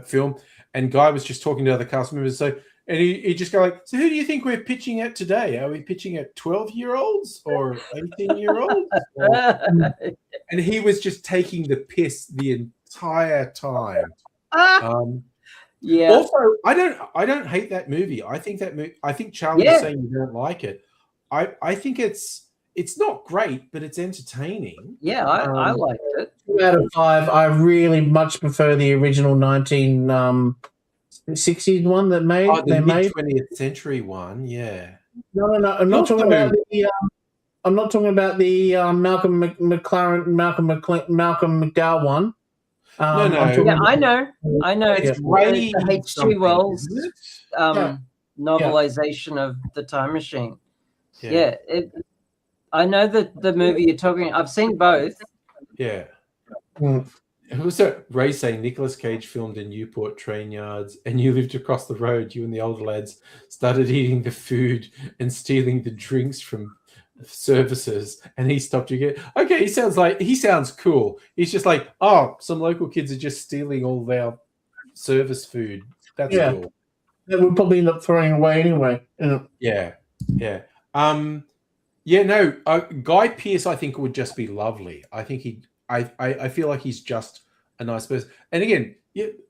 film, and Guy was just talking to other cast members. So, and he just go like, so who do you think we're pitching at today? Are we pitching at 12-year-olds or 18-year-olds? And he was just taking the piss the entire time. Yeah. Also, I don't hate that movie. I think I think Charlie was saying you don't like it. I think it's not great, but it's entertaining. Yeah, I liked it. 2 out of 5. I really much prefer the original 1960s one that made. The mid 20th century one. Yeah. No. I'm not talking about the. I'm not talking about the Malcolm McDowell one. No. Yeah, I know. It's Ray H.G. Wells' novelization of The Time Machine. Yeah, I know that the movie you're talking. I've seen both. Yeah. Also, Ray saying Nicolas Cage filmed in Newport train yards, and you lived across the road. You and the older lads started eating the food and stealing the drinks from services, and he stopped you. Okay, he sounds cool. He's just like, oh, some local kids are just stealing all their service food. That's cool. That would probably end up throwing away anyway. Yeah. Yeah, no. Guy Pearce, I think, would just be lovely. I think I feel like he's just a nice person. And again,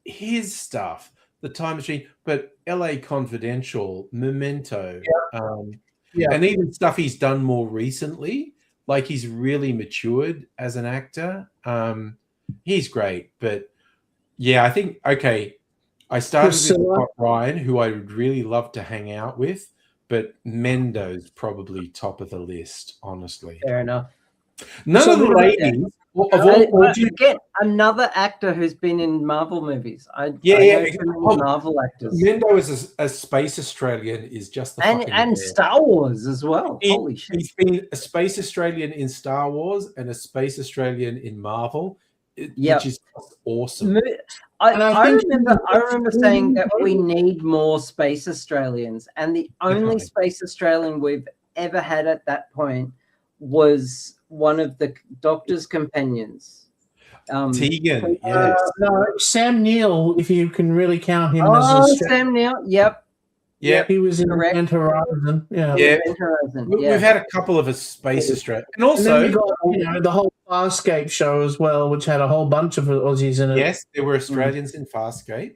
his stuff, The Time Machine, but L.A. Confidential, Memento, and even stuff he's done more recently, like he's really matured as an actor. He's great, but yeah, I think I started with Scott Ryan, who I would really love to hang out with. But Mendo's probably top of the list, honestly. Fair enough. None of the ladies. Forget another actor who's been in Marvel movies. Marvel actors. Mendo as a Space Australian is just the and Star Wars as well. Holy shit! He's been a Space Australian in Star Wars and a Space Australian in Marvel, which is awesome. I remember saying that we need more Space Australians, and the only Space Australian we've ever had at that point was one of the Doctor's companions. Tegan, yes. No, Sam Neill, if you can really count him as Sam Neill, yep. Yeah, he was in Event Horizon. We've had a couple of Space Australians, and also and then we got the whole Farscape show as well, which had a whole bunch of Aussies in it. Yes, there were Australians in Farscape.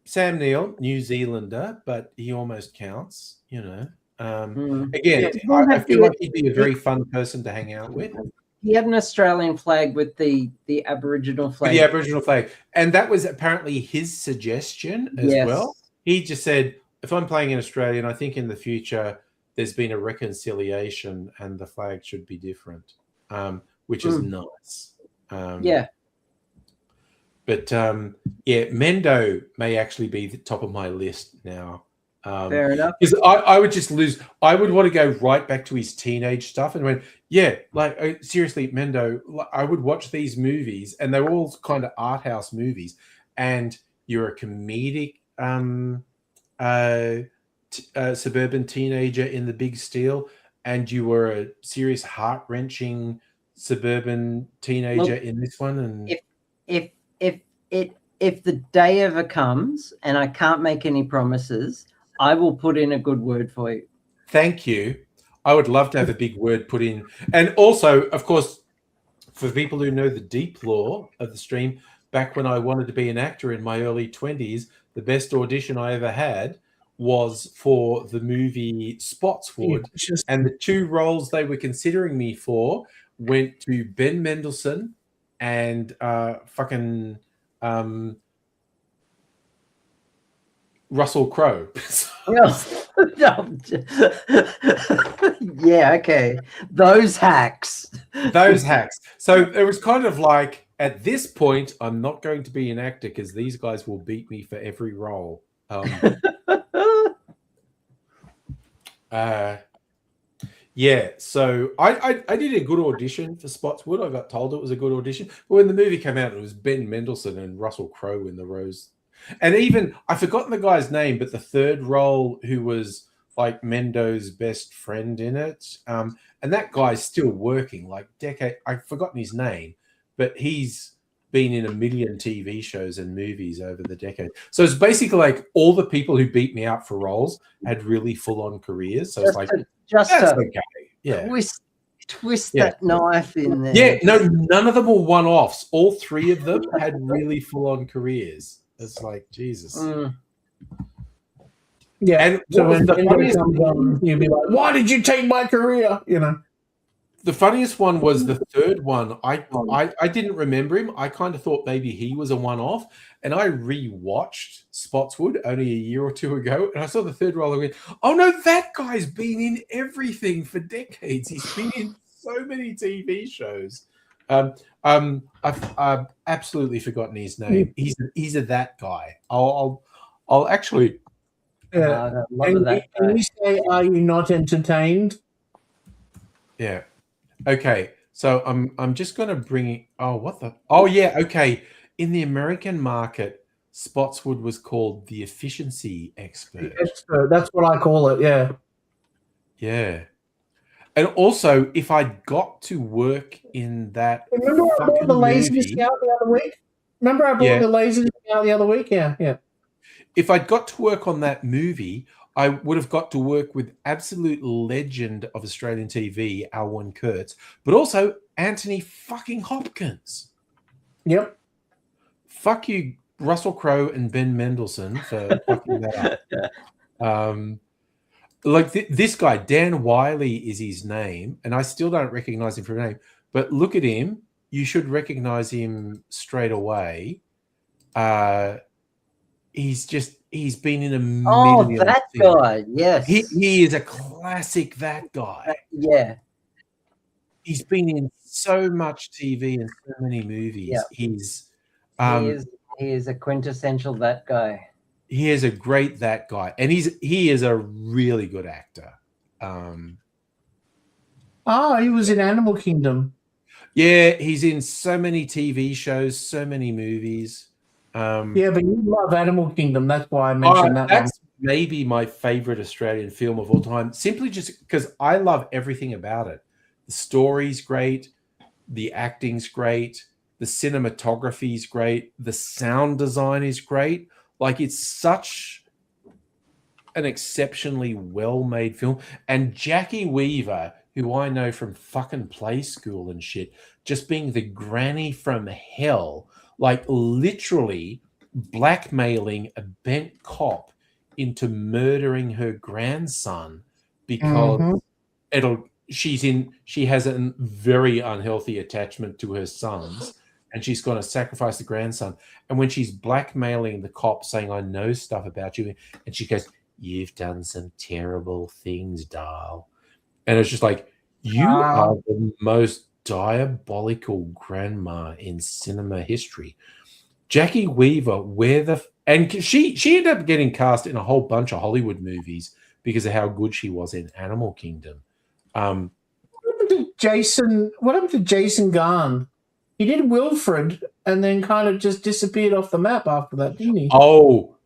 Sam Neill, New Zealander, but he almost counts. Again, I feel like he'd be a very fun person to hang out with. He had an Australian flag with the Aboriginal flag. The Aboriginal flag, and that was apparently his suggestion as well. He just said, if I'm playing an Australian, I think in the future there's been a reconciliation and the flag should be different, which is nice. But Mendo may actually be the top of my list now. Fair enough. Because I would just lose. I would want to go right back to his teenage stuff and went, seriously, Mendo, I would watch these movies and they're all kind of art house movies, and you're a comedic suburban teenager in The Big Steal, and you were a serious heart-wrenching suburban teenager in this one. And if the day ever comes, and I can't make any promises, I will put in a good word for you. Thank you. I would love to have a big word put in. And also, of course, for people who know the deep lore of the stream, back when I wanted to be an actor in my early 20s, the best audition I ever had was for the movie Spotswood. And the two roles they were considering me for went to Ben Mendelsohn and Russell Crowe. Okay. Those hacks. So it was kind of like, at this point, I'm not going to be an actor because these guys will beat me for every role. So I did a good audition for Spotswood. I got told it was a good audition. But when the movie came out, it was Ben Mendelsohn and Russell Crowe in the rows. And even, I've forgotten the guy's name, but the third role, who was like Mendo's best friend in it. And that guy's still working, I've forgotten his name, but he's been in a million TV shows and movies over the decade. So it's basically like all the people who beat me out for roles had really full-on careers. So it's like, twist that knife in there. Yeah, no, none of them were one-offs. All three of them had really full-on careers. It's like, Jesus. Yeah, and so when the funniest comes on, you'll be like, "Why did you take my career?" The funniest one was the third one. I didn't remember him. I kind of thought maybe he was a one-off, and I rewatched Spotswood only a year or two ago, and I saw the third role and went, "Oh no, that guy's been in everything for decades. He's been in so many TV shows." I've absolutely forgotten his name. He's that guy. I'll actually. Can you say, "Are you not entertained?" Yeah. Okay. So I'm just going to bring. Oh, what the? Oh, yeah. Okay. In the American market, Spotswood was called the efficiency expert. That's what I call it. Yeah. Yeah. And also, if I got to work in that Remember I bought fucking the laser movie, scout the other week? Remember I bought Yeah. the laser scout the other week? Yeah, yeah. if I'd got to work on that movie, I would have got to work with absolute legend of Australian TV, Alwyn Kurtz, but also Anthony fucking Hopkins. Yep. Fuck you, Russell Crowe and Ben Mendelsohn, for fucking that up. Like this guy, Dan Wiley is his name, and I still don't recognize him from name. But look at him; you should recognize him straight away. He's been in a million. Oh, that things. guy. Yes. He is a classic. That guy. Yeah. He's been in so much TV and so many movies. Yeah. He is a quintessential that guy. He is a great that guy, and he is a really good actor. He was in Animal Kingdom. Yeah, he's in so many TV shows, so many movies. Yeah, but you love Animal Kingdom. That's why I mentioned that. That's maybe my favorite Australian film of all time, simply just because I love everything about it. The story's great, the acting's great, the cinematography's great, the sound design is great. Like, it's such an exceptionally well-made film. And Jackie Weaver, who I know from fucking Play School and shit, just being the granny from hell, like literally blackmailing a bent cop into murdering her grandson because she has a very unhealthy attachment to her sons, and she's going to sacrifice the grandson. And when she's blackmailing the cop, saying, "I know stuff about you," and she goes, "You've done some terrible things, doll," and it's just like, you are the most diabolical grandma in cinema history. Jackie Weaver, and she ended up getting cast in a whole bunch of Hollywood movies because of how good she was in Animal Kingdom. What happened to Jason Garn? He did Wilfred and then kind of just disappeared off the map after that, didn't he? Oh,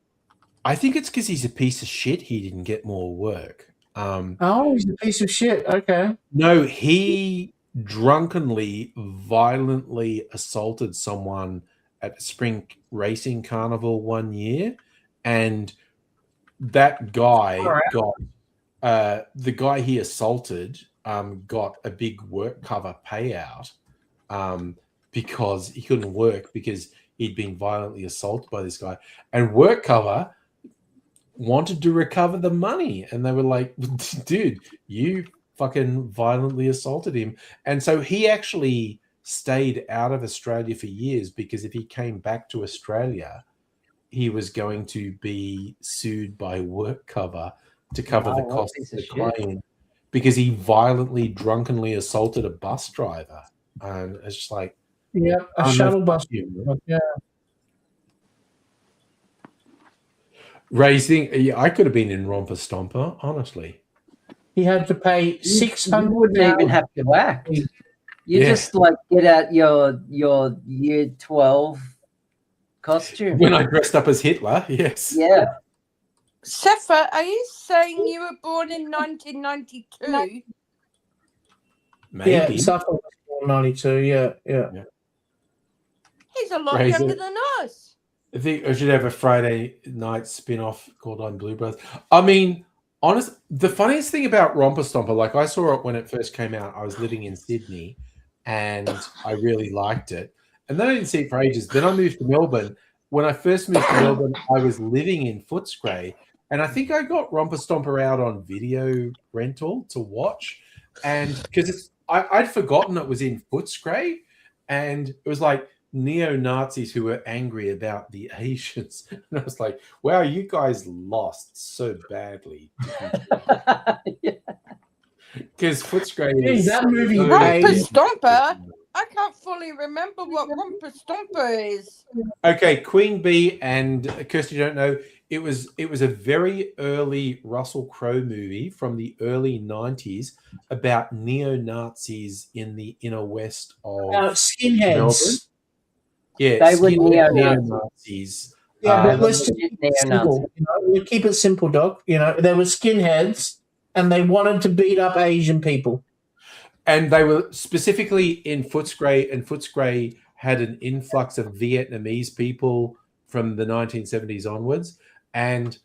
I think it's because he's a piece of shit. He didn't get more work. He's a piece of shit. Okay. No, he drunkenly, violently assaulted someone at a spring racing carnival one year, and that guy got the guy he assaulted got a big work cover payout because he couldn't work because he'd been violently assaulted by this guy, and work cover wanted to recover the money, and they were like, "Dude, you fucking violently assaulted him." And so he actually stayed out of Australia for years, because if he came back to Australia, he was going to be sued by work cover to cover the cost of the claim, because he violently, drunkenly assaulted a bus driver. And it's just like, a shuttle bus. Yeah. Raising, I could have been in Romper Stomper, honestly. He had to pay $600. You wouldn't even have to act. You just like get out your year 12 costume. When I dressed up as Hitler, yes. Yeah. Sefa, are you saying you were born in 1992? Maybe. Yeah, Safa was born 92. Yeah. He's a lot Raise younger it. than us. I think I should have a Friday night spin-off called I'm Blue Brothers. I mean, the funniest thing about Romper Stomper, like, I saw it when it first came out. I was living in Sydney, and I really liked it. And then I didn't see it for ages. Then I moved to Melbourne. When I first moved to Melbourne, I was living in Footscray, and I think I got Romper Stomper out on video rental to watch. And because I'd forgotten it was in Footscray, and it was like neo-Nazis who were angry about the Asians. And I was like, wow, you guys lost so badly. Because Footscray is that movie. Romper Stomper I can't fully remember what Romper Stomper is. Okay, Queen Bee and Kirsty don't know. It was a very early Russell Crowe movie from the early 90s about neo-Nazis in the inner west of Melbourne. Skinheads. Yeah, They were neo-Nazis. Yeah, but They let's were just keep legit it simple. You know, we'll keep it simple, Doc. You know, they were skinheads, and they wanted to beat up Asian people. And they were specifically in Footscray, and Footscray had an influx of Vietnamese people from the 1970s onwards. And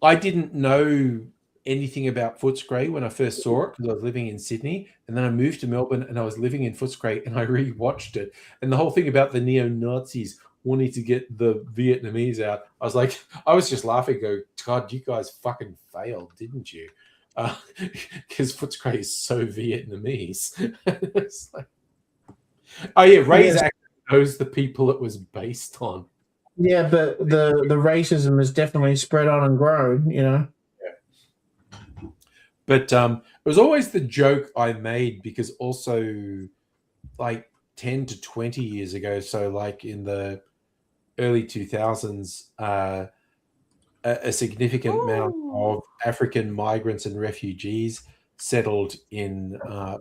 I didn't know anything about Footscray when I first saw it because I was living in Sydney. And then I moved to Melbourne and I was living in Footscray and I rewatched it. And the whole thing about the neo-Nazis wanting to get the Vietnamese out, I was just laughing, go, God, you guys fucking failed, didn't you? Because Footscray is so Vietnamese. It's like, oh yeah, Ray's actually knows the people it was based on. Yeah, but the racism is definitely spread on and grown, you know. Yeah. But it was always the joke I made because also like 10 to 20 years ago, so like in the early 2000s, a significant amount of African migrants and refugees settled in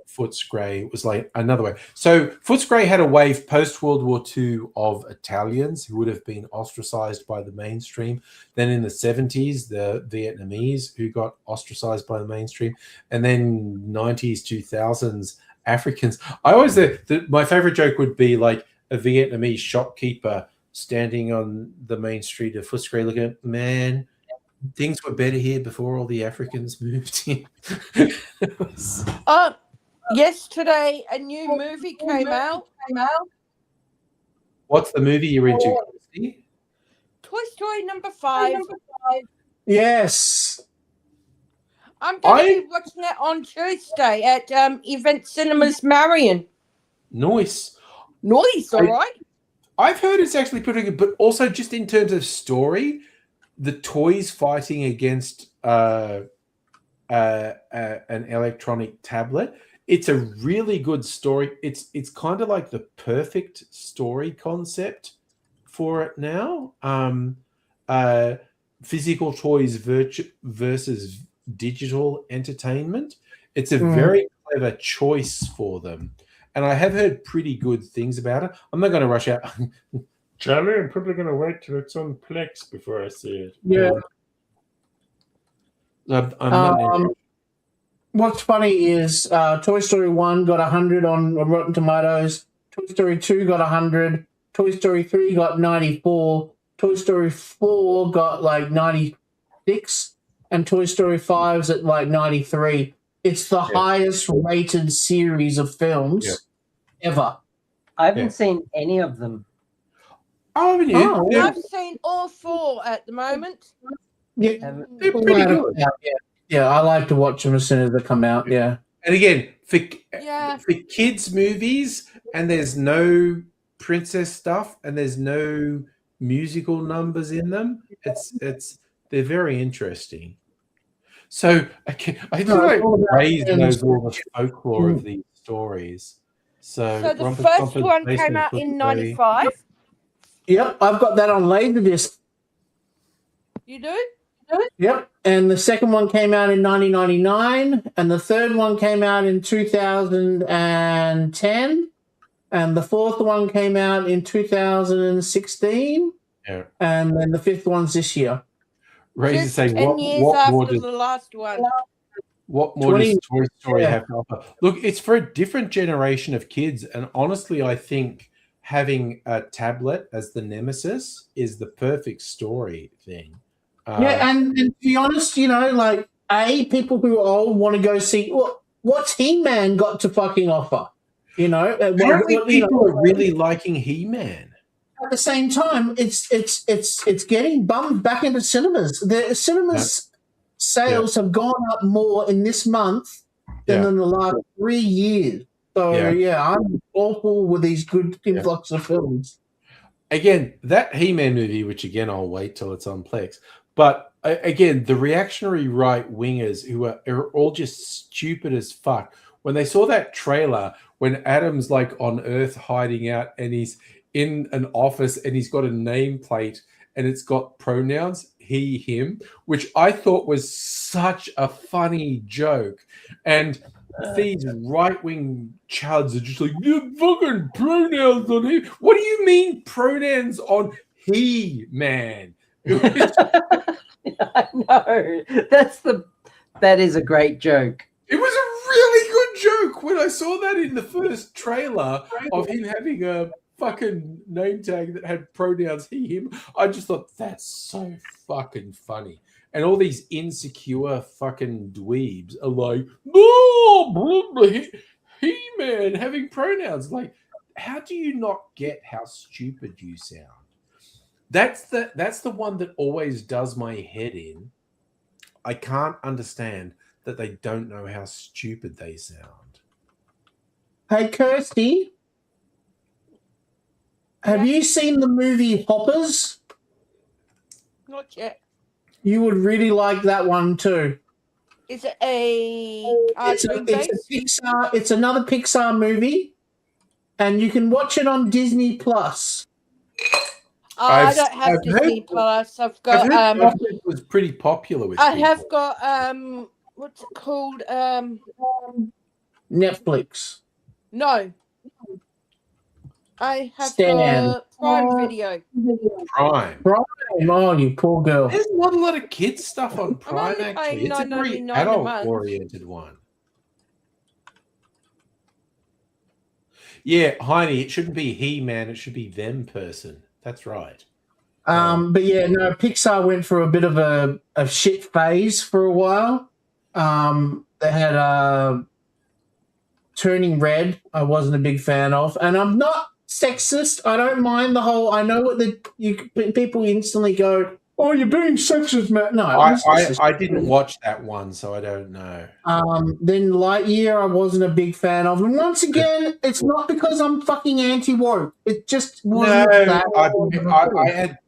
Footscray. It was like another way. So Footscray had a wave post-World War II of Italians who would have been ostracized by the mainstream. Then in the 70s, the Vietnamese who got ostracized by the mainstream. And then 90s, 2000s, Africans. I always, my favorite joke would be like a Vietnamese shopkeeper standing on the main street of Footscray looking, man, things were better here before all the Africans moved in. Yesterday, a new movie came out. What's the movie you're into, Christy? Toy Story number 5. Yes. I'm going to be watching it on Tuesday at Event Cinemas Marion. Nice. Nice, all right. I've heard it's actually pretty good, but also just in terms of story, the toys fighting against an electronic tablet. It's a really good story. It's kind of like the perfect story concept for it now. Physical toys versus digital entertainment. It's a very clever choice for them. And I have heard pretty good things about it. I'm not going to rush out. Charlie, I'm probably going to wait till it's on Plex before I see it. Yeah. What's funny is Toy Story 1 got 100 on Rotten Tomatoes. Toy Story 2 got 100. Toy Story 3 got 94. Toy Story 4 got like 96. And Toy Story 5's at like 93. It's the highest rated series of films ever. I haven't seen any of them. Oh, haven't you? I've seen all 4 at the moment. Yeah, they're pretty good. Yeah, I like to watch them as soon as they come out. Yeah. And again, for kids' movies, and there's no princess stuff, and there's no musical numbers in them. They're very interesting. So I feel like Ray knows all the folklore of these stories. So the first one came out in 95. Yep, I've got that on Laserdisc. You do? Yep, and the second one came out in 1999, and the third one came out in 2010, and the fourth one came out in 2016, and then the fifth one's this year. Ray's Just saying, 10 years after the last one. What more does Toy Story have to offer? Look, it's for a different generation of kids, and honestly, I think having a tablet as the nemesis is the perfect story thing. And to be honest, you know, like, people who are old want to go see, what's He-Man got to fucking offer? You know? Apparently people are really liking He-Man. At the same time, it's getting bumped back into cinemas. The cinemas sales have gone up more in this month than in the last 3 years. So, I'm awful with these good influx of films. Again, that He-Man movie, which again, I'll wait till it's on Plex. But again, the reactionary right wingers who are all just stupid as fuck. When they saw that trailer when Adam's like on Earth hiding out and he's in an office and he's got a nameplate and it's got pronouns, he, him, which I thought was such a funny joke. And these right-wing chuds are just like, you fucking pronouns on him. What do you mean pronouns on he, man? I know. That is a great joke. It was a really good joke when I saw that in the first trailer of him having a fucking name tag that had pronouns he, him. I just thought that's so fucking funny. And all these insecure fucking dweebs are like, oh, he man having pronouns. Like, how do you not get how stupid you sound? That's the one that always does my head in. I can't understand that they don't know how stupid they sound. Hey, Kirsty, have you seen the movie Hoppers? Not yet. You would really like that one too. Is it a cartoon It's based? a Pixar. It's another Pixar movie, and you can watch it on Disney Plus. I don't have Disney Plus. I've got it was pretty popular with I people. have got what's it called? Netflix. No. I have Stan. got Prime Video. Prime. Oh, you poor girl. There's not a lot of kids stuff on Prime, only actually. paying It's a very $9.99 a month. adult-oriented one. Yeah, Heine, it shouldn't be he, man. It should be them person. That's right. But yeah, no, Pixar went through a bit of a shit phase for a while. They had Turning Red. I wasn't a big fan of, and I'm not sexist. I don't mind the whole. I know what people instantly go, "Oh, you're being sexist, man." No, I didn't watch that one, so I don't know. Then Lightyear, I wasn't a big fan of, and once again, it's not because I'm fucking anti-woke. It just wasn't that.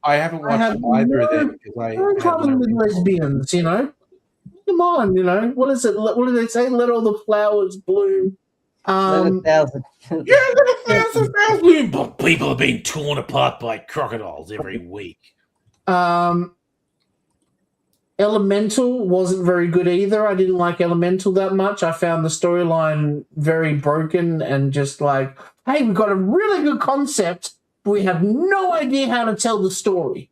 I haven't watched either of them because I no problem with lesbians, you know. Come on, you know. What is it? What do they say? Let all the flowers bloom. Let a thousand. Yeah, but people are being torn apart by crocodiles every week. Elemental wasn't very good either. I didn't like Elemental that much. I found the storyline very broken and just like, hey, we've got a really good concept, but we have no idea how to tell the story.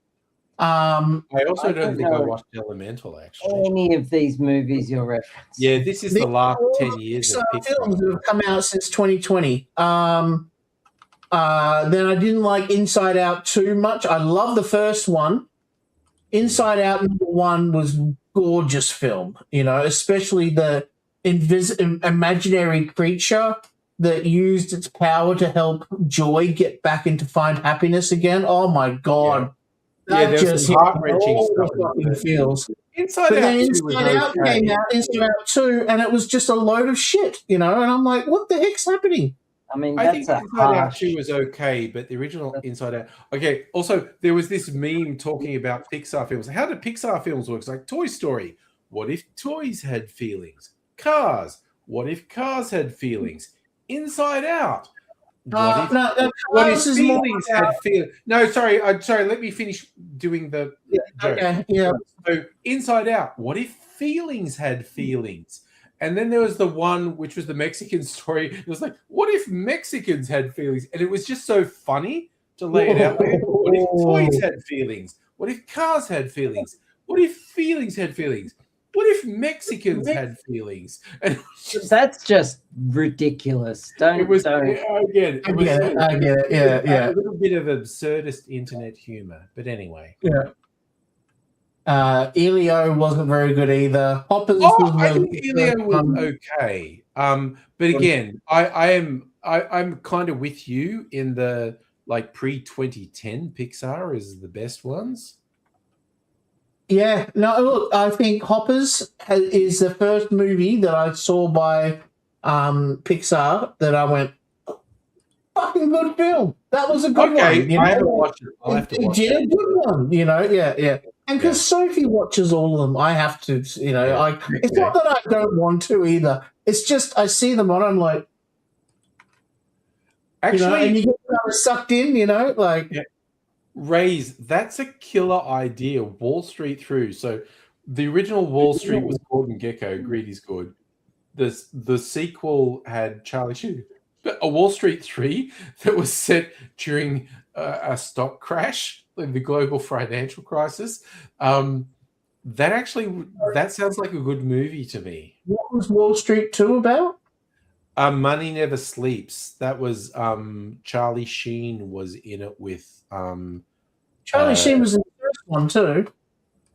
I also don't think I watched Elemental, actually. Any of these movies you're referencing. Yeah, this is the last 10 years of Pixar films that have come out since 2020. Then I didn't like Inside Out too much. I love the first one. Inside Out #1 was gorgeous film, you know, especially the imaginary creature that used its power to help Joy get back into find happiness again. Oh my God. Yeah, there's some heart-wrenching stuff. Feels. Inside But then Out 2 Inside was Out okay. came out, Inside Out 2, and it was just a load of shit, you know, and I'm like, what the heck's happening? I mean, I think that's Inside Out 2 was okay, but the original Inside Out... Okay, also, there was this meme talking about Pixar films. How do Pixar films work? It's like Toy Story. What if toys had feelings? Cars. What if cars had feelings? Inside Out. What if feelings had feelings? No, sorry. Let me finish doing the joke. Okay, yeah. So, Inside Out. What if feelings had feelings? And then there was the one which was the Mexican story. It was like, what if Mexicans had feelings? And it was just so funny to lay it out there. What if toys had feelings? What if cars had feelings? What if feelings had feelings? What if Mexicans had feelings? And that's just ridiculous. Don't. I get it. Yeah. A little bit of absurdist internet humor, but anyway. Yeah. Elio wasn't very good either. Hoppers I think Elio was okay. But again, I'm kind of with you in the like pre-2010 Pixar is the best ones. Yeah, no, look, I think Hoppers is the first movie that I saw by Pixar that I went, fucking good film. That was a good one. You know? I haven't watched it. I'll have to watch it. A good one, you know, yeah. And because Sophie watches all of them, I have to, you know, it's not that I don't want to either. It's just I see them on, I'm like, Actually, and you get kind of sucked in, like Yeah. Rays, that's a killer idea. Wall Street through. So the original Wall Street was Gordon Gekko. Greedy's good. The sequel had Charlie Sheen. But a Wall Street 3 that was set during a stock crash, like the global financial crisis. That sounds like a good movie to me. what was Wall Street 2 about? Money Never Sleeps. That was Charlie Sheen was in it with Charlie Sheen was in the first one too.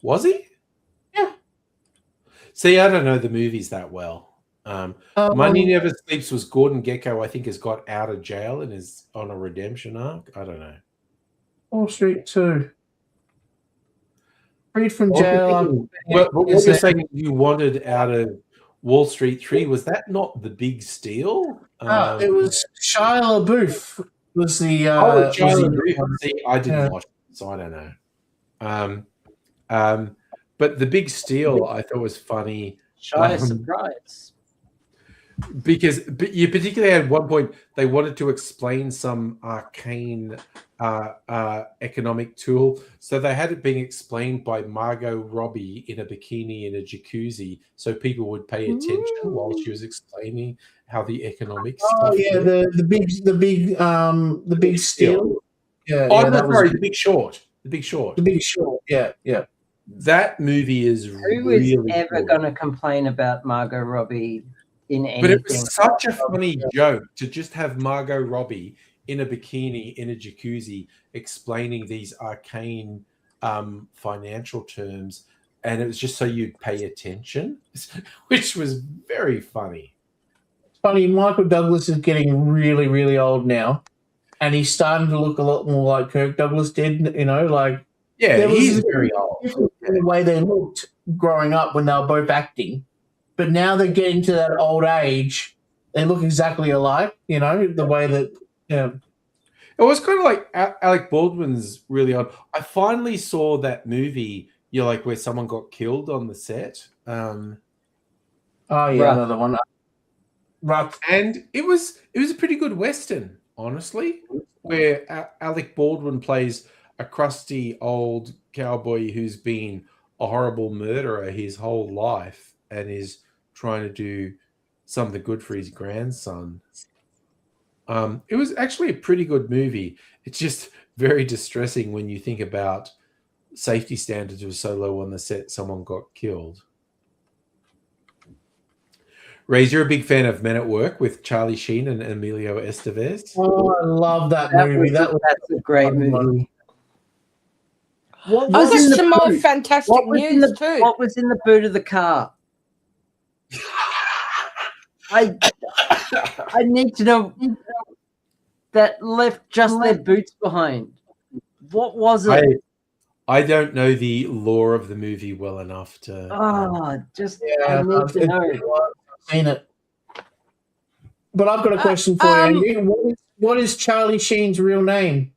Was he? Yeah. See, I don't know the movies that well. Money Never Sleeps was Gordon Gekko, I think, has got out of jail and is on a redemption arc. I don't know. Wall Street 2. Freed from jail. But what you're saying you wanted out of Wall Street 3, was that not The Big Steal? It was Shia LaBeouf. Was the See, I didn't watch it, so I don't know. But The Big Steal I thought was funny. Surprise. Because you particularly had one point they wanted to explain some arcane economic tool, so they had it being explained by Margot Robbie in a bikini in a jacuzzi, so people would pay attention while she was explaining how the economics. Oh yeah, the big steal. Yeah, The Big Short. The Big Short. The Big Short. Yeah. That movie is Who is really ever going to complain about Margot Robbie in anything? But it was such a funny joke to just have Margot Robbie in a bikini in a jacuzzi explaining these arcane financial terms, and it was just so you'd pay attention, which was very funny. It's funny, Michael Douglas is getting really, really old now, and he's starting to look a lot more like Kirk Douglas did, like... Yeah, he's very old. In the way they looked growing up when they were both acting. But now they're getting to that old age, they look exactly alike, the way that... Yeah. It was kind of like Alec Baldwin's really odd. I finally saw that movie, where someone got killed on the set. Another one. Rough. And it was a pretty good Western, honestly, where Alec Baldwin plays a crusty old cowboy who's been a horrible murderer his whole life and is trying to do something good for his grandson. It was actually a pretty good movie. It's just very distressing when you think about safety standards were so low on the set, someone got killed. Ray's, you're a big fan of Men at Work with Charlie Sheen and Emilio Estevez. Oh, I love that movie. That's a great movie. I've got some more fantastic news too. What was in the boot of the car? I need to know that left just their boots behind. What was it? I don't know the lore of the movie well enough to... I need to know. I've seen it. But I've got a question for you. What is Charlie Sheen's real name?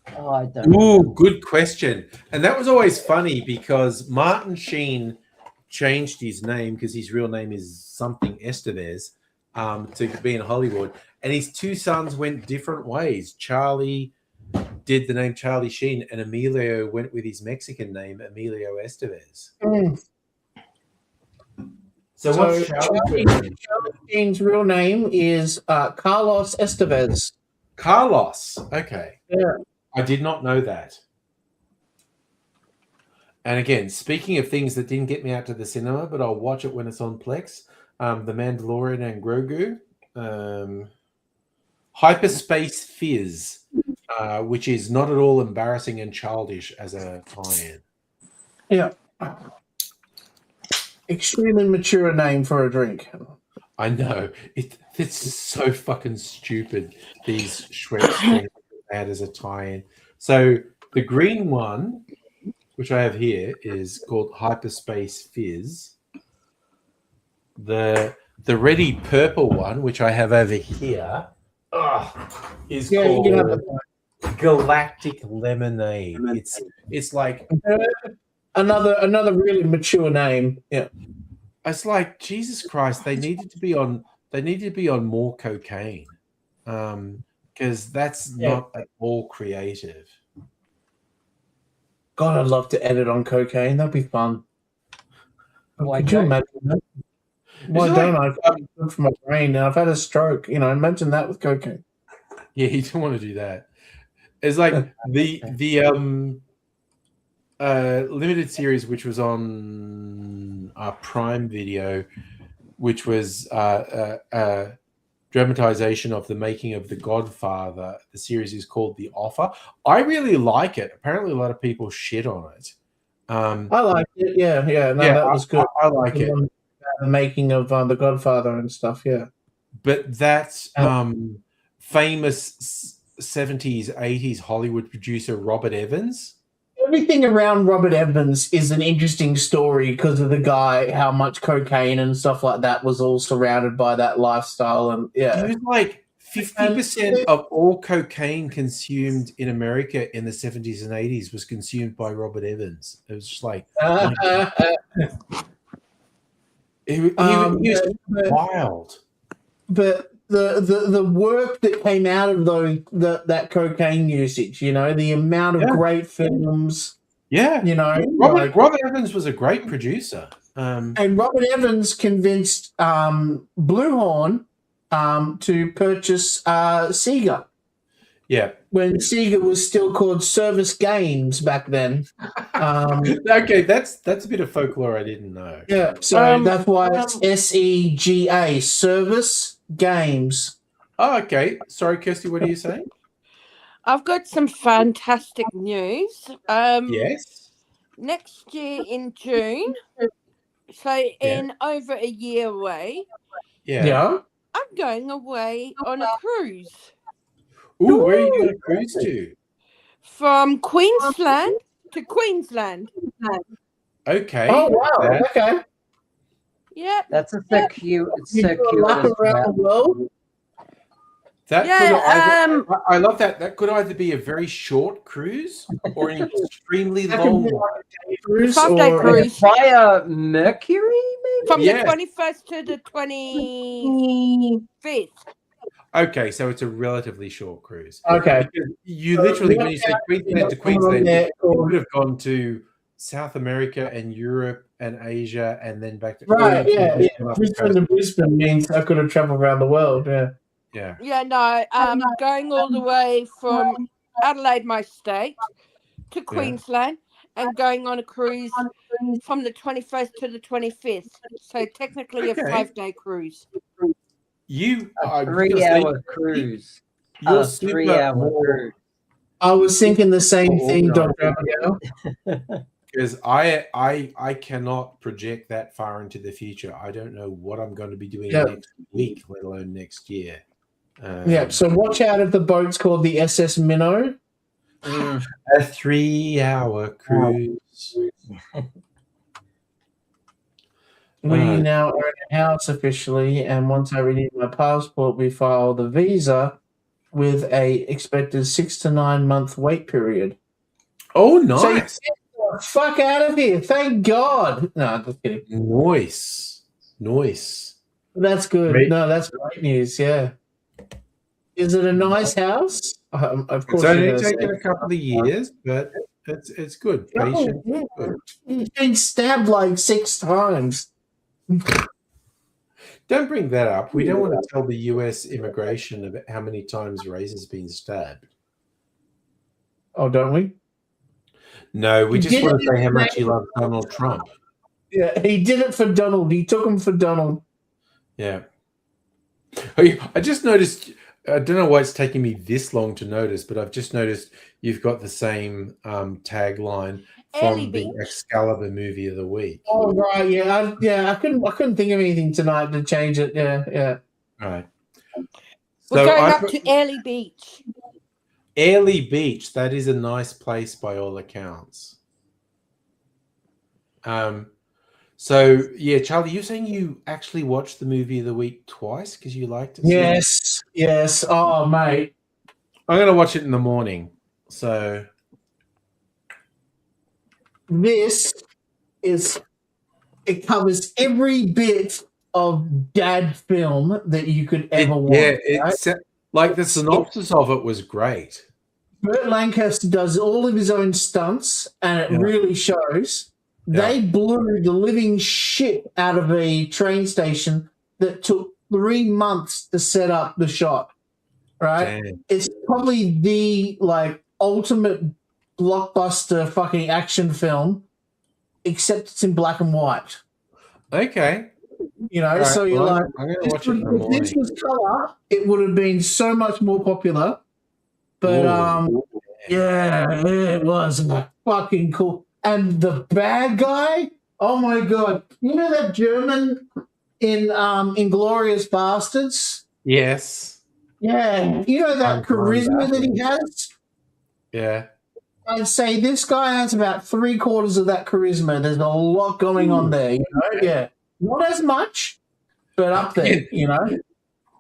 I don't know. Ooh, good question. And that was always funny because Martin Sheen changed his name because his real name is something Estevez to be in Hollywood. And his two sons went different ways. Charlie did the name Charlie Sheen and Emilio went with his Mexican name, Emilio Estevez. So what's Charlie Sheen's real name is Carlos Estevez. Carlos. Okay. Yeah. I did not know that. And again, speaking of things that didn't get me out to the cinema, but I'll watch it when it's on Plex, The Mandalorian and Grogu, Hyperspace Fizz, which is not at all embarrassing and childish as a tie-in. Yeah. Extremely mature name for a drink. I know. It's so fucking stupid, these Shrek add as a tie-in. So the green one, which I have here, is called Hyperspace Fizz. The ready purple one, which I have over here, is called Galactic Lemonade. It's like another really mature name. Yeah. It's like, Jesus Christ, they needed to be on more cocaine. because that's not at all creative. God, I'd love to edit on cocaine. That'd be fun. Why Could you don't imagine that? Why it don't like, I? It's good for my brain. And I've had a stroke. Imagine that with cocaine. Yeah, you don't want to do that. It's like the limited series, which was on Prime Video, which was dramatization of the making of The Godfather. The series is called The Offer. I really like it. Apparently, a lot of people shit on it. I like it. Yeah. No, yeah, that was good. I like it. The making of The Godfather and stuff. Yeah. But that famous 70s, 80s Hollywood producer Robert Evans. Everything around Robert Evans is an interesting story because of the guy, how much cocaine and stuff like that was all surrounded by that lifestyle. And It was like 50% of all cocaine consumed in America in the 70s and 80s was consumed by Robert Evans. It was just like he was wild. But the work that came out of that cocaine usage, the amount of great films. Yeah. Robert Evans was a great producer. And Robert Evans convinced Bluehorn to purchase Sega. Yeah. When Sega was still called Service Games back then. Okay, that's a bit of folklore I didn't know. Yeah, so that's why it's SEGA, Service Games. Oh, okay. Sorry, Kirsty, what are you saying? I've got some fantastic news. Yes. Next year in June, so in over a year away, Yeah. I'm going away on a cruise. Ooh, where are you going to cruise to? From Queensland to Queensland. Okay. Oh, wow. Okay. Yeah. That's so cute. It's so cute. Around the world. I love that. That could either be a very short cruise or an extremely long one. 5-day cruise. Via Mercury, maybe? From the 21st to the 25th. Okay, so it's a relatively short cruise. Okay. Because you literally, when you say Queensland to Queensland, you could have gone to South America and Europe and Asia and then back to... Right, yeah. Brisbane to Brisbane means I could have traveled around the world, yeah. Yeah. Yeah, no, going all the way from Adelaide, my state, to Queensland and going on a cruise from the 21st to the 25th. So technically a 5-day cruise. A 3-hour cruise. You're 3-hour cruise. I was thinking the same thing, Dr. Abigail. Because I cannot project that far into the future. I don't know what I'm going to be doing next week, let alone next year. So watch out if the boat's called the SS Minnow. A 3-hour cruise. We now own a house officially, and once I renew my passport, we file the visa with a expected 6 to 9 month wait period. Oh, nice! So get the fuck out of here! Thank God. No, I'm just kidding. Nice. That's good. Great. No, that's great news. Yeah. Is it a nice house? Of course. It's only taken a couple of years, but it's good. Patient. Good. He's been stabbed like 6 times. Don't bring that up. We don't want to tell the US immigration about how many times Ray has been stabbed. Oh, don't we? No, we just want to say how much he loves Donald Trump. Yeah, he did it for Donald. He took him for Donald. Yeah. I just noticed, I don't know why it's taking me this long to notice, but I've just noticed you've got the same tagline from the Excalibur movie of the week. Oh, right, yeah. I couldn't think of anything tonight to change it. Yeah. All right. We're going up to Airlie Beach. Airlie Beach, that is a nice place by all accounts. So yeah, Charlie, you're saying you actually watched the movie of the week twice because you liked it? Yes. Oh, mate. I'm going to watch it in the morning. So it covers every bit of dad film that you could ever watch. Yeah, Like the synopsis of it was great. Burt Lancaster does all of his own stunts, and it Yeah. really shows. Yeah. They blew the living shit out of a train station that took 3 months to set up the shot. Right? Damn. It's probably the ultimate blockbuster fucking action film, except it's in black and white. Okay. You know, Right, so you're well, like, I'm gonna watch it in the if this morning. was color, it would have been so much more popular. But Ooh. yeah, it was fucking cool. And the bad guy, oh my god, you know that German in Inglorious Bastards? Yes. Yeah, you know that I'm fine charisma with that he has. Yeah. I'd say this guy has about 3/4 of that charisma. There's a lot going on there, you know. Yeah, not as much, but up there, you know.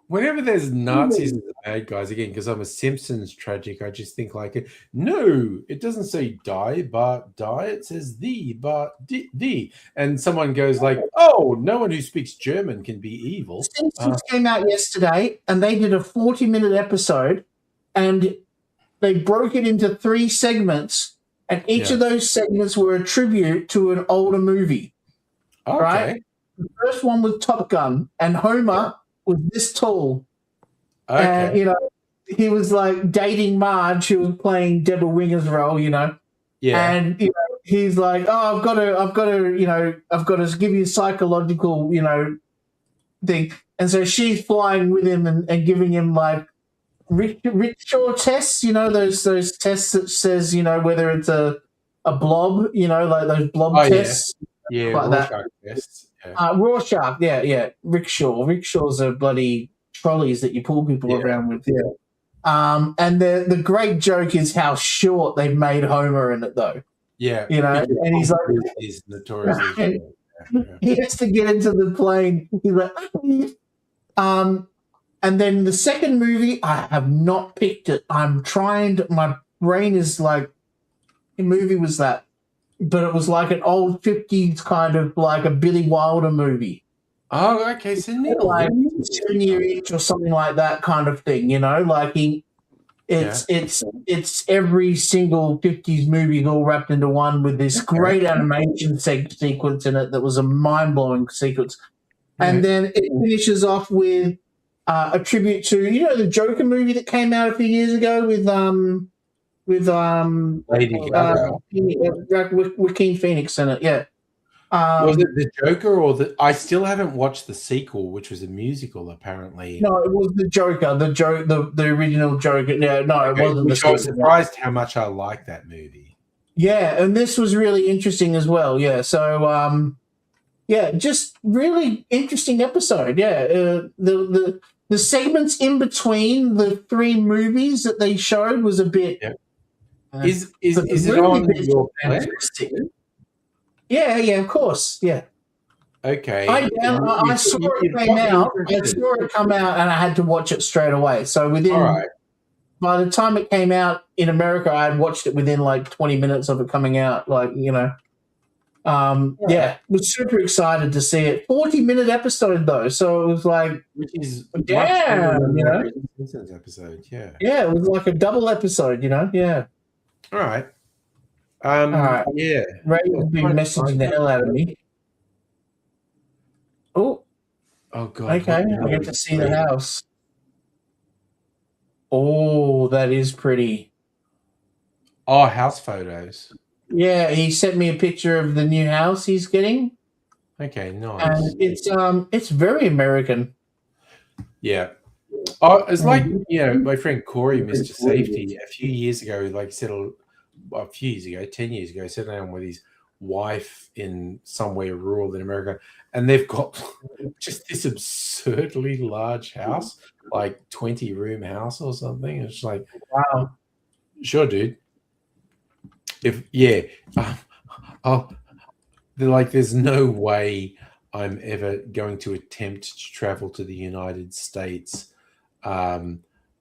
Whenever there's Nazis as the bad guys, again, because I'm a Simpsons tragic, I just think like, no, it doesn't say die, but die. It says the, but the. And someone goes like, oh, no one who speaks German can be evil. Simpsons came out yesterday, and they did a 40-minute episode, and they broke it into 3 segments, and each of those segments were a tribute to an older movie. Okay. Right? The first one was Top Gun, and Homer was this tall. Okay. And, you know, he was like dating Marge, who was playing Deborah Winger's role, you know. Yeah. And, you know, he's like, oh, I've got to give you a psychological, you know, thing. And so she's flying with him and giving him like rickshaw tests, you know, those tests that says, you know, whether it's a blob, you know, like those blob tests. Yeah, like that. Rorschach tests. Yeah. Rorschach, yeah. Rickshaws are bloody trolleys that you pull people around with, and the great joke is how short they've made Homer in it, though. Yeah. You know, and he's like, he's notoriously he has to get into the plane. He's like, and then the second movie, I have not picked it. I'm trying to, my brain is like, what movie was that? But it was like an old 50s kind of like a Billy Wilder movie. Oh, okay. So like 7 Year Itch or something like that kind of thing, you know? Like it's every single 50s movie all wrapped into one with this great animation sequence in it that was a mind-blowing sequence. And then it finishes off with a tribute to, you know, the Joker movie that came out a few years ago with Lady Gaga. Joaquin Phoenix in it, yeah. Was it the Joker or the? I still haven't watched the sequel, which was a musical, apparently. No, it was the Joker, the original Joker. Yeah, no, it wasn't. Which I was surprised how much I liked that movie. Yeah, and this was really interesting as well. Yeah, so just really interesting episode. Yeah, the segments in between the 3 movies that they showed was a bit. Yeah. Is it on your plan? Yeah, of course, yeah. Okay. I saw it came out. I saw it come out, and I had to watch it straight away. So by the time it came out in America, I had watched it within like 20 minutes of it coming out. Like, you know, was super excited to see it. 40-minute episode though, so it was like, which is you know, episode, yeah, it was like a double episode, you know, yeah. All right. Yeah. Ray has been messaging the hell out of me. Oh God. Okay, I get to see the house. Oh, that is pretty. Oh, house photos. Yeah, he sent me a picture of the new house he's getting. Okay, nice. And it's very American. Yeah. Oh, it's like, you know, my friend Corey, Mr. Safety, a few years ago, like he said, a few years ago, 10 years ago, sat down with his wife in somewhere rural in America, and they've got just this absurdly large house, like 20-room house or something. It's like, wow, sure, dude. There's no way I'm ever going to attempt to travel to the United States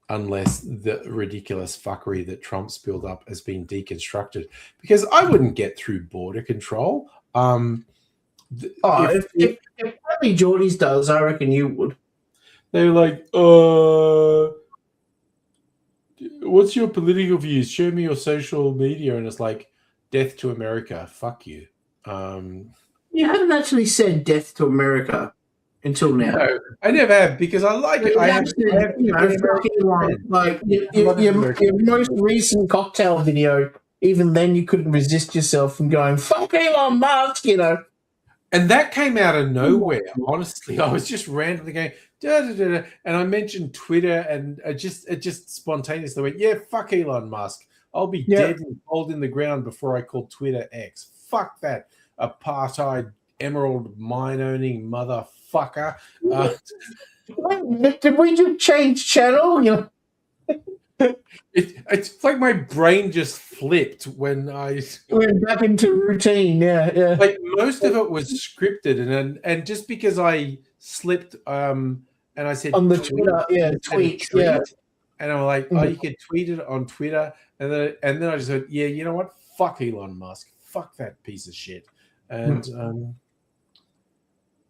unless the ridiculous fuckery that Trump's built up has been deconstructed, because I wouldn't get through border control. If only Geordie's does, I reckon you would. They were like, what's your political views? Show me your social media. And it's like, death to America. Fuck you. You haven't actually said death to America until now. No, I never have because I like it. I have fuck Elon. Like your most recent cocktail video, even then you couldn't resist yourself from going, fuck Elon Musk, you know. And that came out of nowhere. Honestly, I was just randomly going, da, da, da, da, and I mentioned Twitter, and it just spontaneously went, yeah, fuck Elon Musk. I'll be dead and cold in the ground before I call Twitter X. Fuck that apartheid emerald mine owning motherfucker. Did we just change channel? You know, it's like my brain just flipped when I went back into routine. Yeah. Like most of it was scripted, and just because I slipped, and I said On the tweet, tweet, and I'm like, oh, you could tweet it on Twitter, and then I just said, yeah, you know what? Fuck Elon Musk. Fuck that piece of shit. And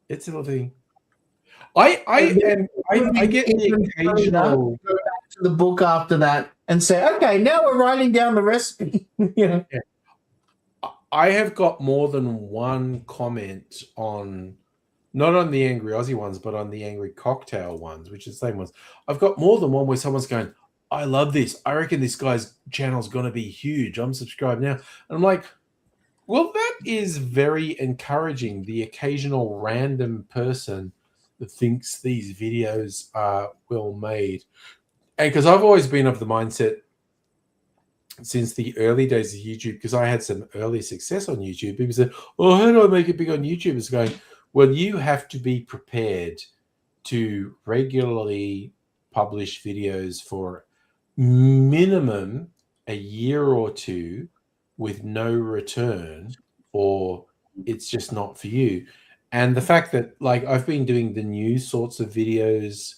it's a little thing. I get the occasional go back to the book after that and say, okay, now we're writing down the recipe. You know? I have got more than one comment on, not on the Angry Aussie ones, but on the Angry Cocktail ones, which is the same ones. I've got more than one where someone's going, I love this. I reckon this guy's channel's going to be huge. I'm subscribed now. And I'm like, well, that is very encouraging. The occasional random person that thinks these videos are well made. And because I've always been of the mindset since the early days of YouTube, because I had some early success on YouTube, people said, oh, how do I make it big on YouTube? It's going, well, you have to be prepared to regularly publish videos for minimum a year or two with no return, or it's just not for you. And the fact that, like, I've been doing the new sorts of videos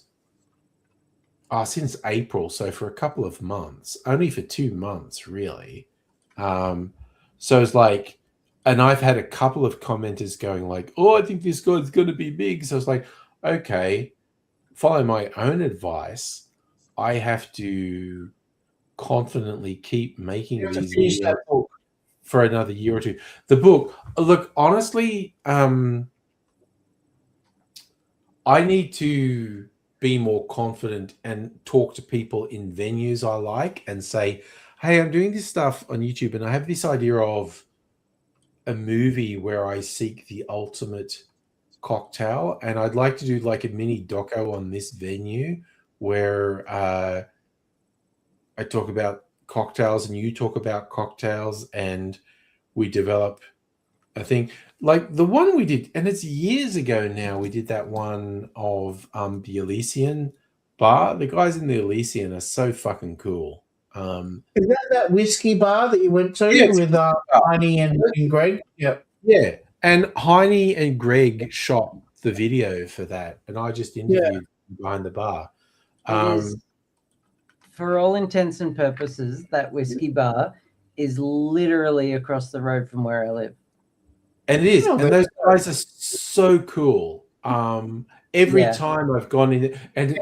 since April, so for a couple of months, only for 2 months, really. So it's like, and I've had a couple of commenters going like, oh, I think this guy's going to be big. So it's like, okay, follow my own advice. I have to confidently keep making these videos for another year or two. The book, look, honestly, I need to be more confident and talk to people in venues I like and say, hey, I'm doing this stuff on YouTube and I have this idea of a movie where I seek the ultimate cocktail, and I'd like to do like a mini doco on this venue where I talk about cocktails and you talk about cocktails, and we develop a thing like the one we did, and it's years ago now. We did that one of the Elysian bar. The guys in the Elysian are so fucking cool. Is that whiskey bar that you went to with Martini and Greg? Yeah. And Heine and Greg shot the video for that, and I just interviewed behind the bar. For all intents and purposes, that whiskey bar is literally across the road from where I live. And it is. And those guys are so cool. Every time I've gone in, and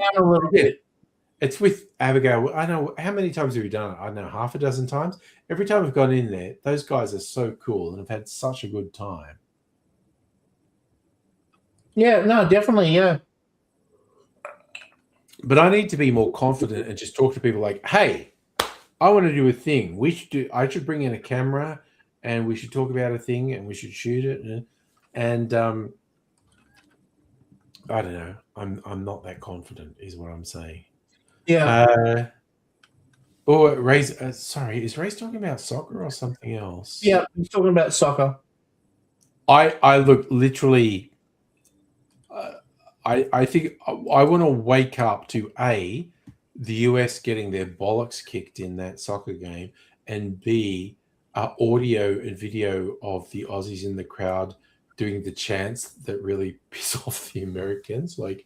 it's with Abigail. I know how many times have we done it? I don't know, half a dozen times. Every time I've gone in there, those guys are so cool and have had such a good time. Yeah, no, definitely, yeah. But I need to be more confident and just talk to people like, hey, I want to do a thing. I should bring in a camera and we should talk about a thing and we should shoot it. And I don't know. I'm not that confident is what I'm saying. Yeah. Ray's sorry, is Ray's talking about soccer or something else? Yeah, he's talking about soccer. I look literally. I think I want to wake up to the US getting their bollocks kicked in that soccer game, and B, audio and video of the Aussies in the crowd doing the chants that really piss off the Americans, like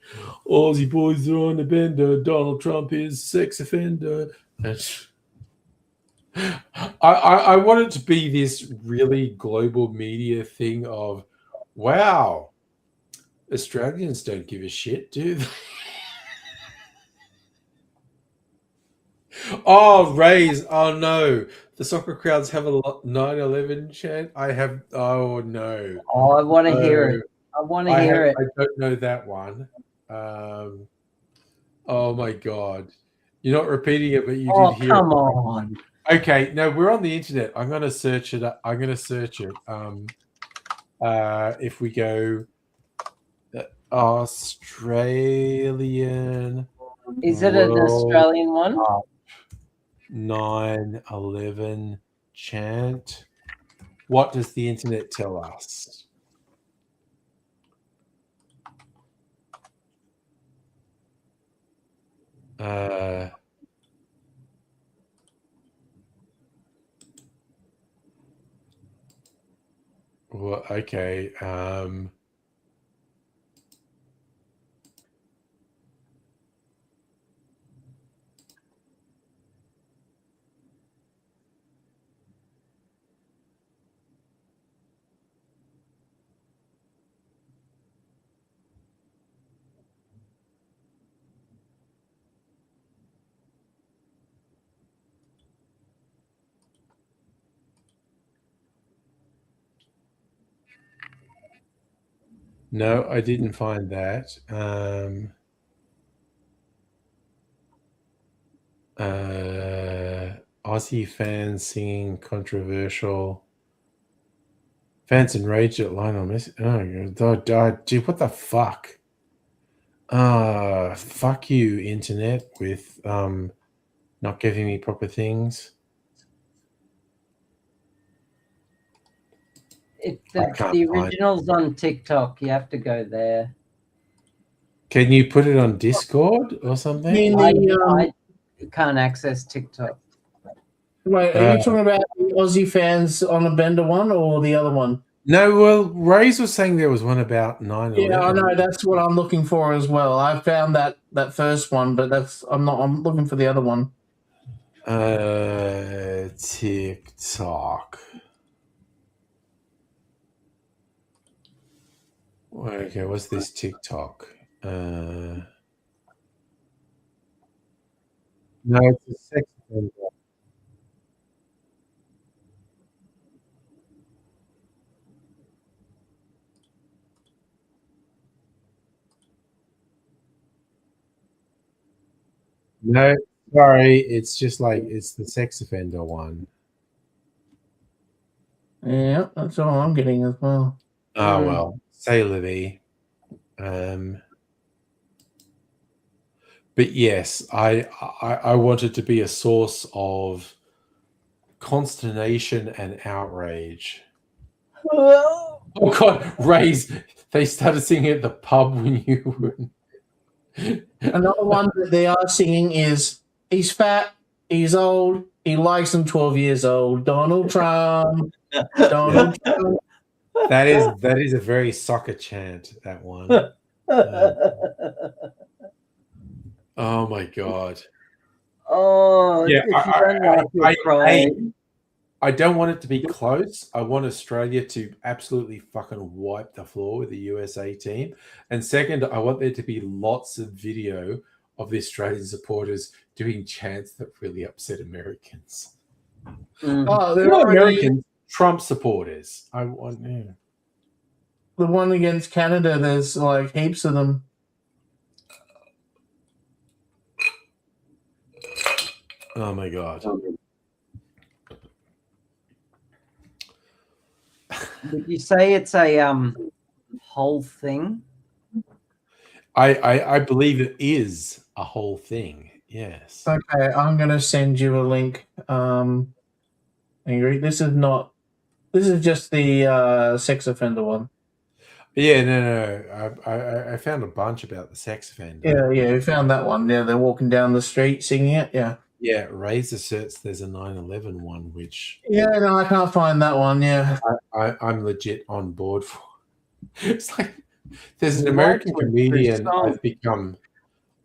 Aussie boys are on the bender, Donald Trump is sex offender. I want it to be this really global media thing of, wow, Australians don't give a shit, do they? Oh, Rays. Oh, no. The soccer crowds have a 9/11 chant. I have. Oh, no. Oh, I want to hear No. it. I want to hear it. I don't know that one. Oh, my God. You're not repeating it, but you did Oh, hear come it. on. Okay. No, we're on the internet. I'm going to search it. I'm going to search it. If we go Australian Is it an World Australian one? Cup 9/11 chant. What does the internet tell us? Well, okay. No, I didn't find that. Aussie fans singing controversial. Fans enraged at Lionel Messi. Oh, dude, what the fuck? Fuck you, internet, with not giving me proper things. The original's on TikTok. You have to go there. Can you put it on Discord or something? I can't access TikTok. Wait, are you talking about the Aussie fans on a bender one or the other one? No, well, Ray's was saying there was one about 9/11. Yeah, I know. That's what I'm looking for as well. I found that first one, but I'm looking for the other one. TikTok. Okay, what's this TikTok? No, it's a sex offender. No, sorry, it's just like it's the sex offender one. Yeah, that's all I'm getting as well. Oh well, say Livy. But yes, I wanted to be a source of consternation and outrage. Oh God, Rays! They started singing at the pub when you were. Another one that they are singing is "He's fat, he's old, he likes them 12 years old." Donald Trump. Donald Trump. That is a very soccer chant. That one. Oh my God. Oh, Yeah, if you don't like your crying. I don't want it to be close. I want Australia to absolutely fucking wipe the floor with the USA team. And second, I want there to be lots of video of the Australian supporters doing chants that really upset Americans. Oh, they're Not already Americans, Trump supporters. I want. Yeah. the one against Canada. There's like heaps of them. Oh my God. Would you say it's a whole thing? I believe it is a whole thing. Yes. Okay, I'm gonna send you a link. Angry. This is just the sex offender one. Yeah, no. I found a bunch about the sex offender. Yeah, we found that one. Yeah, they're walking down the street singing it. Yeah. Yeah, Rays asserts there's a 9/11 one, which Yeah, no, I can't find that one. Yeah. I'm legit on board for. It's like there's an American comedian I've become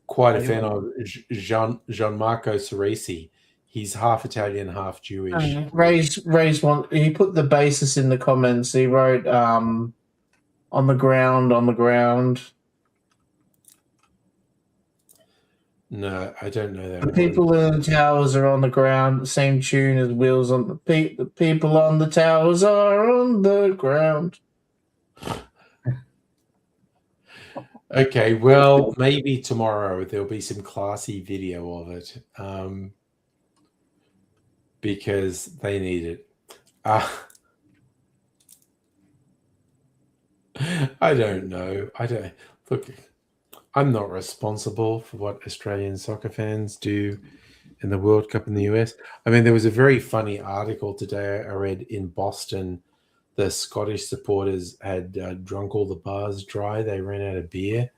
quite a fan of, Gianmarco Ceresi. He's half Italian, half Jewish. Ray's one. He put the basis in the comments. He wrote on the ground. No, I don't know that The one. people in the towers are on the ground. The same tune as wheels on the people on the towers are on the ground. Okay, well, maybe tomorrow there'll be some classy video of it, because they need it. I don't know. I don't look. I'm not responsible for what Australian soccer fans do in the World Cup in the US. I mean, there was a very funny article today I read in Boston. The Scottish supporters had drunk all the bars dry. They ran out of beer.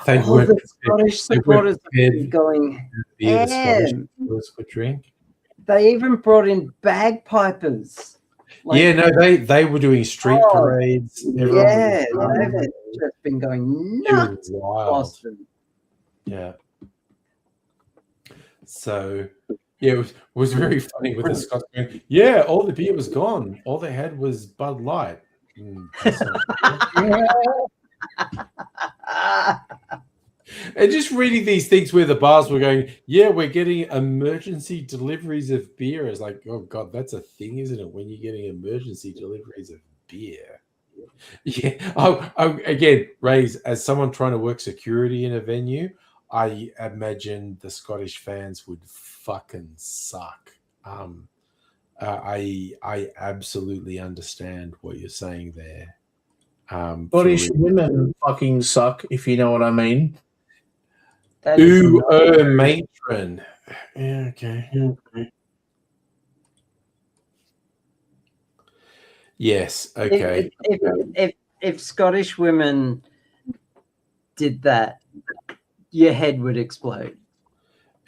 They All weren't the Scottish supporters are going beer the Scottish ham. supporters would drink. They even brought in bagpipers. Yeah, no, they were doing street parades. Everyone Yeah, was they've just been going it was nuts in wild. Boston. Yeah. So, yeah, it was very funny with the Scots going, yeah, all the beer was gone. All they had was Bud Light. That's not and just reading these things where the bars were going, yeah, we're getting emergency deliveries of beer. It's like, oh God, that's a thing, isn't it? When you're getting emergency deliveries of beer. Yeah. Again, Rays, as someone trying to work security in a venue, I imagine the Scottish fans would fucking suck. I absolutely understand what you're saying there. Scottish women fucking suck, if you know what I mean. Ooh, matron. Yeah, okay. Yes, okay. If Scottish women did that, your head would explode.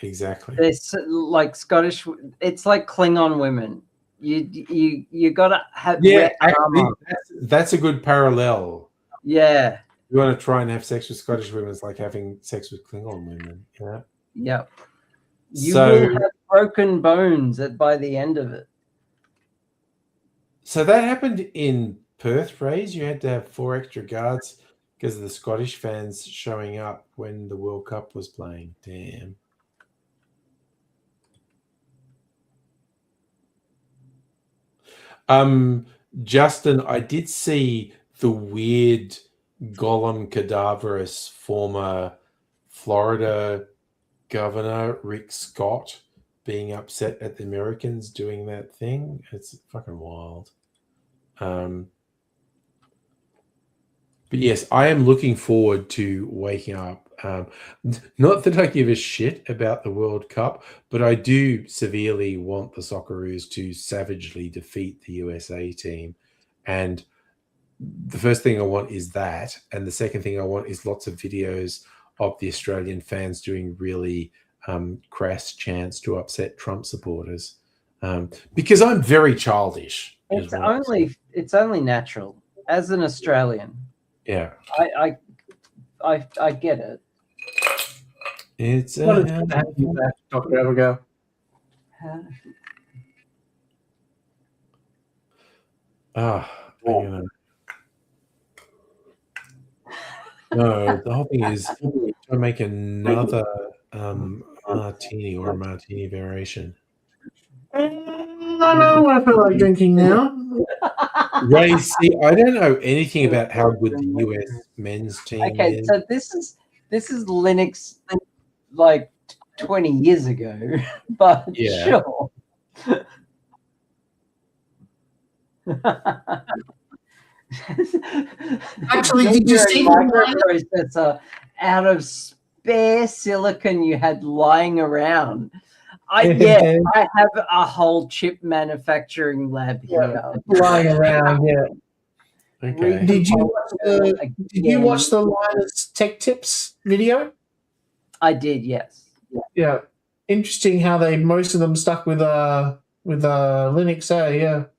Exactly. It's like Scottish. It's like Klingon women. You gotta have actually, that's a good parallel. Yeah. You want to try and have sex with Scottish women, it's like having sex with Klingon women. Yeah. Yep. You will have broken bones by the end of it. So that happened in Perth, Rays. You had to have 4 extra guards because of the Scottish fans showing up when the World Cup was playing. Damn. Justin, I did see the weird Gollum cadaverous former Florida governor Rick Scott being upset at the Americans doing that thing. It's fucking wild. But yes, I am looking forward to waking up. Not that I give a shit about the World Cup, but I do severely want the Socceroos to savagely defeat the USA team. And the first thing I want is that. And the second thing I want is lots of videos of the Australian fans doing really crass chants to upset Trump supporters. Because I'm very childish. It's only natural. As an Australian. Yeah. I get it. It's Dr. Abigail. No, the whole thing is to make another martini or a martini variation. I don't know what I feel like drinking now. Ray, see, I don't know anything about how good the US men's team is. So this is Linux like 20 years ago, but sure. Actually, did you see the microprocessor out of spare silicon you had lying around? I have a whole chip manufacturing lab here lying around. Yeah. Okay. Did you watch the Linus Tech Tips video? I did, yes. Yeah. Interesting how most of them stuck with Linux.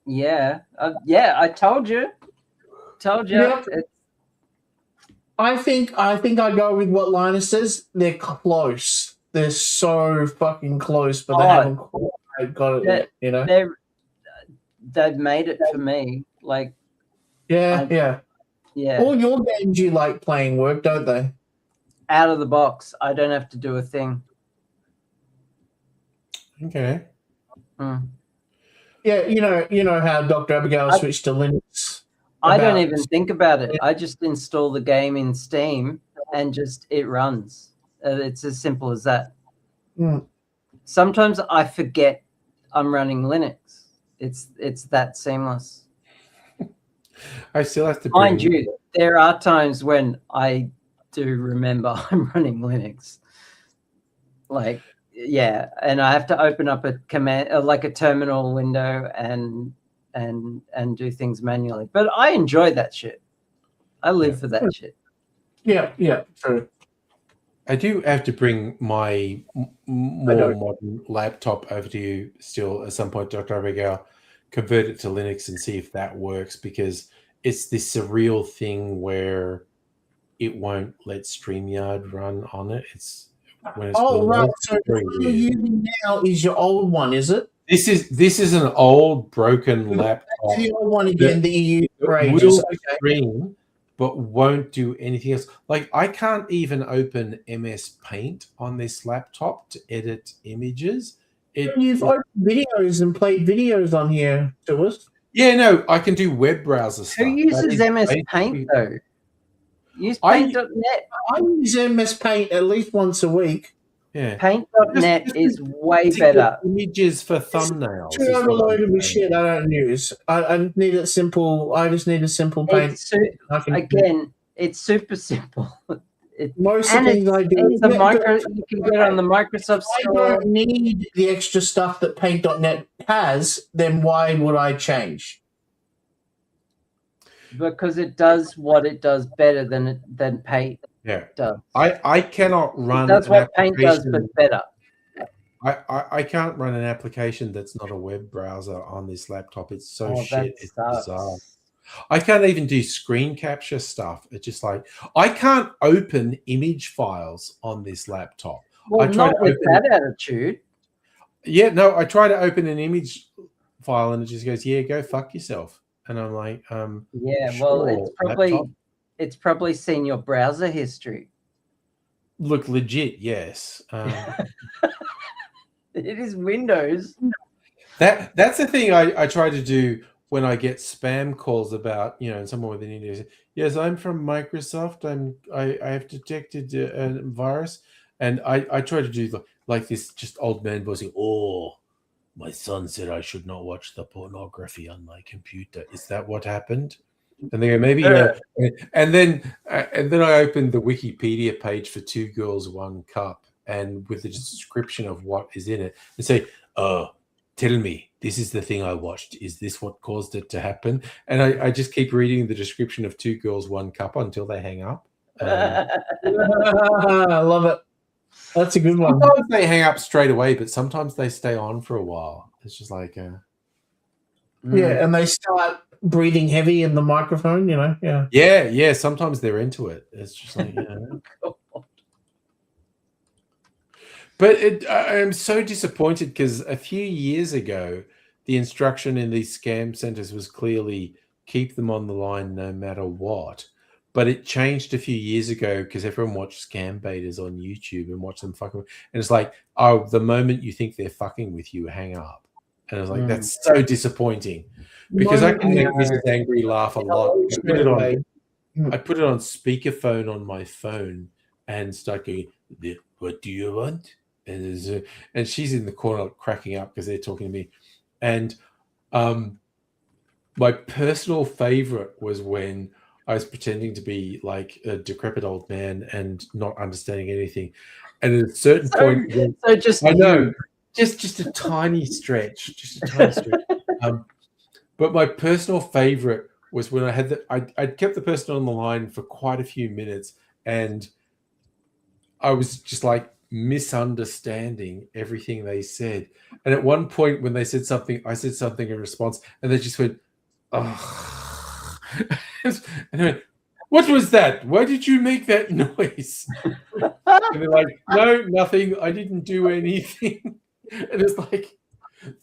Yeah. Yeah. I told you. Yeah. I think I'd go with what Linus says. They're close. They're so fucking close, but they haven't quite got it yet. You know, they've made it for me. Like, yeah. Yeah. All your games you like playing work, don't they? out of the box. I don't have to do a thing. Okay. Mm. Yeah, you know how Dr. Abigail switched to Linux. I don't about- even think about it. I just install the game in Steam and just it runs. It's as simple as that. Mm. Sometimes I forget I'm running Linux. It's that seamless. I still have to bring... Mind you, there are times when I do remember I'm running Linux. Like, yeah, and I have to open up a command, like a terminal window, and do things manually. But I enjoy that shit. I live for that shit. Yeah, true. I do have to bring my more modern laptop over to you still at some point, Dr. Abigail, convert it to Linux and see if that works, because it's this surreal thing where it won't let StreamYard run on it. It's when it's Right. So very what you're weird. using now is your old one, is it? This is an old broken laptop. The old one again that you use for It ages. will Okay. stream, but won't do anything else. Like, I can't even open MS Paint on this laptop to edit images. You've opened videos and played videos on here to us. Yeah, no, I can do web browser stuff. Who uses That is MS basically- Paint though? Use I- paint.net. I use MS Paint at least once a week. Yeah. Paint.net Just is way to get better. images for thumbnails. Too is what I'm overloaded with saying. shit I don't use. I need it simple. I just need a simple paint. It's I can, again, it's super simple. most of And the things I do. It's a you can get on the Microsoft I Store. don't need the extra stuff that Paint.net has, then why would I change? Because it does what it does better than Paint Yeah. does. I cannot run. That's an what Paint does, application- but better. I can't run an application that's not a web browser on this laptop. It's so Oh, shit. that It's sucks. bizarre. I can't even do screen capture stuff. It's just like, I can't open image files on this laptop. Well, I try not to with open that attitude. Yeah, no, I try to open an image file and it just goes, yeah, go fuck yourself. And I'm like, Yeah, well, sure, laptop. it's probably seen your browser history. Look, legit, yes. It is Windows. That's the thing I try to do when I get spam calls about, someone with an India. Yes, I'm from Microsoft. I have detected a virus, and I try to do like this just old man voice. Oh, my son said I should not watch the pornography on my computer. Is that what happened? And they go, maybe. And then I opened the Wikipedia page for Two Girls, One Cup, and with the description of what is in it, and say, tell me, this is the thing I watched. Is this what caused it to happen? And I just keep reading the description of Two Girls, One Cup until they hang up. I love it. That's a good one. Sometimes they hang up straight away, but sometimes they stay on for a while. It's just like, Yeah, and they start breathing heavy in the microphone, yeah. yeah. Sometimes they're into it. It's just like, But I'm so disappointed because a few years ago, the instruction in these scam centers was clearly keep them on the line no matter what. But it changed a few years ago because everyone watched scam betas on YouTube and watched them fucking. And it's like, the moment you think they're fucking with you, hang up. And I was like, that's so disappointing because I can make Mrs. Angry laugh a lot. I put it on speakerphone on my phone and start going, what do you want? And she's in the corner cracking up because they're talking to me. And my personal favorite was when I was pretending to be like a decrepit old man and not understanding anything. And at a certain point, I know, just a tiny stretch, but my personal favorite was when I had I'd kept the person on the line for quite a few minutes, and I was just like misunderstanding everything they said. And at one point, when they said something, I said something in response, and they just went, "Oh." And I went, what was that? Why did you make that noise? And they're like, no, nothing. I didn't do anything. And it's like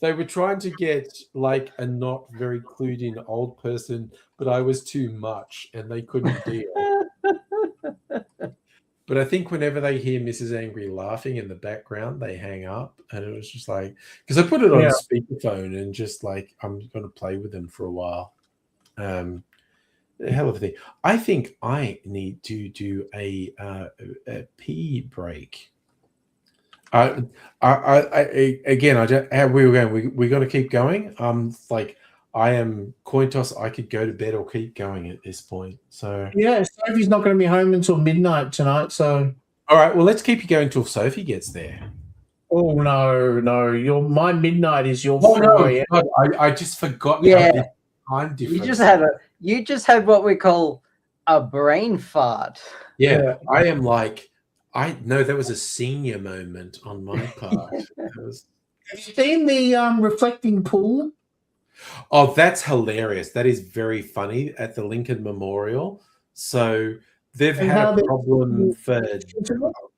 they were trying to get like a not very clued in old person, but I was too much and they couldn't deal. But I think whenever they hear Mrs. Angry laughing in the background, they hang up. And it was just like, because I put it on speakerphone and just like, I'm going to play with them for a while. Hell of a thing. I think I need to do a pee break. Again, I don't. How we were going? We got to keep going. Like I am coin toss. I could go to bed or keep going at this point. So yeah, Sophie's not going to be home until midnight tonight. So all right. Well, let's keep you going until Sophie gets there. oh no, my midnight is your 4 4 a.m. God, I just forgot. Yeah. How time difference. You just had what we call a brain fart. Yeah, I am like. I know that was a senior moment on my part. Have you seen the reflecting pool? Oh, that's hilarious. That is very funny at the Lincoln Memorial. So they've had a problem for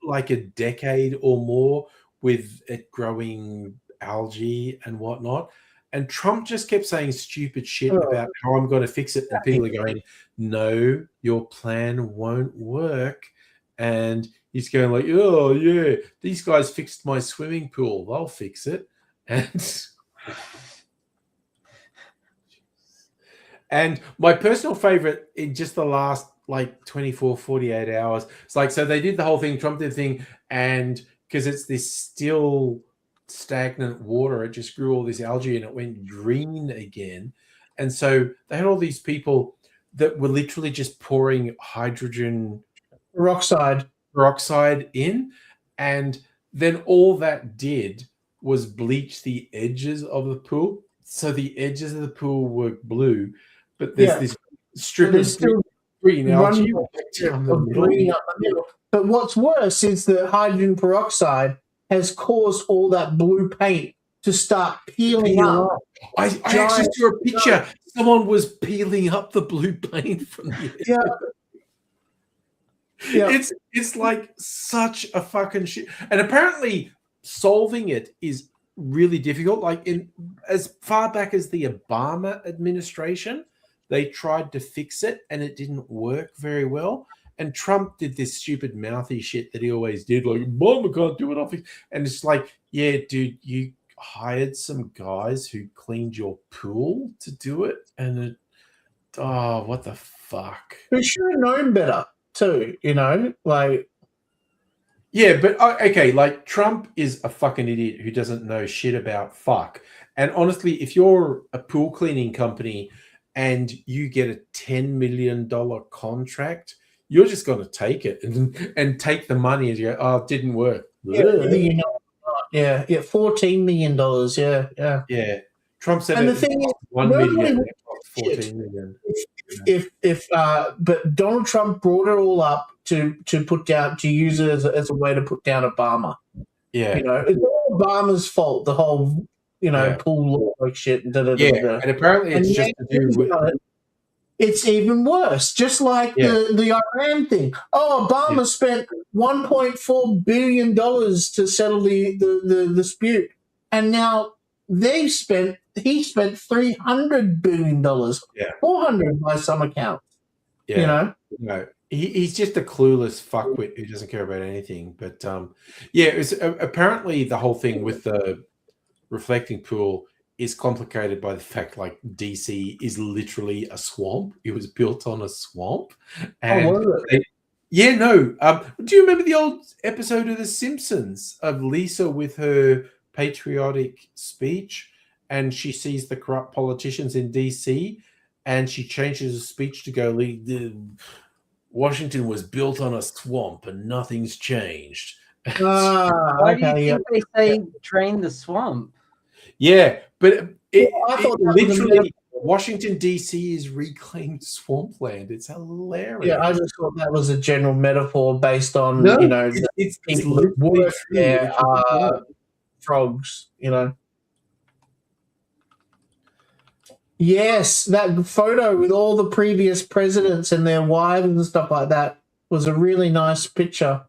like a decade or more with it growing algae and whatnot. And Trump just kept saying stupid shit about how I'm going to fix it. And people are going, no, your plan won't work. And he's going like, oh, yeah, these guys fixed my swimming pool. They'll fix it. And my personal favorite in just the last like 24, 48 hours, it's like, so they did the whole thing, Trump did the thing, and because it's this still stagnant water, it just grew all this algae and it went green again. And so they had all these people that were literally just pouring hydrogen peroxide in, and then all that did was bleach the edges of the pool, so the edges of the pool were blue, but there's this strip of green algae down the middle. But what's worse is that hydrogen peroxide has caused all that blue paint to start peeling up. I actually saw a picture. Someone was peeling up the blue paint from the edge. Yeah. It's like such a fucking shit. And apparently solving it is really difficult. Like as far back as the Obama administration, they tried to fix it and it didn't work very well. And Trump did this stupid mouthy shit that he always did, like, Obama can't do it. And it's like, yeah, dude, you hired some guys who cleaned your pool to do it. And what the fuck? We should have known better. Too, like, yeah, but okay, like Trump is a fucking idiot who doesn't know shit about fuck. And honestly, if you're a pool cleaning company and you get a $10 million contract, you're just going to take it and take the money and you go, oh, it didn't work. $14 million. Yeah. Trump said, and the thing is, $1 million, $14 million. But Donald Trump brought it all up to put down, to use it as a way to put down Obama. Yeah, it's all Obama's fault. The whole pool law shit. And and apparently it's just to do with. It's even worse. Just like the Iran thing. Oh, Obama spent $1.4 billion to settle the dispute, and now he spent $300 billion, 400 by some accounts. No, he's just a clueless fuckwit who doesn't care about anything. But it was apparently the whole thing with the reflecting pool is complicated by the fact like DC is literally a swamp. It was built on a swamp, and do you remember the old episode of The Simpsons of Lisa with her patriotic speech? And she sees the corrupt politicians in DC, and she changes her speech to go, Washington was built on a swamp and nothing's changed. Why do you think they say drain the swamp? Yeah, but I thought literally Washington, DC is reclaimed swampland. It's hilarious. Yeah, I just thought that was a general metaphor based on, it's work there are frogs, Yes, that photo with all the previous presidents and their wives and stuff like that was a really nice picture.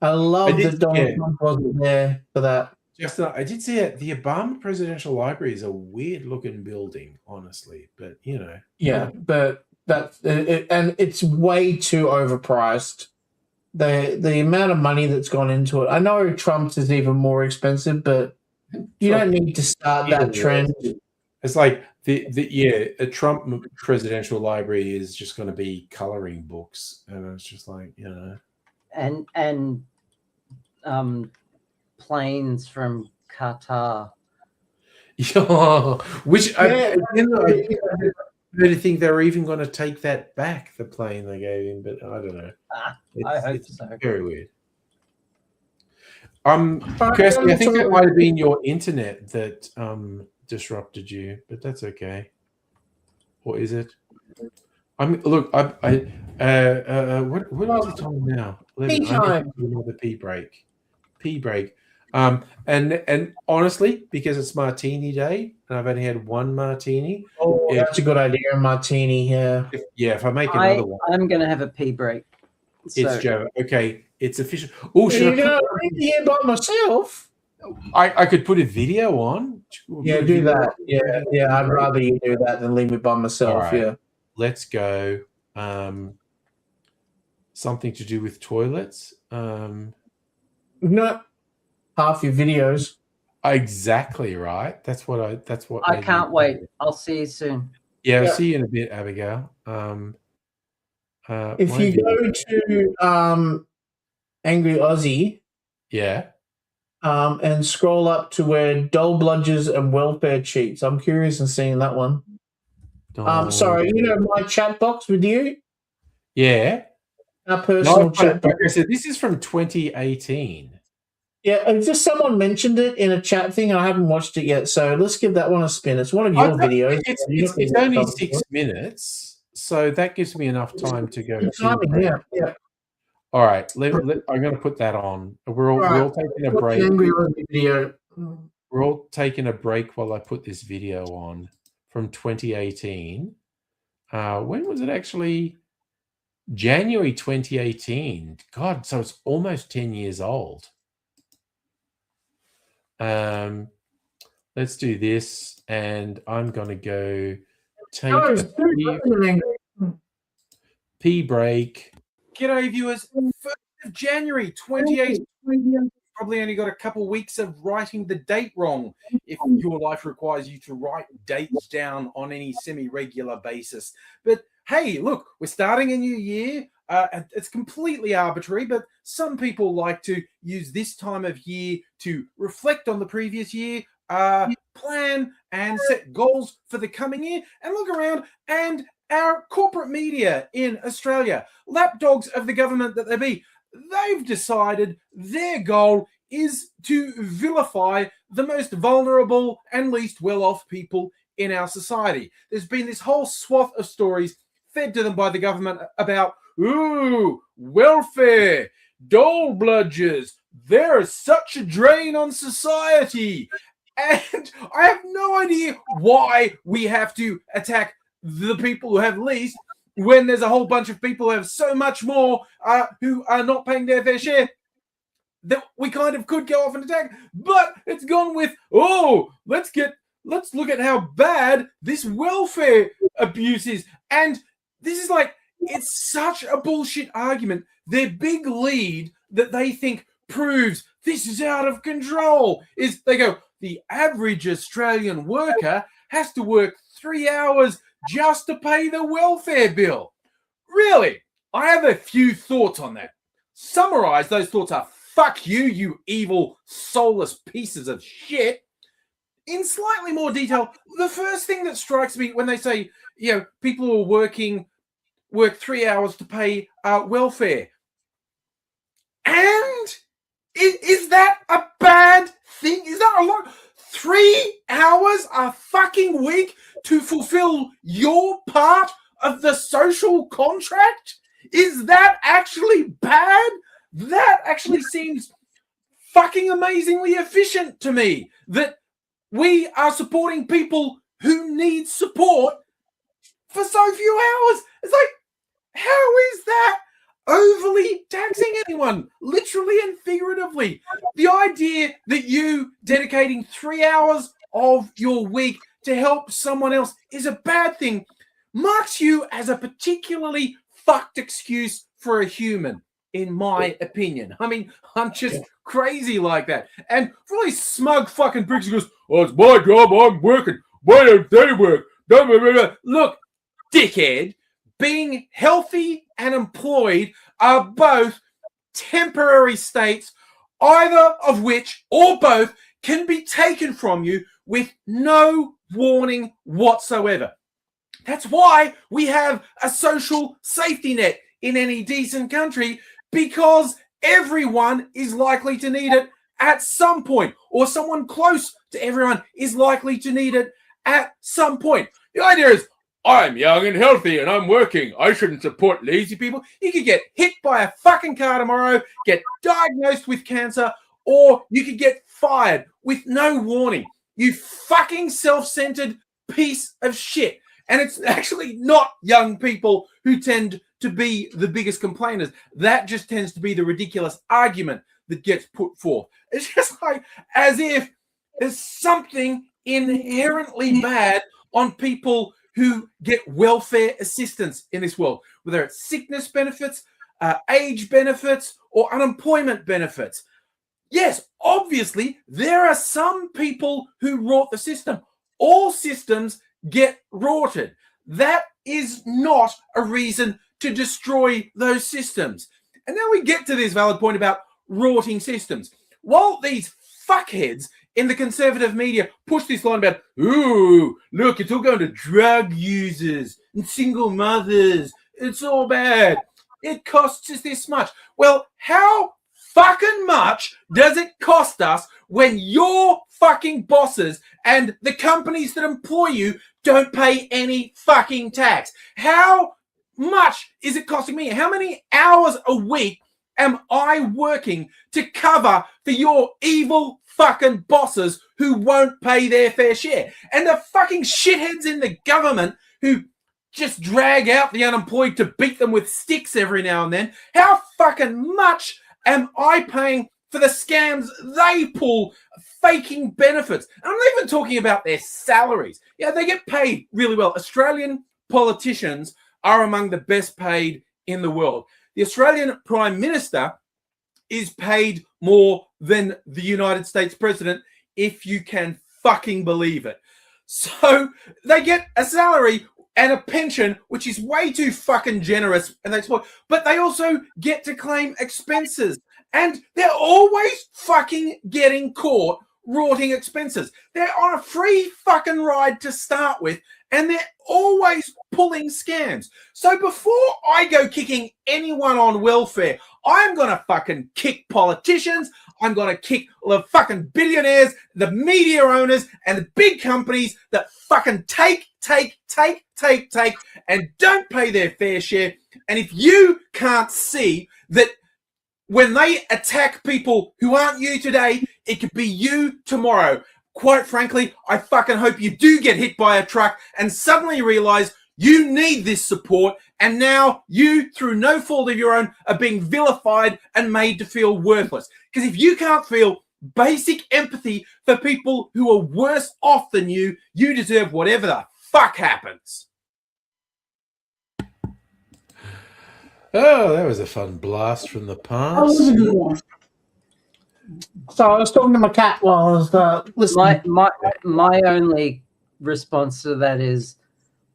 I love that Donald Trump wasn't there for that. I did see it. The Obama Presidential Library is a weird-looking building, honestly, but Yeah, but and it's way too overpriced. the amount of money that's gone into it. I know Trump's is even more expensive, but you don't need to start that trend. It's like a Trump presidential library is just going to be coloring books, and it's just like, you know, and planes from Qatar. yeah, which Yeah. I don't think they're even going to take that back, the plane they gave him, but I don't know. I hope It's so. very weird. Kirsty, I think that might have been your internet that disrupted you, but that's okay. Or is it? Look, what is the time now? 11. Tea I need time. to do another pee break. And honestly, because it's Martini day and I've only had one Martini. Oh, that's a good idea, Martini. Yeah. If I make another one, I'm going to have a pee break. it's Joe. Okay, it's official. Oh, You're gonna be here by myself. I could put a video on. Yeah, do that. Yeah. I'd rather you do that than leave me by myself. All right. Yeah. Let's go. Something to do with toilets. No, half your videos. Exactly right. That's what I can't wait. I'll see you soon. Yeah, I'll see you in a bit, Abigail. If you go to Angry Aussie, yeah, and scroll up to where dole bludgers and welfare cheats. I'm curious in seeing that one. Sorry, you know my chat box with you? Yeah. Our personal chat box. So this is from 2018. Yeah, and just someone mentioned it in a chat thing, and I haven't watched it yet. So let's give that one a spin. It's one of your videos. It's only 6 minutes, so that gives me enough time to go. Yeah. All right, I'm going to put that on. We're all taking a break. Video. We're all taking a break while I put this video on from 2018. When was it actually? January 2018. God, so it's almost 10 years old. Let's do this, and I'm going to go take a pee break. G'day, viewers. 1st of January 2018. Probably only got a couple weeks of writing the date wrong if your life requires you to write dates down on any semi-regular basis. But hey, look, we're starting a new year. It's completely arbitrary, but some people like to use this time of year to reflect on the previous year, plan and set goals for the coming year, and look around and our corporate media in Australia, lapdogs of the government that they be, they've decided their goal is to vilify the most vulnerable and least well-off people in our society. There's been this whole swath of stories fed to them by the government about, welfare, dole bludgers, they're such a drain on society. And I have no idea why we have to attack the people who have least when there's a whole bunch of people who have so much more who are not paying their fair share that we kind of could go off and attack. But it's gone with, let's look at how bad this welfare abuse is. And this is like, it's such a bullshit argument. Their big lead that they think proves this is out of control is they go, the average Australian worker has to work 3 hours just to pay the welfare bill. Really? I have a few thoughts on that. Summarize those thoughts are, fuck you, you evil, soulless pieces of shit. In slightly more detail, the first thing that strikes me when they say, people who are work 3 hours to pay welfare. And is that a bad thing? Is that a lot? 3 hours a fucking week to fulfill your part of the social contract? Is that actually bad? That actually seems fucking amazingly efficient to me, that we are supporting people who need support for so few hours. It's like, how is that overly taxing anyone, literally and figuratively? The idea that you dedicating 3 hours of your week to help someone else is a bad thing marks you as a particularly fucked excuse for a human, in my opinion. I mean, I'm just crazy like that. And for all these smug fucking pricks who goes, oh, it's my job, I'm working. Why don't they work? Look, dickhead, being healthy and employed are both temporary states, either of which or both can be taken from you with no warning whatsoever. That's why we have a social safety net in any decent country, because everyone is likely to need it at some point, or someone close to everyone is likely to need it at some point. The idea is, I'm young and healthy and I'm working. I shouldn't support lazy people. You could get hit by a fucking car tomorrow, get diagnosed with cancer, or you could get fired with no warning. You fucking self-centered piece of shit. And it's actually not young people who tend to be the biggest complainers. That just tends to be the ridiculous argument that gets put forth. It's just like as if there's something inherently bad on people who get welfare assistance in this world, whether it's sickness benefits, age benefits, or unemployment benefits. Yes, obviously, there are some people who rort the system. All systems get rorted. That is not a reason to destroy those systems. And now we get to this valid point about rorting systems. While these fuckheads in the conservative media push this line about, ooh, look, it's all going to drug users and single mothers. It's all bad. It costs us this much. Well, how fucking much does it cost us when your fucking bosses and the companies that employ you don't pay any fucking tax? How much is it costing me? How many hours a week am I working to cover for your evil fucking bosses who won't pay their fair share? And the fucking shitheads in the government who just drag out the unemployed to beat them with sticks every now and then. How fucking much am I paying for the scams they pull, faking benefits? And I'm not even talking about their salaries. Yeah, they get paid really well. Australian politicians are among the best paid in the world. The Australian Prime Minister is paid more than the United States President, if you can fucking believe it. So they get a salary and a pension, which is way too fucking generous, and but they also get to claim expenses. And they're always fucking getting caught rorting expenses. They're on a free fucking ride to start with, and they're always pulling scams. So before I go kicking anyone on welfare, I'm going to fucking kick politicians. I'm going to kick the fucking billionaires, the media owners, and the big companies that fucking take, and don't pay their fair share. And if you can't see that when they attack people who aren't you today, it could be you tomorrow. Quite frankly, I fucking hope you do get hit by a truck and suddenly realize you need this support, and now you, through no fault of your own, are being vilified and made to feel worthless. Because if you can't feel basic empathy for people who are worse off than you, you deserve whatever the fuck happens. Oh, that was a fun blast from the past. So I was talking to my cat while I was listening. My only response to that is,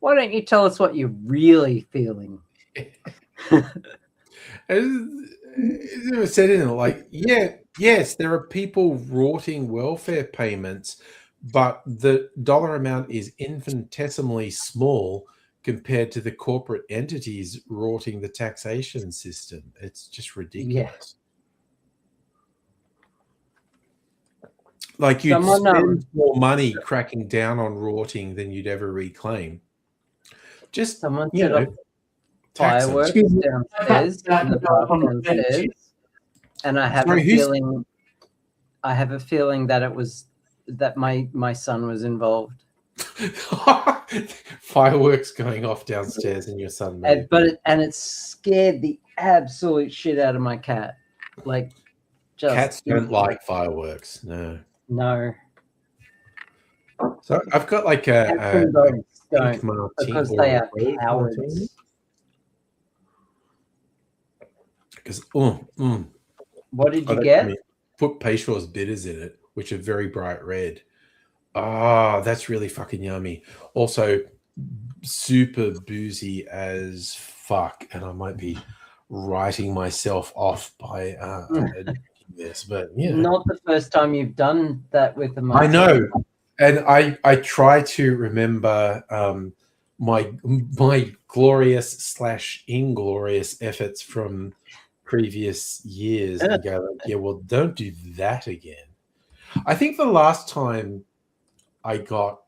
why don't you tell us what you're really feeling? As I said in it, like, yes, there are people rorting welfare payments, but the dollar amount is infinitesimally small compared to the corporate entities rorting the taxation system. It's just ridiculous. Like, you'd spend more money cracking down on rorting than you'd ever reclaim. Just, someone set up fireworks downstairs in the park downstairs, and I have a feeling that it was that my son was involved. Fireworks going off downstairs and your son made. It scared the absolute shit out of my cat. Like, just cats don't like fireworks. No. So I've got like a pink Martini, because they are cowards. because What did you that's get? yummy. Put Peychaud's bitters in it, which are very bright red. Ah, that's really fucking yummy. Also, super boozy as fuck, and I might be writing myself off by drinking this, but yeah, Not the first time you've done that with the I Martini. know, and I try to remember my glorious / inglorious efforts from previous years and go like, yeah, well, don't do that again. I think the last time I got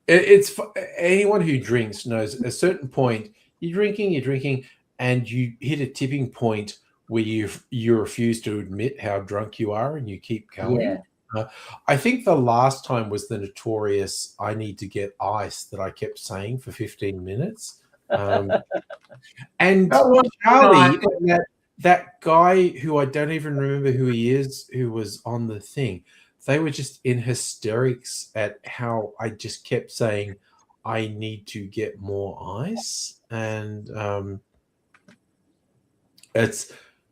it's anyone who drinks knows at a certain point you're drinking, and you hit a tipping point where you refuse to admit how drunk you are and you keep going. Yeah. I think the last time was the notorious "I need to get ice" that I kept saying for 15 minutes. And That was Charlie, nice. that guy who I don't even remember who he is, who was on the thing, they were just in hysterics at how I just kept saying, I need to get more ice. And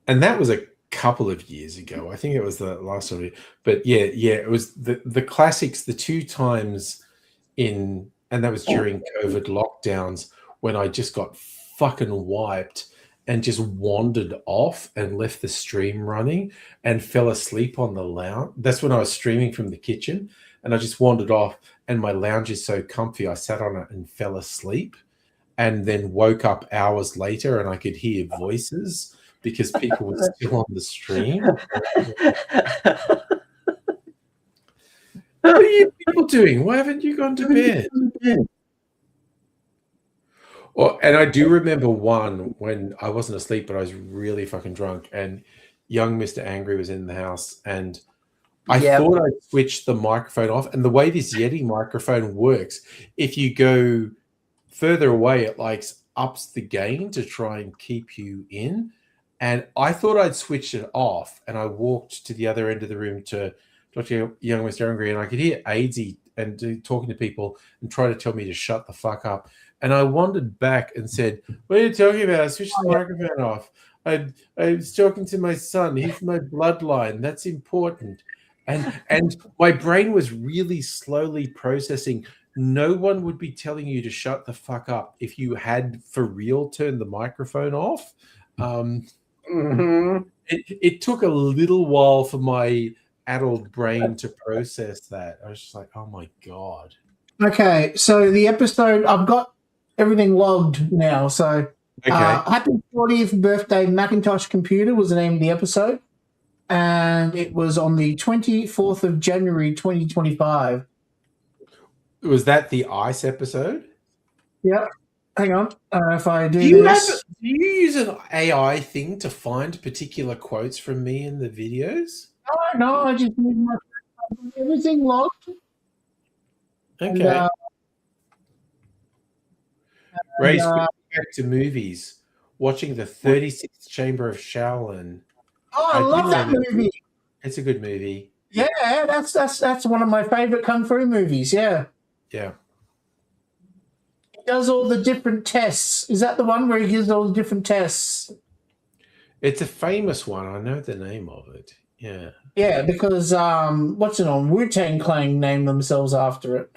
that was a couple of years ago. I think it was the last of it. But yeah, it was the classics, the two times and that was during COVID lockdowns when I just got fucking wiped and just wandered off and left the stream running and fell asleep on the lounge. That's when I was streaming from the kitchen, and I just wandered off, and my lounge is so comfy, I sat on it and fell asleep, and then woke up hours later and I could hear voices because people were still on the stream. What are you people doing? Why haven't you gone to bed? Well, and I do remember one when I wasn't asleep, but I was really fucking drunk, and young Mr. Angry was in the house, and I thought I'd switched the microphone off. And the way this Yeti microphone works, if you go further away, it like ups the gain to try and keep you in. And I thought I'd switched it off, and I walked to the other end of the room to talk to young Mr. Angry, and I could hear Aidsy and talking to people and try to tell me to shut the fuck up. And I wandered back and said, "What are you talking about? I switched the microphone off. I was talking to my son. He's my bloodline. That's important." And my brain was really slowly processing. No one would be telling you to shut the fuck up if you had for real turned the microphone off. It took a little while for my adult brain to process that. I was just like, oh my God. Okay, so the episode, I've got everything logged now. So, Happy 40th Birthday Macintosh Computer was the name of the episode. And it was on the 24th of January, 2025. Was that the ice episode? Yep. Hang on. If I do you this. Do you use an AI thing to find particular quotes from me in the videos? No, I just need my everything logged. Okay. Ray, back to movies. Watching the 36th Chamber of Shaolin. Oh, I love that movie. It's a good movie. Yeah, that's one of my favorite kung fu movies. Yeah. Yeah. He does all the different tests. Is that the one where he gives all the different tests? It's a famous one. I know the name of it. Yeah. Yeah, because what's it on? Wu-Tang Clan named themselves after it.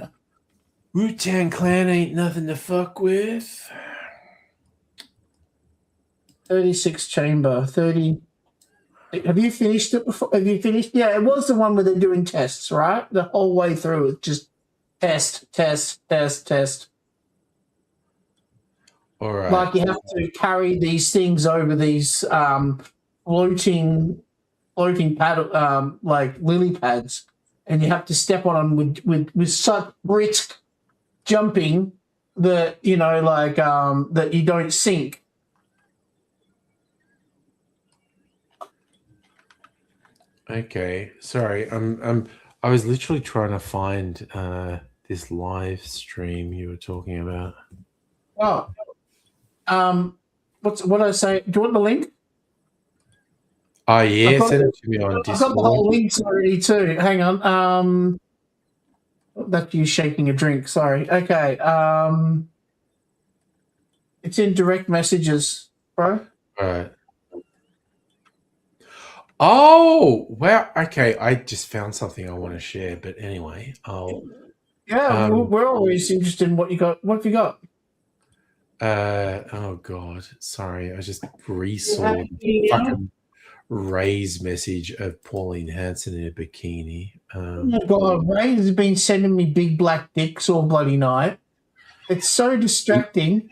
Wu-Tang Clan ain't nothing to fuck with. 36 Chamber, 30. Have you finished it before? Have you finished? Yeah, it was the one where they're doing tests, right? The whole way through, it's just test. All right. Like you have to carry these things over these floating pad, like lily pads, and you have to step on them with such brisk jumping that that you don't sink. Okay, sorry. I was literally trying to find this live stream you were talking about. Oh, what did I say? Do you want the link? Oh yeah, send it to me on Discord. I've got the whole links already too. Hang on. That's you shaking a drink. Sorry. Okay. It's in direct messages, bro. All right. Oh, wow. Okay, I just found something I want to share, but anyway, Yeah, we're always interested in what you got. What have you got? Oh God, sorry, I just resaw the fucking Ray's message of Pauline Hanson in a bikini. Oh my God, Ray has been sending me big black dicks all bloody night. It's so distracting.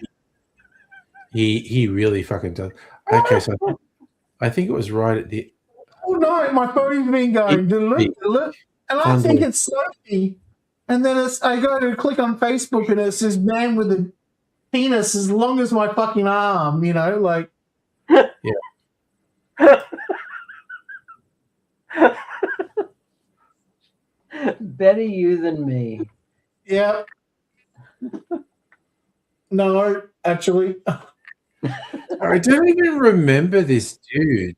He really fucking does. Okay, so I think it was right at the. All night, my phone's been going, and I think it's Sophie. And then I go to click on Facebook, and it's this man with a penis as long as my fucking arm, you know, like. Yeah. Better you than me. Yeah. No, actually. I don't even remember this dude.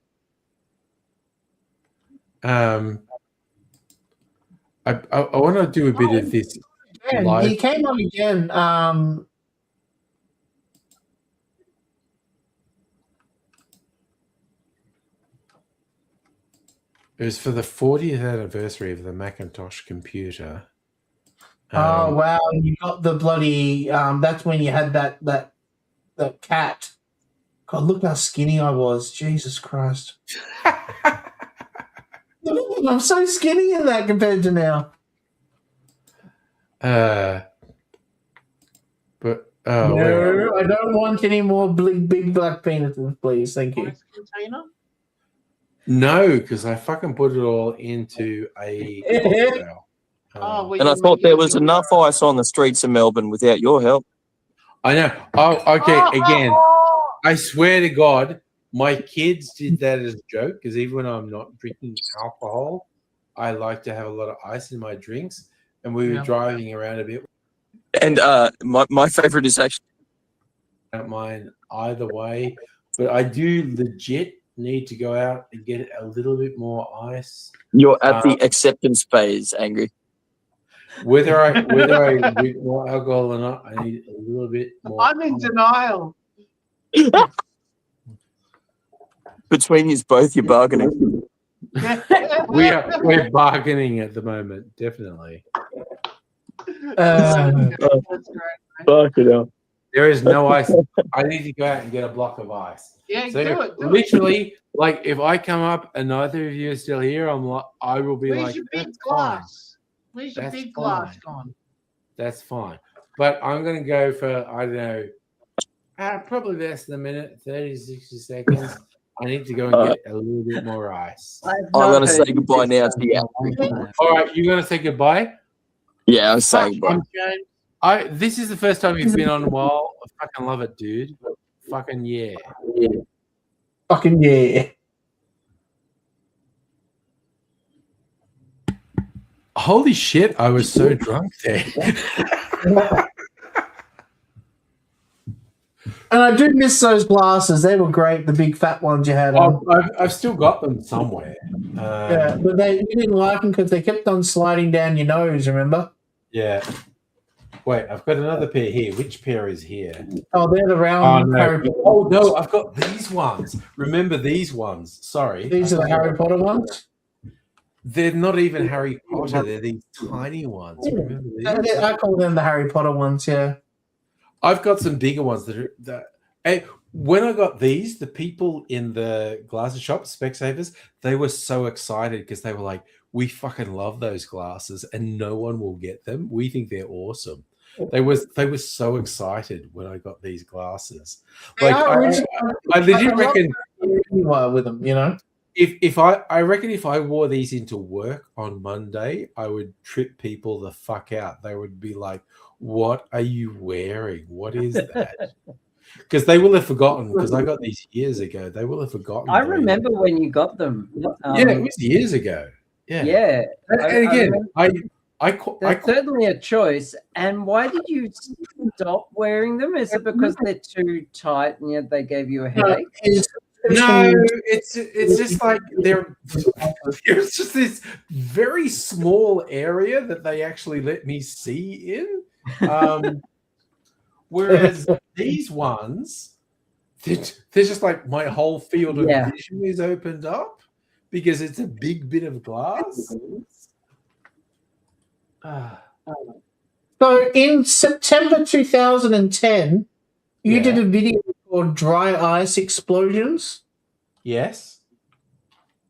I want to do a bit of this live. He came on again. It was for the 40th anniversary of the Macintosh computer. Oh wow! You got the bloody. That's when you had that cat. God, look how skinny I was. Jesus Christ! I'm so skinny in that compared to now. But no, I don't want any more big black penises, please. Thank you. Container? No, because I fucking put it all into a cocktail. And I thought there was enough ice on the streets of Melbourne without your help. I know. Oh, okay. Again, I swear to God, my kids did that as a joke because even when I'm not drinking alcohol, I like to have a lot of ice in my drinks. And we were driving around a bit. And my favorite is actually. I don't mind either way, but I do legit need to go out and get a little bit more ice. You're at the acceptance phase, Angry. Whether I drink more alcohol or not, I need a little bit more. I'm in denial. Between you both, you're bargaining. We're bargaining at the moment, definitely. That's great. Fuck it up. There is no ice. I need to go out and get a block of ice. Yeah, So do it. literally, like if I come up and neither of you are still here, I will be Where's like, your big that's glass? Where's your That's big glass fine. gone? That's fine. But I'm going to go for, I don't know, probably less than a minute, 30, 60 seconds. I need to go and get a little bit more ice. I'm going to say goodbye now to you. All right, you're going to say goodbye? Yeah, I'm saying goodbye. This is the first time you've been on in a while. I fucking love it, dude. Fucking yeah. Fucking yeah. Holy shit, I was so drunk there. And I do miss those glasses. They were great, the big fat ones you had on. I've still got them somewhere. Yeah, but you didn't like them because they kept on sliding down your nose, remember? Yeah. Wait, I've got another pair here. Which pair is here? Oh, they're the round Harry Potter Oh, no, I've got these ones. Remember these ones. Sorry. These are the Harry Potter ones? They're not even Harry Potter. They're these tiny ones. Remember these? I call them the Harry Potter ones, yeah. I've got some bigger ones hey, when I got these, the people in the glasses shop, Specsavers, they were so excited because they were like, we fucking love those glasses and no one will get them. We think they're awesome. They were so excited when I got these glasses. Like I legit reckon with them, you know. If I reckon if I wore these into work on Monday, I would trip people the fuck out. They would be like, "What are you wearing? What is that?" Because they will have forgotten. Because I got these years ago. They will have forgotten. I remember when you got them. Yeah, it was years ago. Yeah. Yeah. And again, They're certainly a choice. And why did you stop wearing them? Is it because they're too tight and yet they gave you a headache? No, it's just like there's just this very small area that they actually let me see in. Whereas these ones, they're just like my whole field of vision is opened up. because it's a big bit of glass. Ah. So in September 2010, you Yeah. did a video called Dry Ice Explosions, Yes.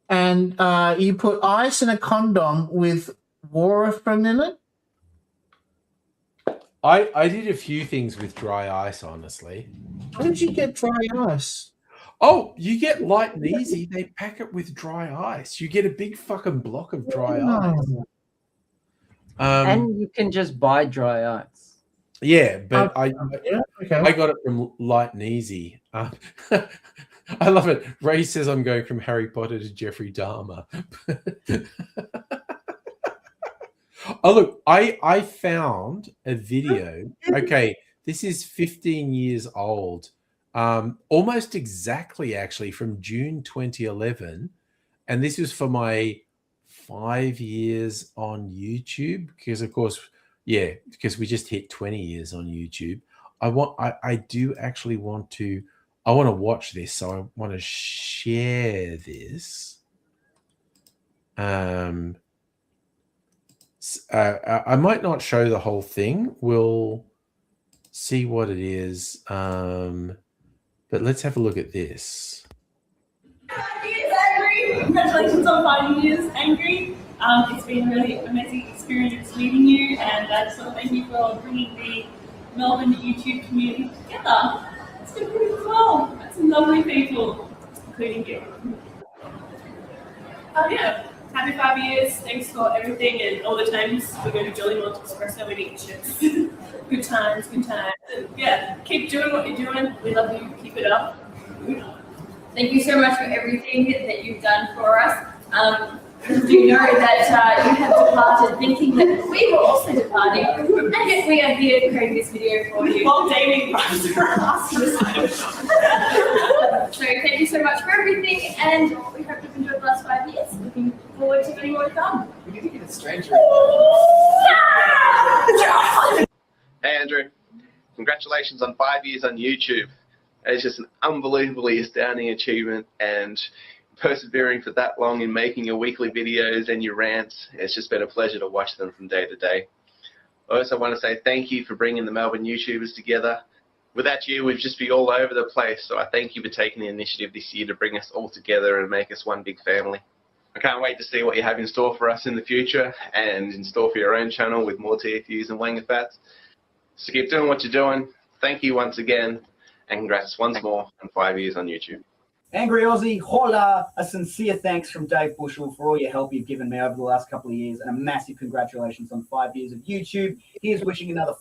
and you put ice in a condom with warfarin in it. I did a few things with dry ice, honestly. Where did you get dry ice? Oh, you get light and easy. They pack it with dry ice. You get a big fucking block of dry ice. And you can just buy dry ice. Yeah, but I Okay. got it from Light and Easy. I love it. Ray says I'm going from Harry Potter to Jeffrey Dahmer. Oh, look, I found a video. Okay, this is 15 years old. Almost exactly, actually, from June 2011. And this was for my 5 years on YouTube. Because, of course, yeah, because we just hit 20 years on YouTube. I do actually want to watch this. So I want to share this. I might not show the whole thing. We'll see what it is. But let's have a look at this. Congratulations on 5 years, Angry. It's been a really amazing experience meeting you, and I just want to thank you for bringing the Melbourne YouTube community together. It's been pretty cool. Met some lovely people, including you. Yeah, happy 5 years. Thanks for everything and all the times we go to Jolly Malt Espresso and eat chips. Good times, good times. And yeah, keep doing what you're doing. We love you. Keep it up. Thank you so much for everything that you've done for us. Do know that you have departed thinking that we were also departing, and yet we are here creating this video for you. While dating runs across. So thank you so much for everything, and we hope you've enjoyed the last 5 years. Looking forward to many more to come. We need to get a stranger. Hey Andrew, congratulations on 5 years on YouTube. It's just an unbelievably astounding achievement, and persevering for that long in making your weekly videos and your rants, it's just been a pleasure to watch them from day to day. I also want to say thank you for bringing the Melbourne YouTubers together. Without you, we'd just be all over the place, so I thank you for taking the initiative this year to bring us all together and make us one big family. I can't wait to see what you have in store for us in the future, and in store for your own channel with more TFUs and Wangafats. So keep doing what you're doing. Thank you once again, and congrats once more on 5 years on YouTube. Angry Aussie, hola! A sincere thanks from Dave Bushell for all your help you've given me over the last couple of years, and a massive congratulations on 5 years of YouTube. Here's wishing another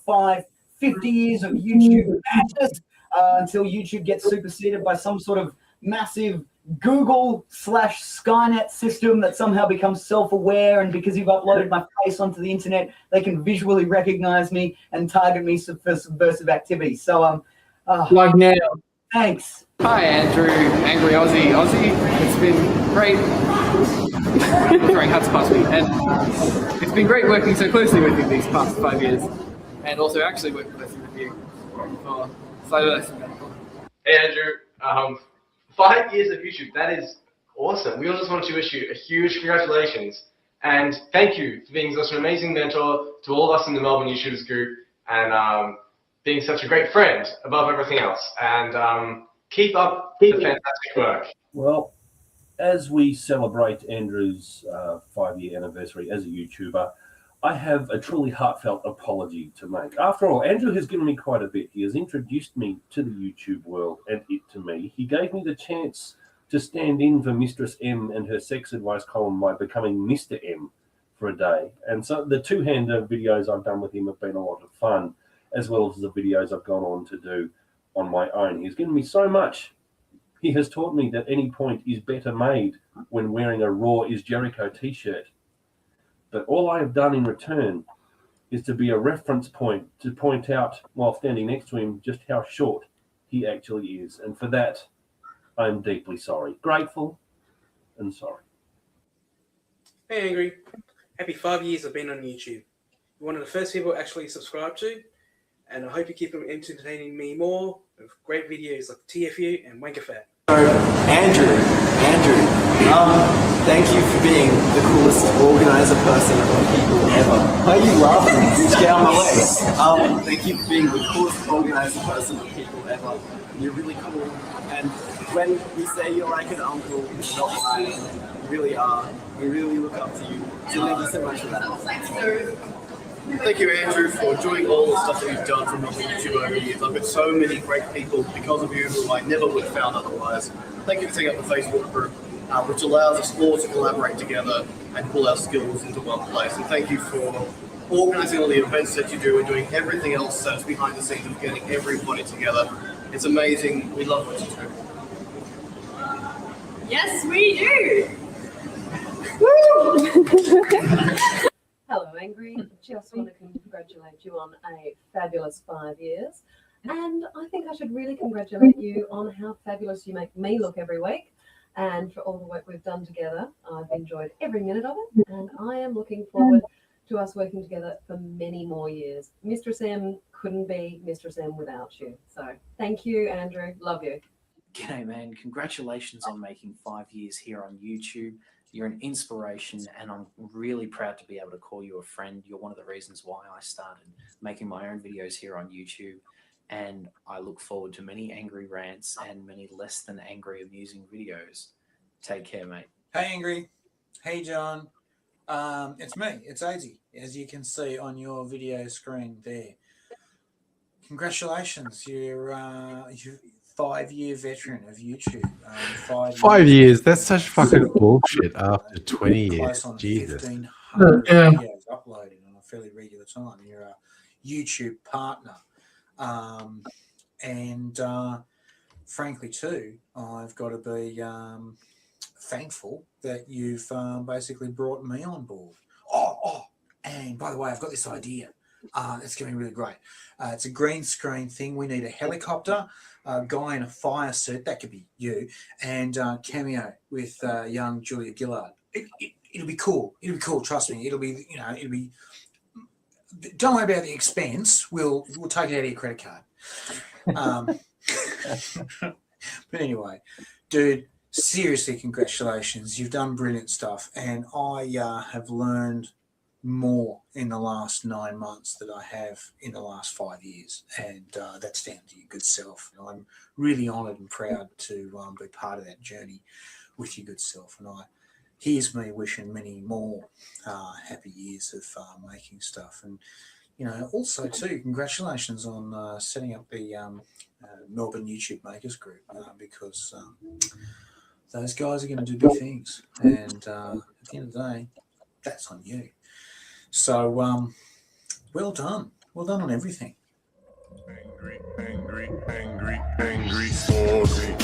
50 years of YouTube madness until YouTube gets superseded by some sort of massive Google/Skynet system that somehow becomes self-aware, and because you've uploaded my face onto the internet, they can visually recognize me and target me for subversive activity. So, like now. Thanks. Hi, Andrew, Angry Aussie. It's been great. Throwing hats past me, and it's been great working so closely with you these past 5 years, and also actually working closely with you for so. Hey Andrew, 5 years of YouTube, that is awesome. We all just want to wish you a huge congratulations, and thank you for being such an amazing mentor to all of us in the Melbourne YouTubers group, and being such a great friend above everything else. And keep up the fantastic work. Well, as we celebrate Andrew's 5-year anniversary as a YouTuber, I have a truly heartfelt apology to make. After all, Andrew has given me quite a bit. He has introduced me to the YouTube world and it to me. He gave me the chance to stand in for Mistress M and her sex advice column by becoming Mr. M for a day. And so the two-hander videos I've done with him have been a lot of fun, as well as the videos I've gone on to do on my own. He's given me so much. He has taught me that any point is better made when wearing a Raw is Jericho t-shirt. But all I have done in return is to be a reference point to point out while standing next to him just how short he actually is. And for that, I'm deeply sorry. Grateful and sorry. Hey Angry, happy 5 years I've been on YouTube. You're one of the first people I actually subscribed to, and I hope you keep entertaining me more with great videos like TFU and Wangafat. Andrew, Thank you for being the coolest organizer person of people ever. Why are you laughing? Just get out of my way. Thank you for being the coolest organizer person of people ever. You're really cool. And when you say you're like an uncle, it's not lying. You really are. We really look up to you. So thank you so much for that. Thank you, Andrew, for doing all the stuff that you've done from YouTube over the years. I've met so many great people because of you who I never would have found otherwise. Thank you for setting up the Facebook group, which allows us all to collaborate together and pull our skills into one place. And thank you for organising all the events that you do and doing everything else that's behind the scenes of getting everybody together. It's amazing. We love what you do. Yes, we do. Hello, Angry. Just want to congratulate you on a fabulous 5 years. And I think I should really congratulate you on how fabulous you make me look every week and for all the work we've done together. I've enjoyed every minute of it, and I am looking forward to us working together for many more years. Mistress M couldn't be Mistress M without you. So thank you, Andrew. Love you. G'day, man. Congratulations on making 5 years here on YouTube. You're an inspiration, and I'm really proud to be able to call you a friend. You're one of the reasons why I started making my own videos here on YouTube, and I look forward to many angry rants and many less than angry, amusing videos. Take care, mate. Hey, Angry. Hey, John. It's me. It's Azy, as you can see on your video screen there. Congratulations. You're 5-year veteran of YouTube. 5 years. That's such fucking bullshit after 20 years. Close on Jesus. 1,500 videos uploaded on a fairly regular time. You're a YouTube partner. Frankly, too, I've got to be thankful that you've basically brought me on board. And by the way, I've got this idea. It's going to be really great. It's a green screen thing. We need a helicopter, a guy in a fire suit, that could be you, and cameo with young Julia Gillard. It'll be cool. It'll be cool. Trust me. It'll be. Don't worry about the expense. We'll take it out of your credit card. But anyway, dude, seriously, congratulations. You've done brilliant stuff, and I have learned more in the last 9 months than I have in the last 5 years, and that's down to your good self. And I'm really honoured and proud to be part of that journey with your good self. And here's me wishing many more happy years of making stuff. And also too, congratulations on setting up the Melbourne YouTube Makers Group, because those guys are going to do big things, and at the end of the day, that's on you. So, well done. Well done on everything. Angry, Aussie.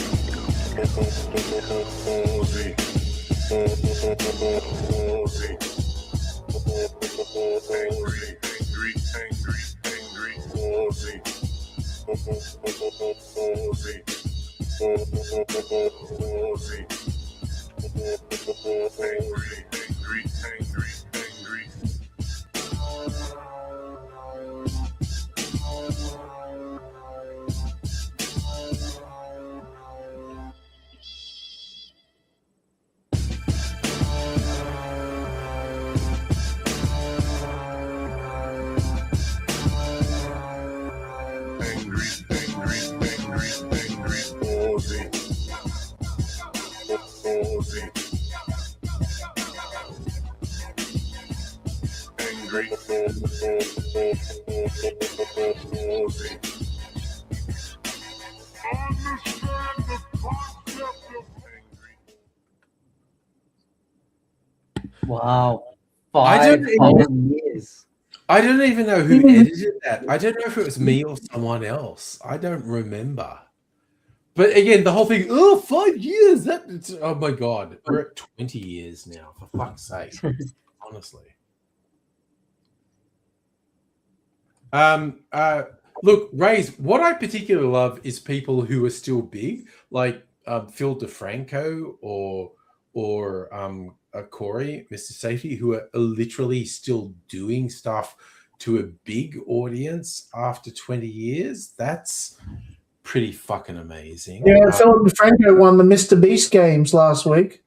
Wow. I don't years. I don't even know who edited that. I don't know if it was me or someone else. I don't remember. But again, the whole thing, 5 years. Oh my God. We're at 20 years now, for fuck's sake. Honestly. Look, Rays, what I particularly love is people who are still big, like Phil DeFranco or Corey, Mr. Safety, who are literally still doing stuff to a big audience after 20 years. That's pretty fucking amazing. Yeah, Philip DeFranco won the Mr. Beast games last week.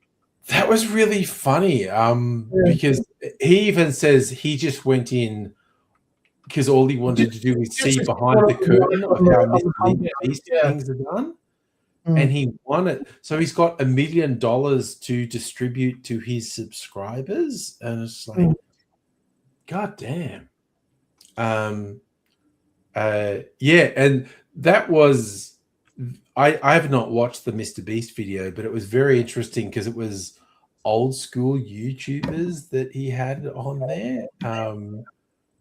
That was really funny. Because he even says he just went in because all he wanted to do was see behind the curtain of how Mr. Beast things are done. And he won it. So he's got $1 million to distribute to his subscribers. And it's like, God damn. Yeah, and that was I have not watched the Mr. Beast video, but it was very interesting because it was old school YouTubers that he had on there,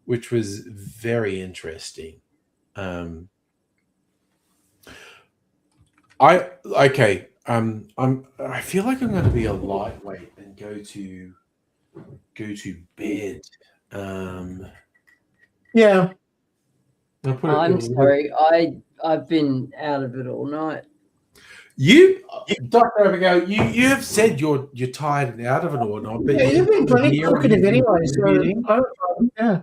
which was very interesting. I feel like I'm going to be a lightweight and go to bed. Yeah. I'm sorry. I've been out of it all night. You, Dr. Abigail, you have said you're tired and out of it or not, but Yeah, you've been plenty talkative anyway, so yeah.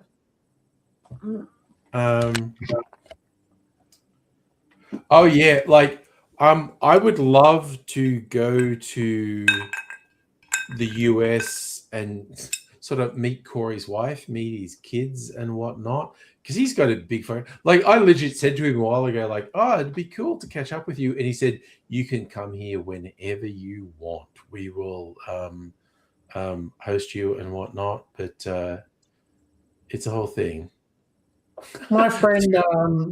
Oh yeah, like I would love to go to the US and sort of meet Corey's wife, meet his kids and whatnot, because he's got a big phone. Like I legit said to him a while ago, like, oh, it'd be cool to catch up with you. And he said, you can come here whenever you want. We will host you and whatnot. But it's a whole thing. My friend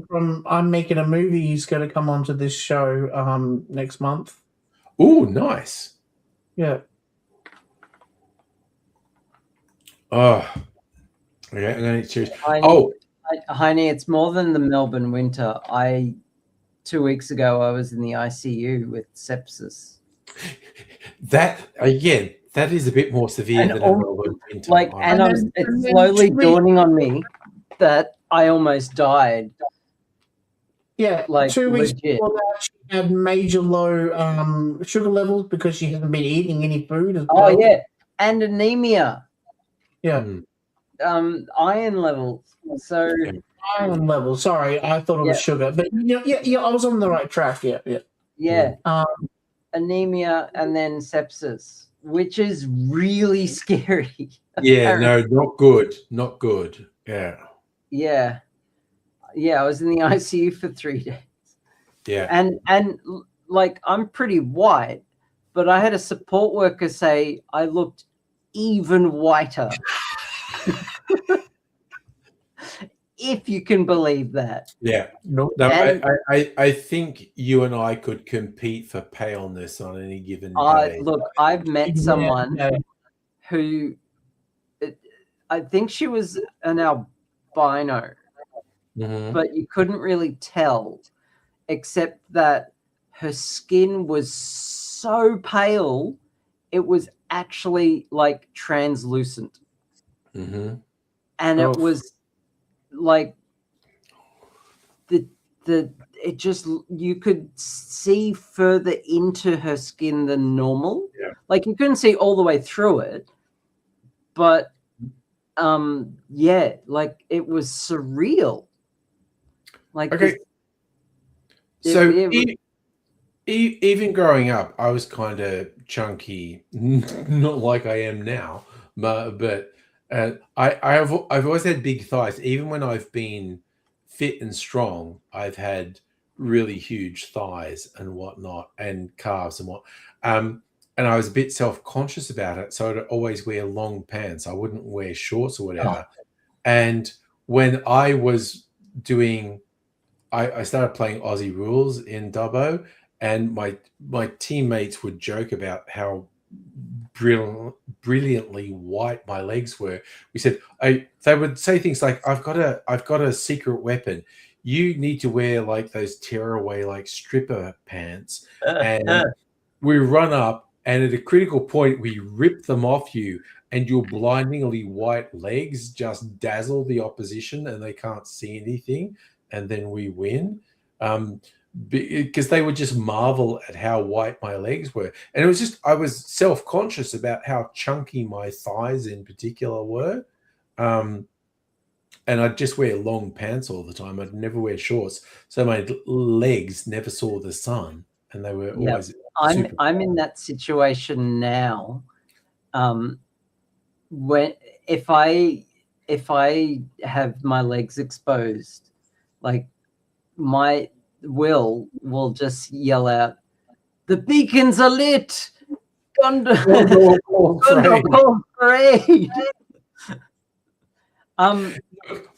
from I'm Making a Movie, he's going to come onto this show next month. Oh, nice. Yeah. Oh, okay. I'm going to choose. Heine, it's more than the Melbourne winter. 2 weeks ago, I was in the ICU with sepsis. That again, that is a bit more severe than a Melbourne winter. It's slowly dawning on me that I almost died. Yeah, like 2 weeks legit. before that, she had major low sugar levels because she hasn't been eating any food as Oh well. yeah, and anemia. Yeah. Iron levels. So Iron levels. Sorry, I thought it was sugar, but yeah, I was on the right track. Yeah. yeah, anemia and then sepsis, which is really scary. Yeah, no, not good. Not good. Yeah. Yeah. I was in the ICU for 3 days. Yeah. And like I'm pretty white, but I had a support worker say I looked even whiter. If you can believe that. Yeah. No, I think you and I could compete for paleness on any given day. Look, I've met someone who I think she was an albino, but you couldn't really tell, except that her skin was so pale, it was actually like translucent. And it was like it just, you could see further into her skin than normal. Like you couldn't see all the way through it, but like it was surreal. Like okay. Even growing up, I was kind of chunky, not like I am now, but I've always had big thighs. Even when I've been fit and strong, I've had really huge thighs and whatnot, and calves and what. And I was a bit self-conscious about it, so I'd always wear long pants. I wouldn't wear shorts or whatever. And when I was doing, I started playing Aussie rules in Dubbo, and my teammates would joke about how brilliantly white my legs were. We said they would say things like, I've got a secret weapon. You need to wear like those tearaway like stripper pants. And we run up, and at a critical point we rip them off you, and your blindingly white legs just dazzle the opposition and they can't see anything, and then we win. Because they would just marvel at how white my legs were. And it was just, I was self-conscious about how chunky my thighs in particular were. And I'd just wear long pants all the time. I'd never wear shorts. So my legs never saw the sun, and they were always I'm in that situation now. When if I have my legs exposed, like my will just yell out, "The beacons are lit! Gondor call parade!"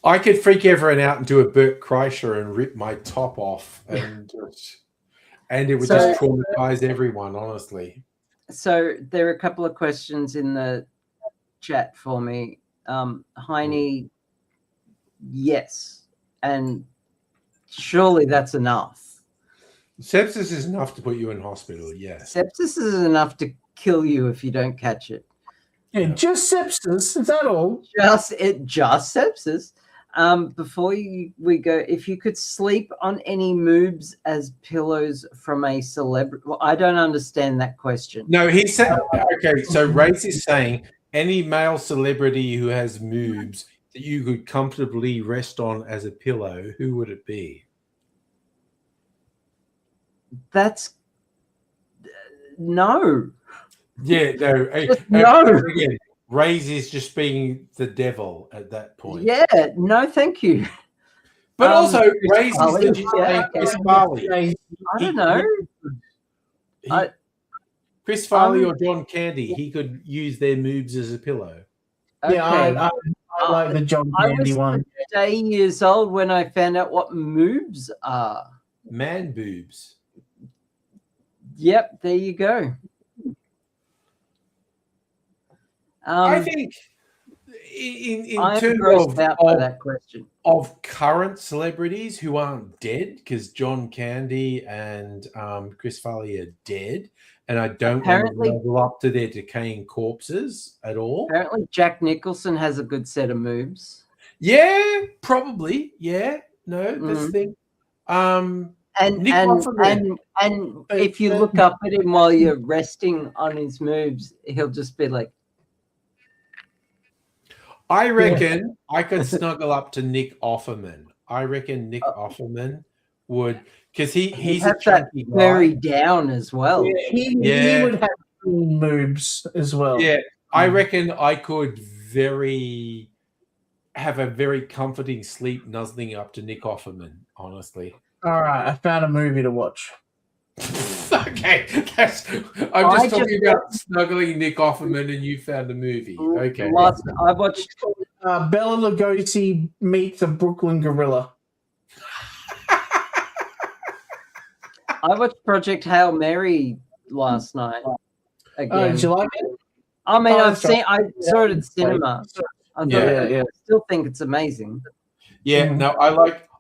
I could freak everyone out and do a Bert Kreischer and rip my top off, and it would just traumatize everyone, honestly. So there are a couple of questions in the chat for me. Heine, yes, and surely that's enough. Sepsis is enough to put you in hospital, yes. Sepsis is enough to kill you if you don't catch it. Yeah, just sepsis. Is that all? Just sepsis. Before we go, if you could sleep on any moobs as pillows from a celebrity. Well, I don't understand that question. No, he said, okay, so Race is saying any male celebrity who has moobs that you could comfortably rest on as a pillow, who would it be? That's no. Yeah, no. No. Again, Raze is just being the devil at that point. Yeah, no, thank you. But also, Raze is Farley, legit saying Chris Farley. I don't know. Chris Farley or John Candy, he could use their moobs as a pillow. Okay. Yeah, I like the John Candy one. I was 8 years old when I found out what moobs are. Man boobs. Yep, there you go. I think in I'm terms grossed out by that question. Of current celebrities who aren't dead, because John Candy and Chris Farley are dead, and I don't Apparently- want to level up to their decaying corpses at all. Apparently, Jack Nicholson has a good set of moves. Yeah, probably. Yeah, no, that's the thing. And Nick Offerman. and if you look up at him while you're resting on his moves, he'll just be like, I reckon I could snuggle up to Nick Offerman. I reckon Nick Offerman would, because he's he'd a have that chunky guy. very down as well. He would have cool moves as well. Yeah, I reckon I could have a very comforting sleep nuzzling up to Nick Offerman, honestly. All right, I found a movie to watch. Okay, I'm just talking about snuggling Nick Offerman, and you found a movie. Okay. I watched Bela Lugosi meets a Brooklyn gorilla. I watched Project Hail Mary last night. Again. Did you like it? I mean, Oh, I saw it at cinema. I still think it's amazing. Yeah, no,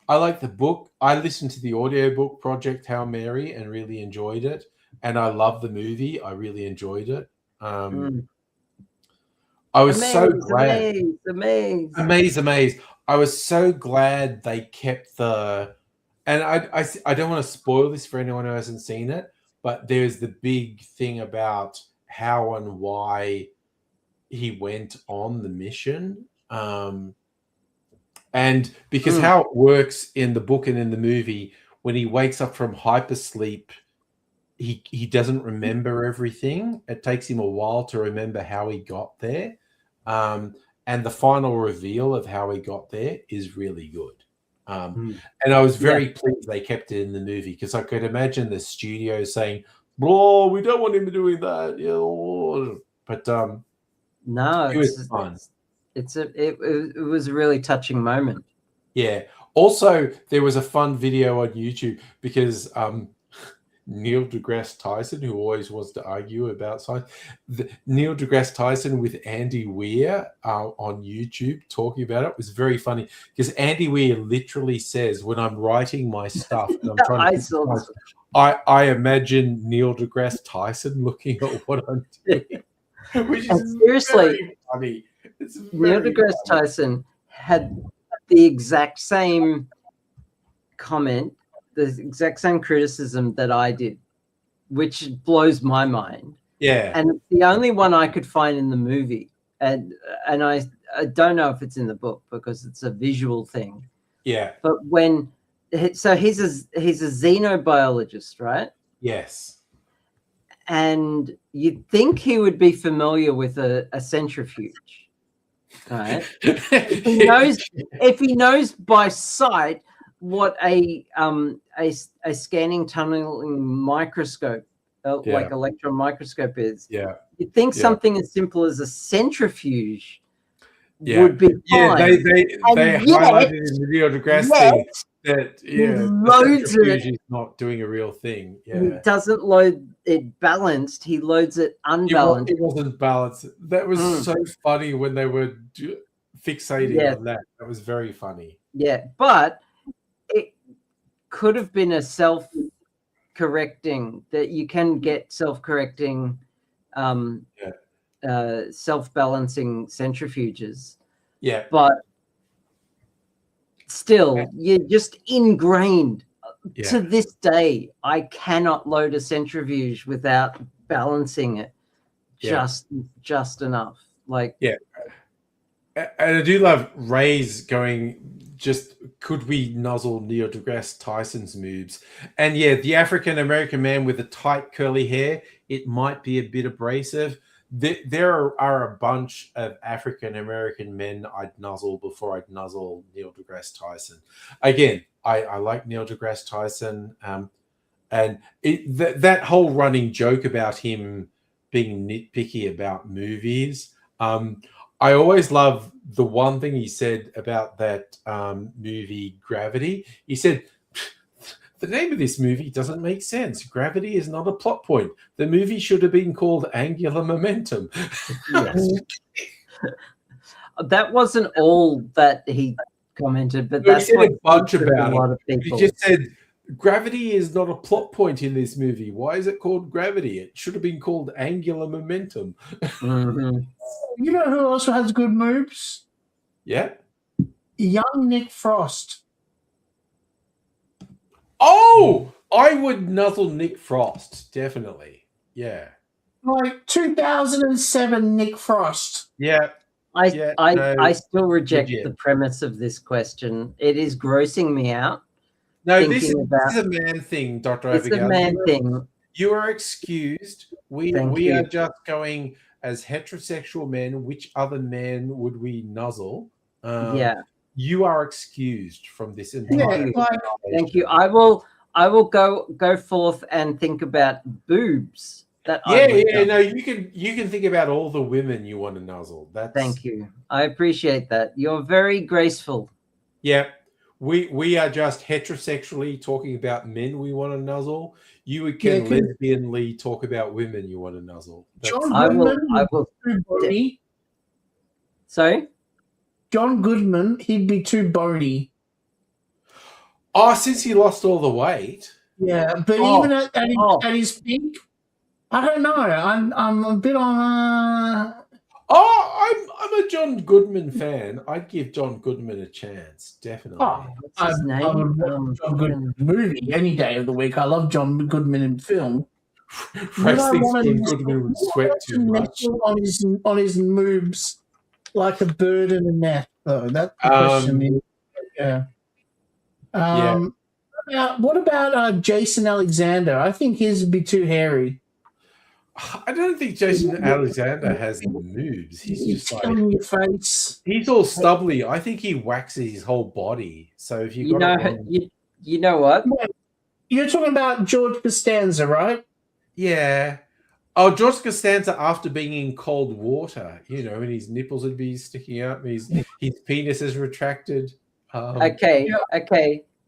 I like the book. I listened to the audiobook Project Hail Mary and really enjoyed it. And I love the movie. I really enjoyed it. I was so glad. Amazed. I was so glad they kept the, and I don't want to spoil this for anyone who hasn't seen it, but there's the big thing about how and why he went on the mission. And because how it works in the book and in the movie, when he wakes up from hypersleep, he doesn't remember everything. It takes him a while to remember how he got there. And the final reveal of how he got there is really good. And I was very pleased they kept it in the movie, because I could imagine the studio saying, "Blah, we don't want him doing that." But no, it was fun. It was a really touching moment. Yeah. Also, there was a fun video on YouTube because Neil deGrasse Tyson, who always wants to argue about science, Neil deGrasse Tyson with Andy Weir on YouTube talking about it was very funny, because Andy Weir literally says, when I'm writing my stuff and I'm trying to I imagine Neil deGrasse Tyson looking at what I'm doing. Which is seriously very funny. It's Neil very deGrasse funny. Tyson had the exact same comment, the exact same criticism that I did, which blows my mind. Yeah. And it's the only one I could find in the movie. And I don't know if it's in the book because it's a visual thing. Yeah. But he's a xenobiologist, right? Yes. and you'd think he would be familiar with a centrifuge, right? if he knows by sight what a scanning tunneling microscope, like electron microscope is, you'd think something as simple as a centrifuge would be fine. They highlighted in the Neil deGrasse thing that the centrifuge is not doing a real thing. He doesn't load it balanced; he loads it unbalanced. It wasn't balanced. That was so funny when they were fixating on that. That was very funny. Yeah, but it could have been a self-correcting, that you can get self-correcting, self-balancing centrifuges. Yeah. But still, you're just ingrained. To this day, I cannot load a centrifuge without balancing it just enough. Like, and I do love Ray's going, just could we nuzzle Neil deGrasse Tyson's moves? And the African American man with the tight curly hair, it might be a bit abrasive. There are a bunch of African American men I'd nuzzle before I'd nuzzle Neil deGrasse Tyson. Again, I like Neil deGrasse Tyson, and that whole running joke about him being nitpicky about movies. I always love the one thing he said about that movie Gravity. He said, the name of this movie doesn't make sense. Gravity is not a plot point. The movie should have been called Angular Momentum. That wasn't all that he commented, but he said what a bunch about a lot of it. people. He just said, gravity is not a plot point in this movie. Why is it called Gravity? It should have been called Angular Momentum. You know who also has good moves? Yeah. Young Nick Frost. Oh, I would nuzzle Nick Frost, definitely. Yeah. Like 2007 Nick Frost. Yeah. I still reject the premise of this question. It is grossing me out. No, this is a man thing, Dr. It's a man thing. You are excused. We are just going, as heterosexual men, which other man would we nuzzle? You are excused from this entire. Thank you. I will go forth and think about boobs. No, you can think about all the women you want to nuzzle. Thank you. I appreciate that. You're very graceful. Yeah. We are just heterosexually talking about men we want to nuzzle. You can lesbianly talk about women you want to nuzzle. I will. Sorry? John Goodman, he'd be too bony. Oh, since he lost all the weight. Yeah, but even at his peak, I don't know. I'm a bit on. I'm a John Goodman fan. I'd give John Goodman a chance, definitely. I would watch John Goodman movie any day of the week. I love John Goodman in film. Rex thinks John Goodman would sweat too much on his moves, like a bird in a nest. Though that's the question. What about Jason Alexander? I think his would be too hairy. I don't think Jason Alexander has the moves. He's just like on your face. He's all stubbly. I think he waxes his whole body. So if you know what? You're talking about George Costanza, right? Yeah. Oh, George Costanza after being in cold water, and his nipples would be sticking out, and his penis is retracted. Okay.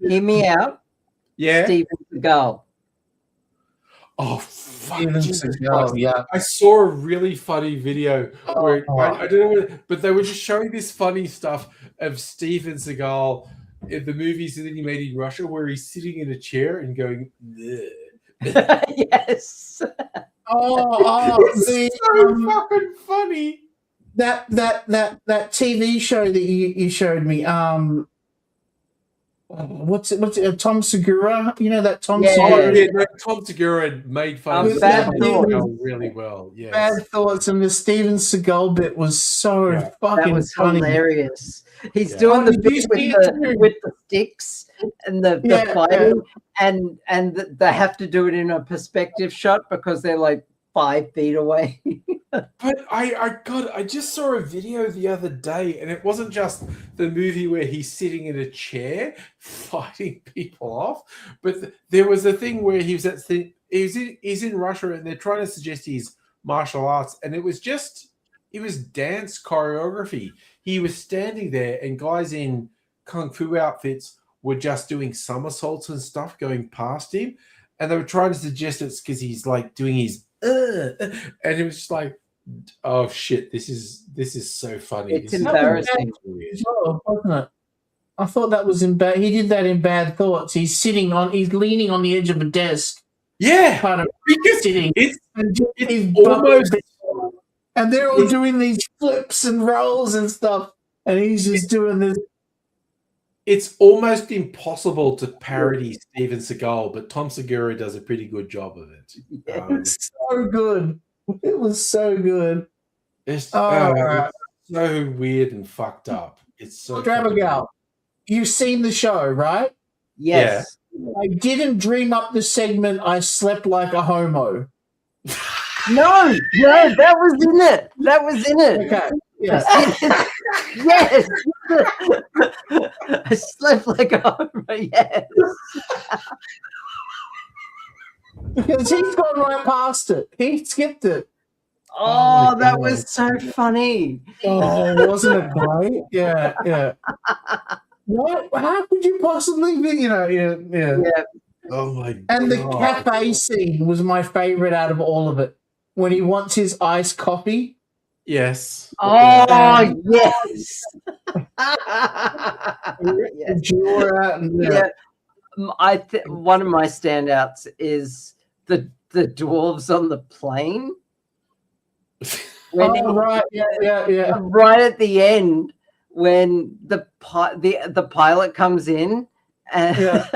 Hear me out. Yeah. Steven Seagal. Oh, fuck. I saw a really funny video where I don't know, but they were just showing this funny stuff of Steven Seagal in the movies that he made in Russia, where he's sitting in a chair and going, yes. It's so fucking funny. That TV show that you showed me. What's it? Tom Segura? You know that Tom Segura? Tom Segura made fun of Bad Thoughts really well. Yeah, Bad Thoughts, and the Steven Seagal bit was so fucking that was funny. Hilarious. He's doing the bit with the sticks, and the Yeah, fighting, and they have to do it in a perspective shot because they're like 5 feet away. But I just saw a video the other day, and it wasn't just the movie where he's sitting in a chair fighting people off, but there was a thing where he was at he's in Russia, and they're trying to suggest he's martial arts, and it was dance choreography. He was standing there, and guys in kung fu outfits were just doing somersaults and stuff going past him, and they were trying to suggest it's because he's like doing his and it was just like, oh shit, this is so funny. It's This is embarrassing. As well, wasn't it? I thought that was in bad. He did that in Bad Thoughts. He's leaning on the edge of a desk. Yeah, kind of because sitting. It's almost, and they're all doing these flips and rolls and stuff, and he's just doing this. It's almost impossible to parody Steven Seagal, but Tom Segura does a pretty good job of it. It's so good. It was so good. It's Oh, so weird and fucked up. It's so Drabagal, you've seen the show, right? Yes. I didn't dream up the segment I slept like a homo. No, that was in it. That was in it. Okay. Yes. Yes. I slept like a homo. Yes. Because he's gone right past it. He skipped it. Oh, that was so funny. Oh, wasn't it great? Yeah, yeah. What? How could you possibly be? Yeah. Oh my! And the God. cafe scene was my favorite out of all of it. When he wants his iced coffee. Yes. Oh, yes. Yeah. One of my standouts is the dwarves on the plane. Right, yeah. Right at the end, when the pilot comes in and,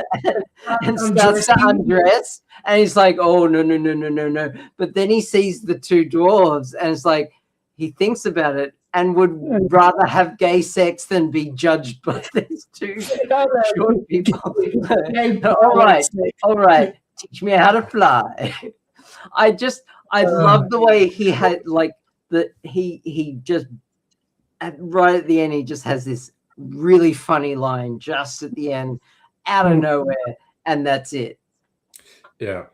and starts to undress, and he's like, "Oh no!" But then he sees the two dwarves, and it's like he thinks about it and would rather have gay sex than be judged by these two short people. All right, teach me how to fly. I love the way he had he just right at the end, he just has this really funny line just at the end, out of nowhere, and that's it. Yeah,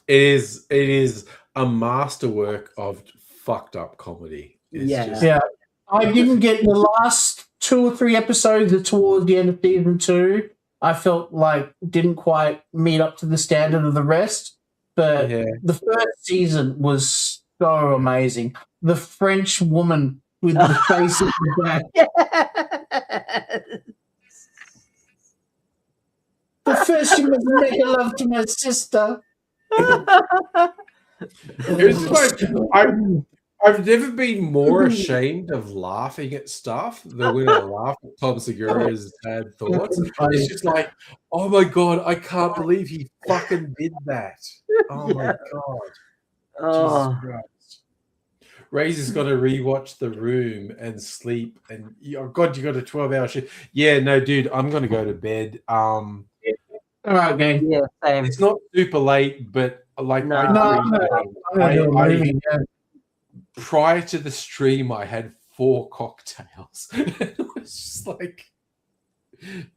it is a masterwork of fucked up comedy. Yeah. I didn't get the last 2 or 3 episodes towards the end of season 2. I felt like didn't quite meet up to the standard of the rest, but the first season was so amazing. The French woman with the face in the back. But first you must make love to my sister. It's like I've never been more ashamed of laughing at stuff than when I laugh at Tom Segura's bad thoughts. It's just like, oh my god, I can't believe he fucking did that. Oh my god. Jesus Christ. Ray's got to rewatch The Room and sleep, and oh god, you got a 12-hour shift. Yeah, no, dude, I'm gonna go to bed. All right, gang. Yeah, same. It's not super late, but like prior to the stream, I had 4 cocktails. It was just like,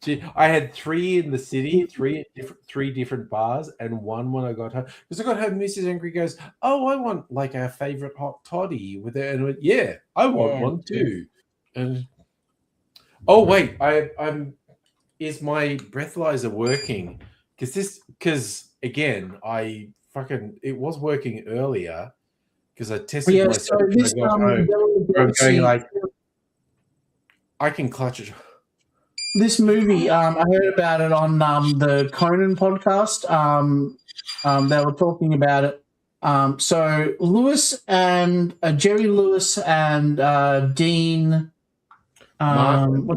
gee, I had 3 in the city, 3 at 3 different bars, and 1 when I got home. Because I got home, Mrs. Angry goes, "Oh, I want like our favorite hot toddy with it," and I went, "Yeah, I want one too." And oh wait, is my breathalyzer working? Because again, it was working earlier because I tested myself. So this I'm going like, I can clutch it. This movie, I heard about it on the Conan podcast. They were talking about it. So Lewis and Jerry Lewis and Dean Martin,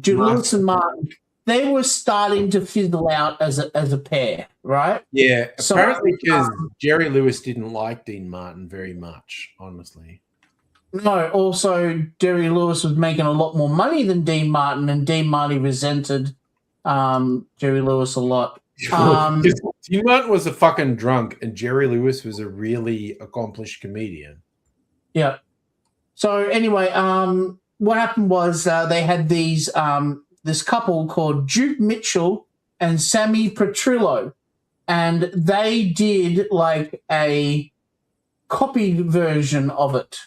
Lewis and Martin, they were starting to fizzle out as a pair, right? Yeah, So, apparently because Jerry Lewis didn't like Dean Martin very much, honestly. No, also Jerry Lewis was making a lot more money than Dean Martin, and Dean Martin resented Jerry Lewis a lot. Tim Martin was a fucking drunk, and Jerry Lewis was a really accomplished comedian. Yeah. So anyway, what happened was they had these this couple called Duke Mitchell and Sammy Petrillo, and they did like a copied version of it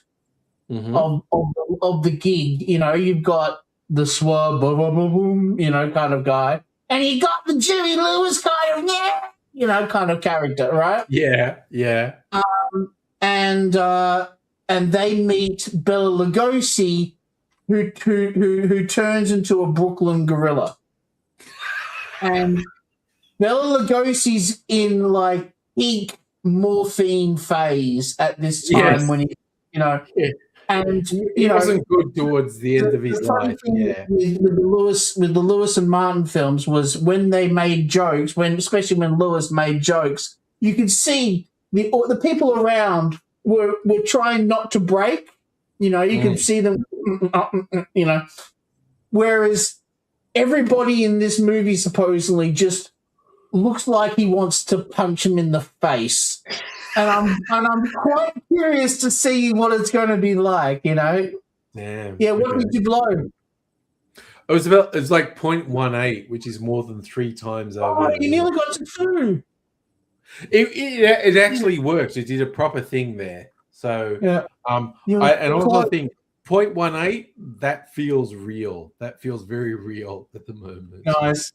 of the gig. You know, you've got the swab, boom, boom, boom, boom, you know, kind of guy, and you got the Jerry Lewis kind of kind of character, right? Yeah, yeah. And they meet Bela Lugosi, who turns into a Brooklyn gorilla. And Bela Lugosi's in like peak morphine phase at this time when he, and he wasn't good towards the end of his life. Yeah, with the Lewis and Martin films was when they made jokes, especially when Lewis made jokes, you could see the people around were trying not to break. You know, you could see them. Whereas everybody in this movie supposedly just looks like he wants to punch him in the face. And I'm quite curious to see what it's going to be like, you know. Yeah. What did you blow? It was like 0.18, which is more than 3 times over. Oh, you nearly got to 2. It actually worked. It did a proper thing there. So and also think 0.18, that feels real. That feels very real at the moment. Nice.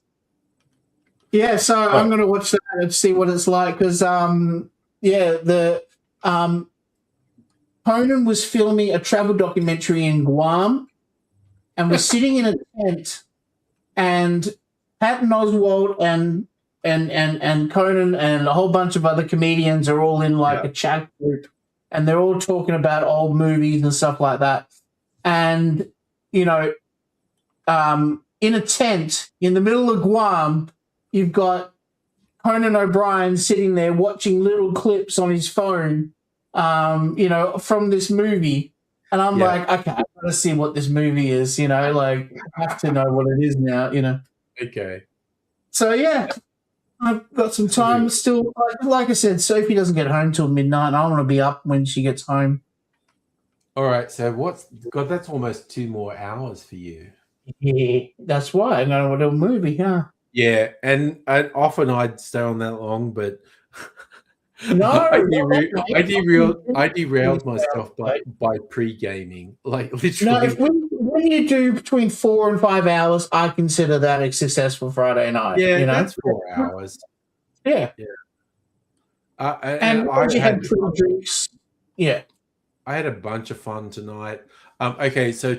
Yeah, so I'm going to watch that and see what it's like because Conan was filming a travel documentary in Guam and was sitting in a tent, and Patton Oswalt and Conan and a whole bunch of other comedians are all in like a chat group, and they're all talking about old movies and stuff like that. And, in a tent in the middle of Guam, you've got Conan O'Brien sitting there watching little clips on his phone, from this movie. And I'm like, okay, I've got to see what this movie is, like I have to know what it is now, Okay. So, yeah, I've got some time still. Like I said, Sophie doesn't get home till midnight, and I want to be up when she gets home. All right, so that's almost 2 more hours for you. Yeah, that's why I'm going to do a movie, huh? Yeah, and often I'd stay on that long, but No, I derailed myself by pre-gaming, like literally. No, when you do between 4 and 5 hours, I consider that a successful Friday night. Yeah, that's 4 hours. Yeah, and I you had 2 drinks. Yeah, I had a bunch of fun tonight. Okay, so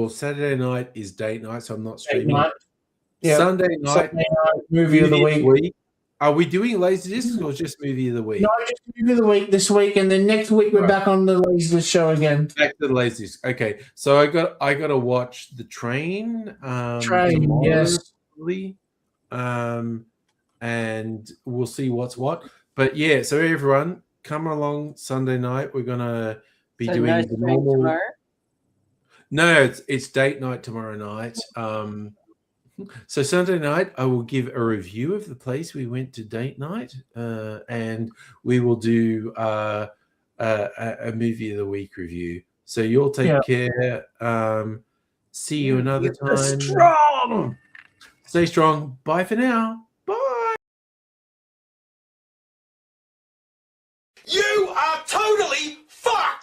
Saturday night is date night, so I'm not streaming. Yep. Sunday night, movie of the week. Are we doing Laserdisc or just movie of the week? No, just movie of the week this week, and then next week we're back on the Laserdisc show again. Back to the Laserdisc. Okay, so I got to watch The Train. Train, yes. And we'll see what's what. But yeah, so everyone, come along Sunday night. We're gonna be doing no the normal. tomorrow? No, it's date night tomorrow night. So Sunday night, I will give a review of the place we went to date night, and we will do a movie of the week review. So you'll take care. See you another time. Strong. Stay strong. Bye for now. Bye. You are totally fucked!